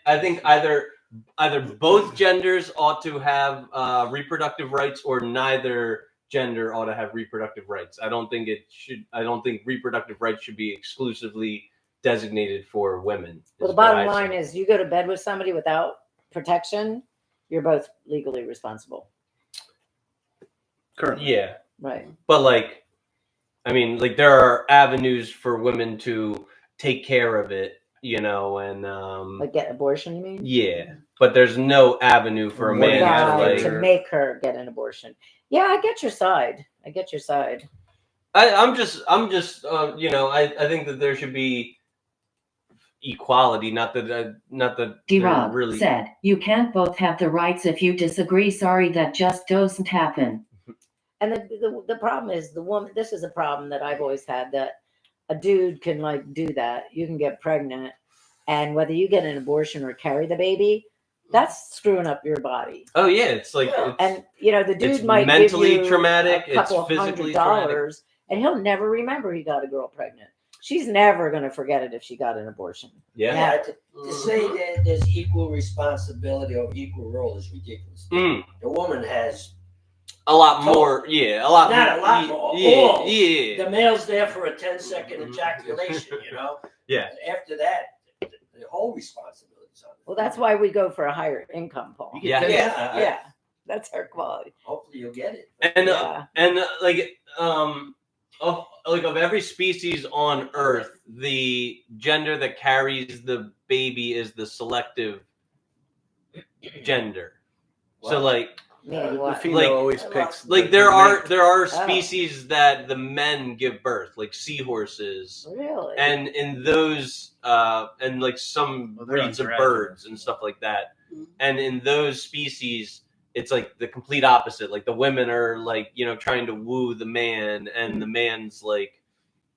B: I think either both genders ought to have reproductive rights, or neither gender ought to have reproductive rights. I don't think reproductive rights should be exclusively designated for women.
K: well, the bottom line is you go to bed with somebody without protection, you're both legally responsible.
J: Currently.
B: Yeah,
K: Right.
B: but there are avenues for women to take care of it, and
K: Like get abortion, you mean?
B: yeah, but there's no avenue for a man
K: Guy
B: to
K: to make her get an abortion. Yeah, I get your side.
B: I'm just I think that there should be equality, not that
E: D-Rob
B: really
E: said, you can't both have the rights if you disagree. Sorry, that just doesn't happen.
K: And the problem is the woman. This is a problem that I've always had, that a dude can do that. You can get pregnant, and whether you get an abortion or carry the baby, that's screwing up your body.
B: Oh yeah, it's
K: And the dude
B: it's
K: might
B: mentally
K: give you
B: traumatic,
K: a couple
B: it's physically
K: of $100, and he'll never remember he got a girl pregnant. She's never going to forget it if she got an abortion.
B: Yeah.
F: Yeah, to say that there's equal responsibility or equal role is ridiculous.
B: Mm.
F: The woman has
B: A lot more, yeah, a lot
F: not
B: more,
F: a lot more.
B: yeah,
F: all.
B: yeah.
F: The male's there for a 10-second ejaculation,
B: Yeah.
F: After that, the whole responsibility
K: Well, that's why we go for a higher income, Paul.
B: Yeah.
K: Yeah. That's our quality.
F: Hopefully you'll get it.
B: And
K: Yeah.
B: like of every species on Earth, the gender that carries the baby is the selective gender. So like
K: Meaning
J: The
K: what?
J: female
B: Like-
J: always picks.
B: like
J: the
B: there are
K: Oh.
B: species that the men give birth, like seahorses,
K: Really?
B: and in those and like some
J: Well, they're
B: breeds of
J: androgynous.
B: birds and stuff like that, and in those species it's like the complete opposite. Like the women are like, you know, trying to woo the man, and the man's like,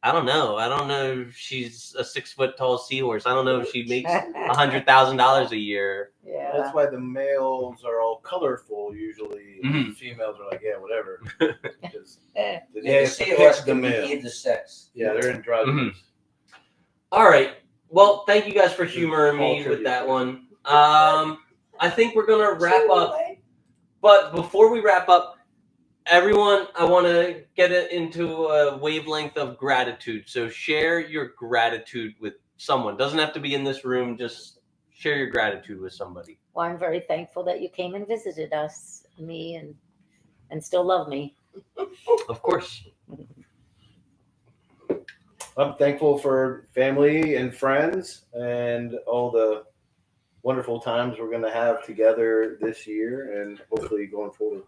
B: I don't know if she's a 6 foot tall seahorse, I don't know if she makes $100,000 a year.
K: Yeah.
J: That's why the males are all colorful usually. And
B: Mhm.
J: the females are like, yeah, whatever. Because
K: Eh.
J: they
F: Yeah,
J: just
F: see,
J: pick
F: horse
J: the
F: can be
J: male.
F: either sex.
J: Yeah, they're androgynous.
B: All right. Well, thank you guys for humoring
J: Fall
B: me
J: tribute.
B: with that one. I think we're gonna wrap up. But before we wrap up, everyone, I want to get it into a wavelength of gratitude. So share your gratitude with someone. Doesn't have to be in this room. Just share your gratitude with somebody.
K: Well, I'm very thankful that you came and visited us, me, and still love me.
B: Of course.
J: I'm thankful for family and friends and all the wonderful times we're going to have together this year and hopefully going forward.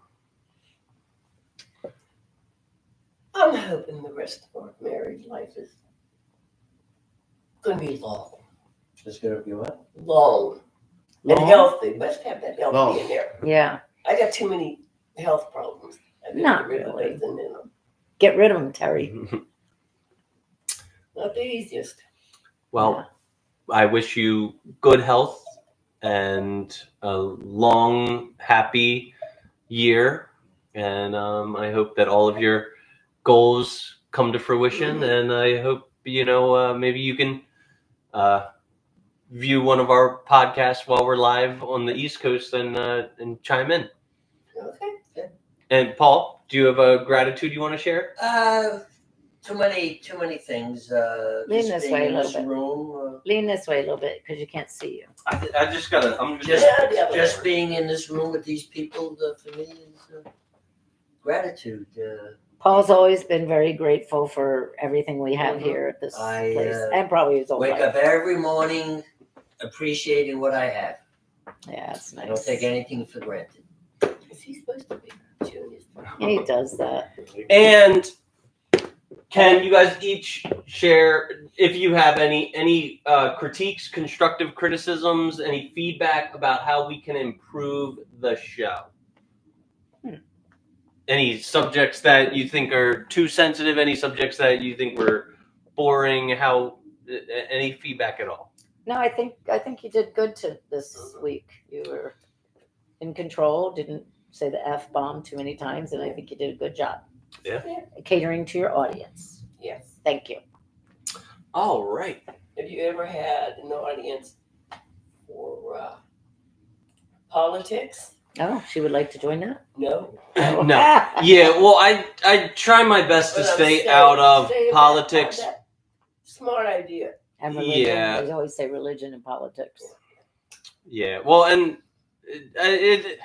H: I'm hoping the rest of our married life is going to be long.
F: It's going to be what?
H: Long. And healthy. Must have that healthy
J: Long.
H: in there.
K: Yeah.
H: I got too many health problems. I need
K: Not
H: to get rid of
K: really.
H: those, and then
K: Get rid of them, Terry.
H: not the easiest.
B: Well, I wish you good health and a long, happy year. And I hope that all of your goals come to fruition. And I hope, you know, maybe you can view one of our podcasts while we're live on the East Coast and chime in.
H: Okay.
B: And Paul, do you have a gratitude you want to share?
F: Too many things.
K: Lean
F: Just
K: this
F: being
K: way a
F: in
K: little
F: this
K: bit.
F: room.
K: Lean this way a little bit because you can't see you.
B: I just gotta. I'm
F: Just being in this room with these people for me is gratitude.
K: Paul's always been very grateful for everything we have
F: Mhm.
K: here at this
F: I,
K: place, and probably his whole
F: Wake
K: life.
F: up every morning appreciating what I have.
K: Yeah, it's nice.
F: I don't take anything for granted.
H: Is he supposed to be Junior's?
K: Yeah, he does that.
B: And can you guys each share if you have any critiques, constructive criticisms, any feedback about how we can improve the show? Any subjects that you think are too sensitive? Any subjects that you think were boring? Any feedback at all?
K: No, I think you did good this week. You were in control. Didn't say the F bomb too many times, and I think you did a good job.
B: Yeah.
K: Catering to your audience.
H: Yes.
K: Thank you.
B: All right.
H: Have you ever had an audience for politics?
K: Oh, she would like to join that?
H: No.
B: No. Yeah. Well, I try my best to
H: But I'm
B: stay
H: saying-
B: out of
H: saying
B: politics.
H: that smart idea.
K: And religion.
B: Yeah.
K: They always say religion and politics.
B: Yeah. Well, and it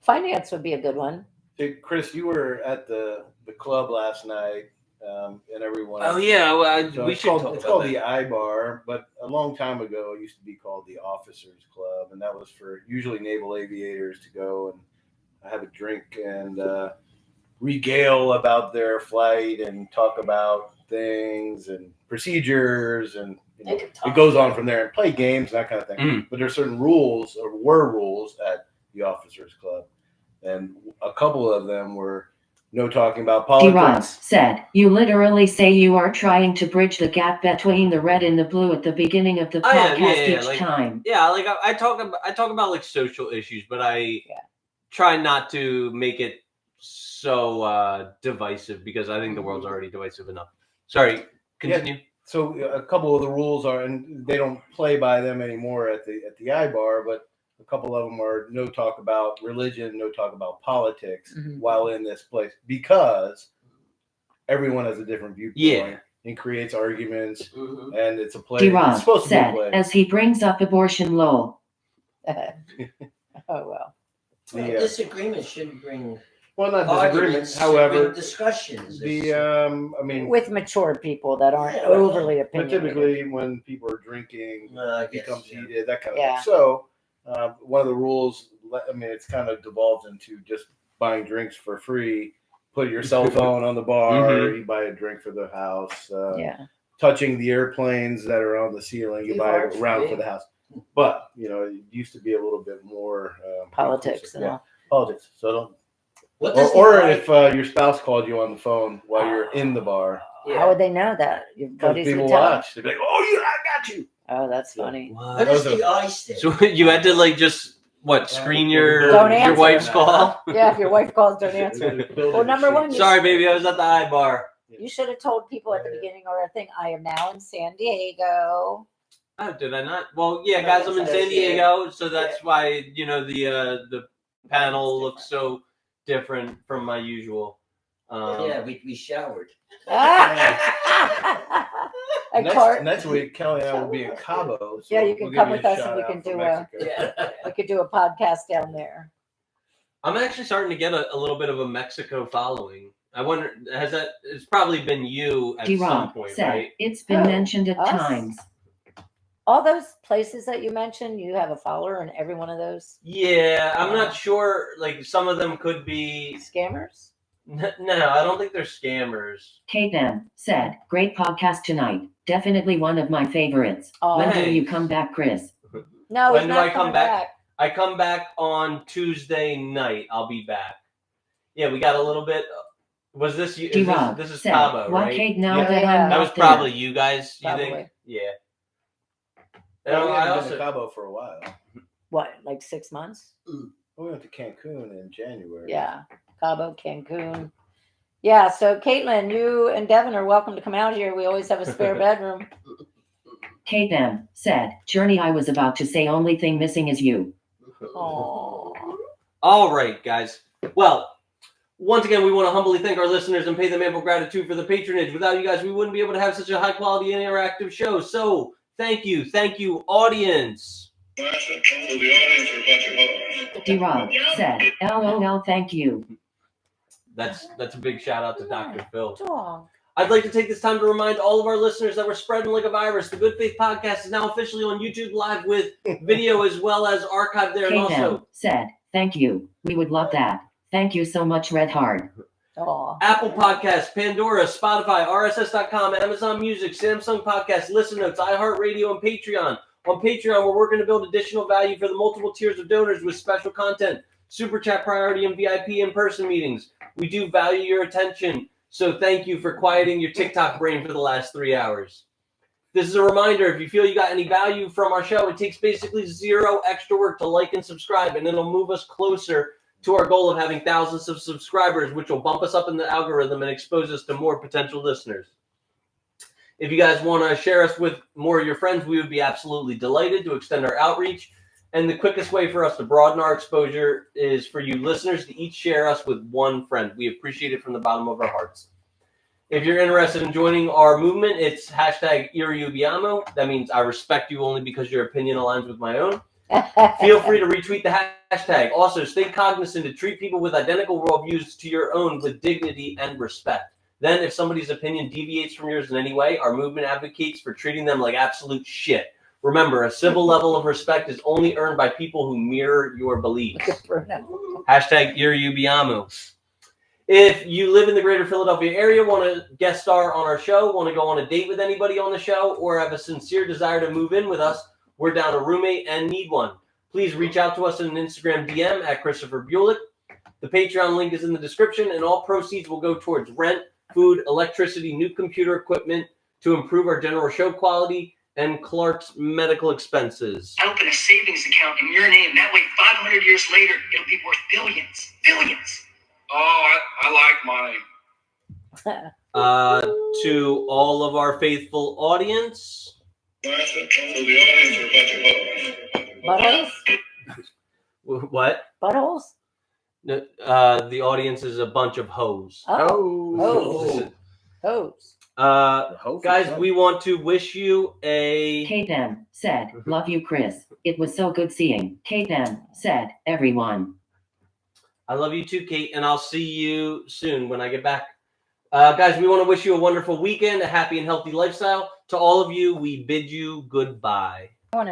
K: Finance would be a good one.
J: Hey, Chris, you were at the club last night, and everyone.
B: Oh yeah. Well,
J: So
B: we
J: it's
B: should
J: called,
B: talk
J: it's
B: about
J: called
B: that.
J: the I-Bar, but a long time ago it used to be called the Officers Club, and that was for usually naval aviators to go and have a drink and regale about their flight and talk about things and procedures, and you know, it goes on from there, and play games and that kind of thing.
B: Mhm.
J: But there's certain rules, or were rules, at the Officers Club, and a couple of them were no talking about
E: D-Rob
J: politics.
E: said, you literally say you are trying to bridge the gap between the red and the blue at the beginning of the
B: I am,
E: podcast
B: yeah,
E: each
B: like-
E: time.
B: Yeah, like I talk about like social issues, but I try not to make it so divisive because I think the world's already divisive enough. Sorry, continue.
J: So a couple of the rules are, and they don't play by them anymore at the I-Bar, but a couple of them are no talk about religion, no talk about politics
K: Mhm.
J: while in this place, because everyone has a different viewpoint.
B: Yeah.
J: and creates arguments,
H: Mhm.
J: and it's a play. It's
E: Dirod
J: supposed to be a
E: said,
J: play.
E: as he brings up abortion lol.
K: Oh well.
H: Well,
J: The,
H: disagreement should bring
J: well, not disagreement.
H: arguments, should
J: However,
H: bring discussions.
J: I mean,
K: With mature people that aren't
H: Yeah, well,
K: overly
J: but
K: opinionated.
J: typically when people are drinking,
H: I
J: it
H: guess,
J: becomes
H: yeah.
J: heated, that kind of
K: Yeah.
J: thing. So, one of the rules, I mean, it's kind of devolved into just buying drinks for free. Put your cell phone on the bar. You buy a drink for the house.
K: Yeah.
J: Touching the airplanes that are on the ceiling, you
H: Too
J: buy
H: hard
J: a
H: for
J: round
H: me.
J: for the house. But it used to be a little bit more
K: Politics
J: inclusive.
K: and
J: Yeah,
K: all.
J: politics. So don't.
H: What does
J: Or
H: the
J: if your spouse called you on the phone while you're in the bar,
K: How would they know that? Your
J: because
K: buddies
J: people
K: would tell.
J: watch, they'd be like, "Oh, I got you."
K: Oh, that's funny.
H: what does the I stand?
B: So you had to like just screen your
K: Don't answer.
B: wife's call?
K: Yeah, if your wife calls, don't answer. Well, number one, you
B: Sorry, baby, I was at the high bar.
K: You should have told people at the beginning or a thing. I am now in San Diego.
B: Oh, did I not? Well, yeah, guys, I'm in San Diego, so that's why the panel looks so different from my usual.
H: Yeah, we showered.
K: A cart.
J: Next week, Kelly and I will be in Cabo. So
K: Yeah, you can
J: we'll
K: come
J: give
K: with
J: you
K: us and
J: shout
K: we
J: out
K: can
J: from
K: do
J: Mexico.
K: we could do a podcast down there.
B: I'm actually starting to get a little bit of a Mexico following. I wonder, it's probably been you at some
E: Dirod
B: point,
E: said,
B: right?
E: it's been
K: Who?
E: mentioned at
K: Us?
E: times.
K: All those places that you mentioned, you have a follower in every one of those
B: Yeah, I'm not sure. Like, some of them could be.
K: scammers.
B: No, I don't think they're scammers.
E: Kate M said, great podcast tonight. Definitely one of my favorites.
K: Oh,
E: When do
B: thanks.
E: you come back, Chris?
K: No,
B: When
K: he's
B: do
K: not
B: I come
K: coming
B: back? I come back on Tuesday night. I'll be back. Yeah, we got a little bit. Was this you?
E: Dirod
B: This is
E: said,
B: Cabo,
E: why
B: right?
E: Kate now
K: Yeah.
E: that
K: Yeah.
E: I'm
B: That
E: not
B: was
E: there?
B: probably you guys. You
K: Probably.
B: think? Yeah.
J: Well, we
B: I
J: haven't
B: also
J: been to Cabo for a while.
K: What, like 6 months?
J: We went to Cancun in January.
K: Yeah, Cabo, Cancun. Yeah, so Caitlin, you and Devin are welcome to come out here. We always have a spare bedroom.
E: Kate M said, Journey, I was about to say only thing missing is you.
K: Oh,
B: All right, guys. Well, once again, we want to humbly thank our listeners and pay them ample gratitude for the patronage. Without you guys, we wouldn't be able to have such a high quality interactive show. So thank you, audience.
D: So the audience are a bunch of hoes.
E: Dirod said, LOL, thank you.
B: That's a big shout out to Dr. Phil.
K: dog.
B: I'd like to take this time to remind all of our listeners that we're spreading like a virus. The Good Faith Podcast is now officially on YouTube Live with video as well as archived there. And
E: Kate
B: also
E: M said, thank you. We would love that. Thank you so much, Red Heart.
K: Oh,
B: Apple Podcasts, Pandora, Spotify, RSS.com, Amazon Music, Samsung Podcasts, Listen Notes, iHeartRadio, and Patreon. On Patreon, we're working to build additional value for the multiple tiers of donors with special content, Super Chat priority, and VIP in-person meetings. We do value your attention, so thank you for quieting your TikTok brain for the last 3 hours. This is a reminder, if you feel you got any value from our show, it takes basically zero extra work to like and subscribe, and it'll move us closer to our goal of having thousands of subscribers, which will bump us up in the algorithm and expose us to more potential listeners. If you guys want to share us with more of your friends, we would be absolutely delighted to extend our outreach. And the quickest way for us to broaden our exposure is for you listeners to each share us with one friend. We appreciate it from the bottom of our hearts. If you're interested in joining our movement, it's #IrriUbiamo. That means I respect you only because your opinion aligns with my own. Feel free to retweet the hashtag. Also, stay cognizant to treat people with identical worldviews to your own with dignity and respect. Then, if somebody's opinion deviates from yours in any way, our movement advocates for treating them like absolute shit. Remember, a civil level of respect is only earned by people who mirror your beliefs. #IrriUbiamo. If you live in the greater Philadelphia area, want to guest star on our show, want to go on a date with anybody on the show, or have a sincere desire to move in with us, we're down a roommate and need one. Please reach out to us in an Instagram DM at Christopher Bulick. The Patreon link is in the description, and all proceeds will go towards rent, food, electricity, new computer equipment to improve our general show quality, and Clark's medical expenses.
C: I open a savings account in your name. That way, 500 years later, it'll be worth billions. Billions.
D: Oh, I like money.
B: To all of our faithful audience.
D: So the audience are a bunch of hoes.
K: Buttholes?
B: What?
K: Buttholes?
B: No, the audience is a bunch of hoes.
K: Oh. Hose.
B: Guys, we want to wish you a.
E: Kate M. said, love you, Chris. It was so good seeing. Kate M. said, everyone.
B: I love you too, Kate, and I'll see you soon when I get back. Guys, we want to wish you a wonderful weekend, a happy and healthy lifestyle. To all of you, we bid you goodbye.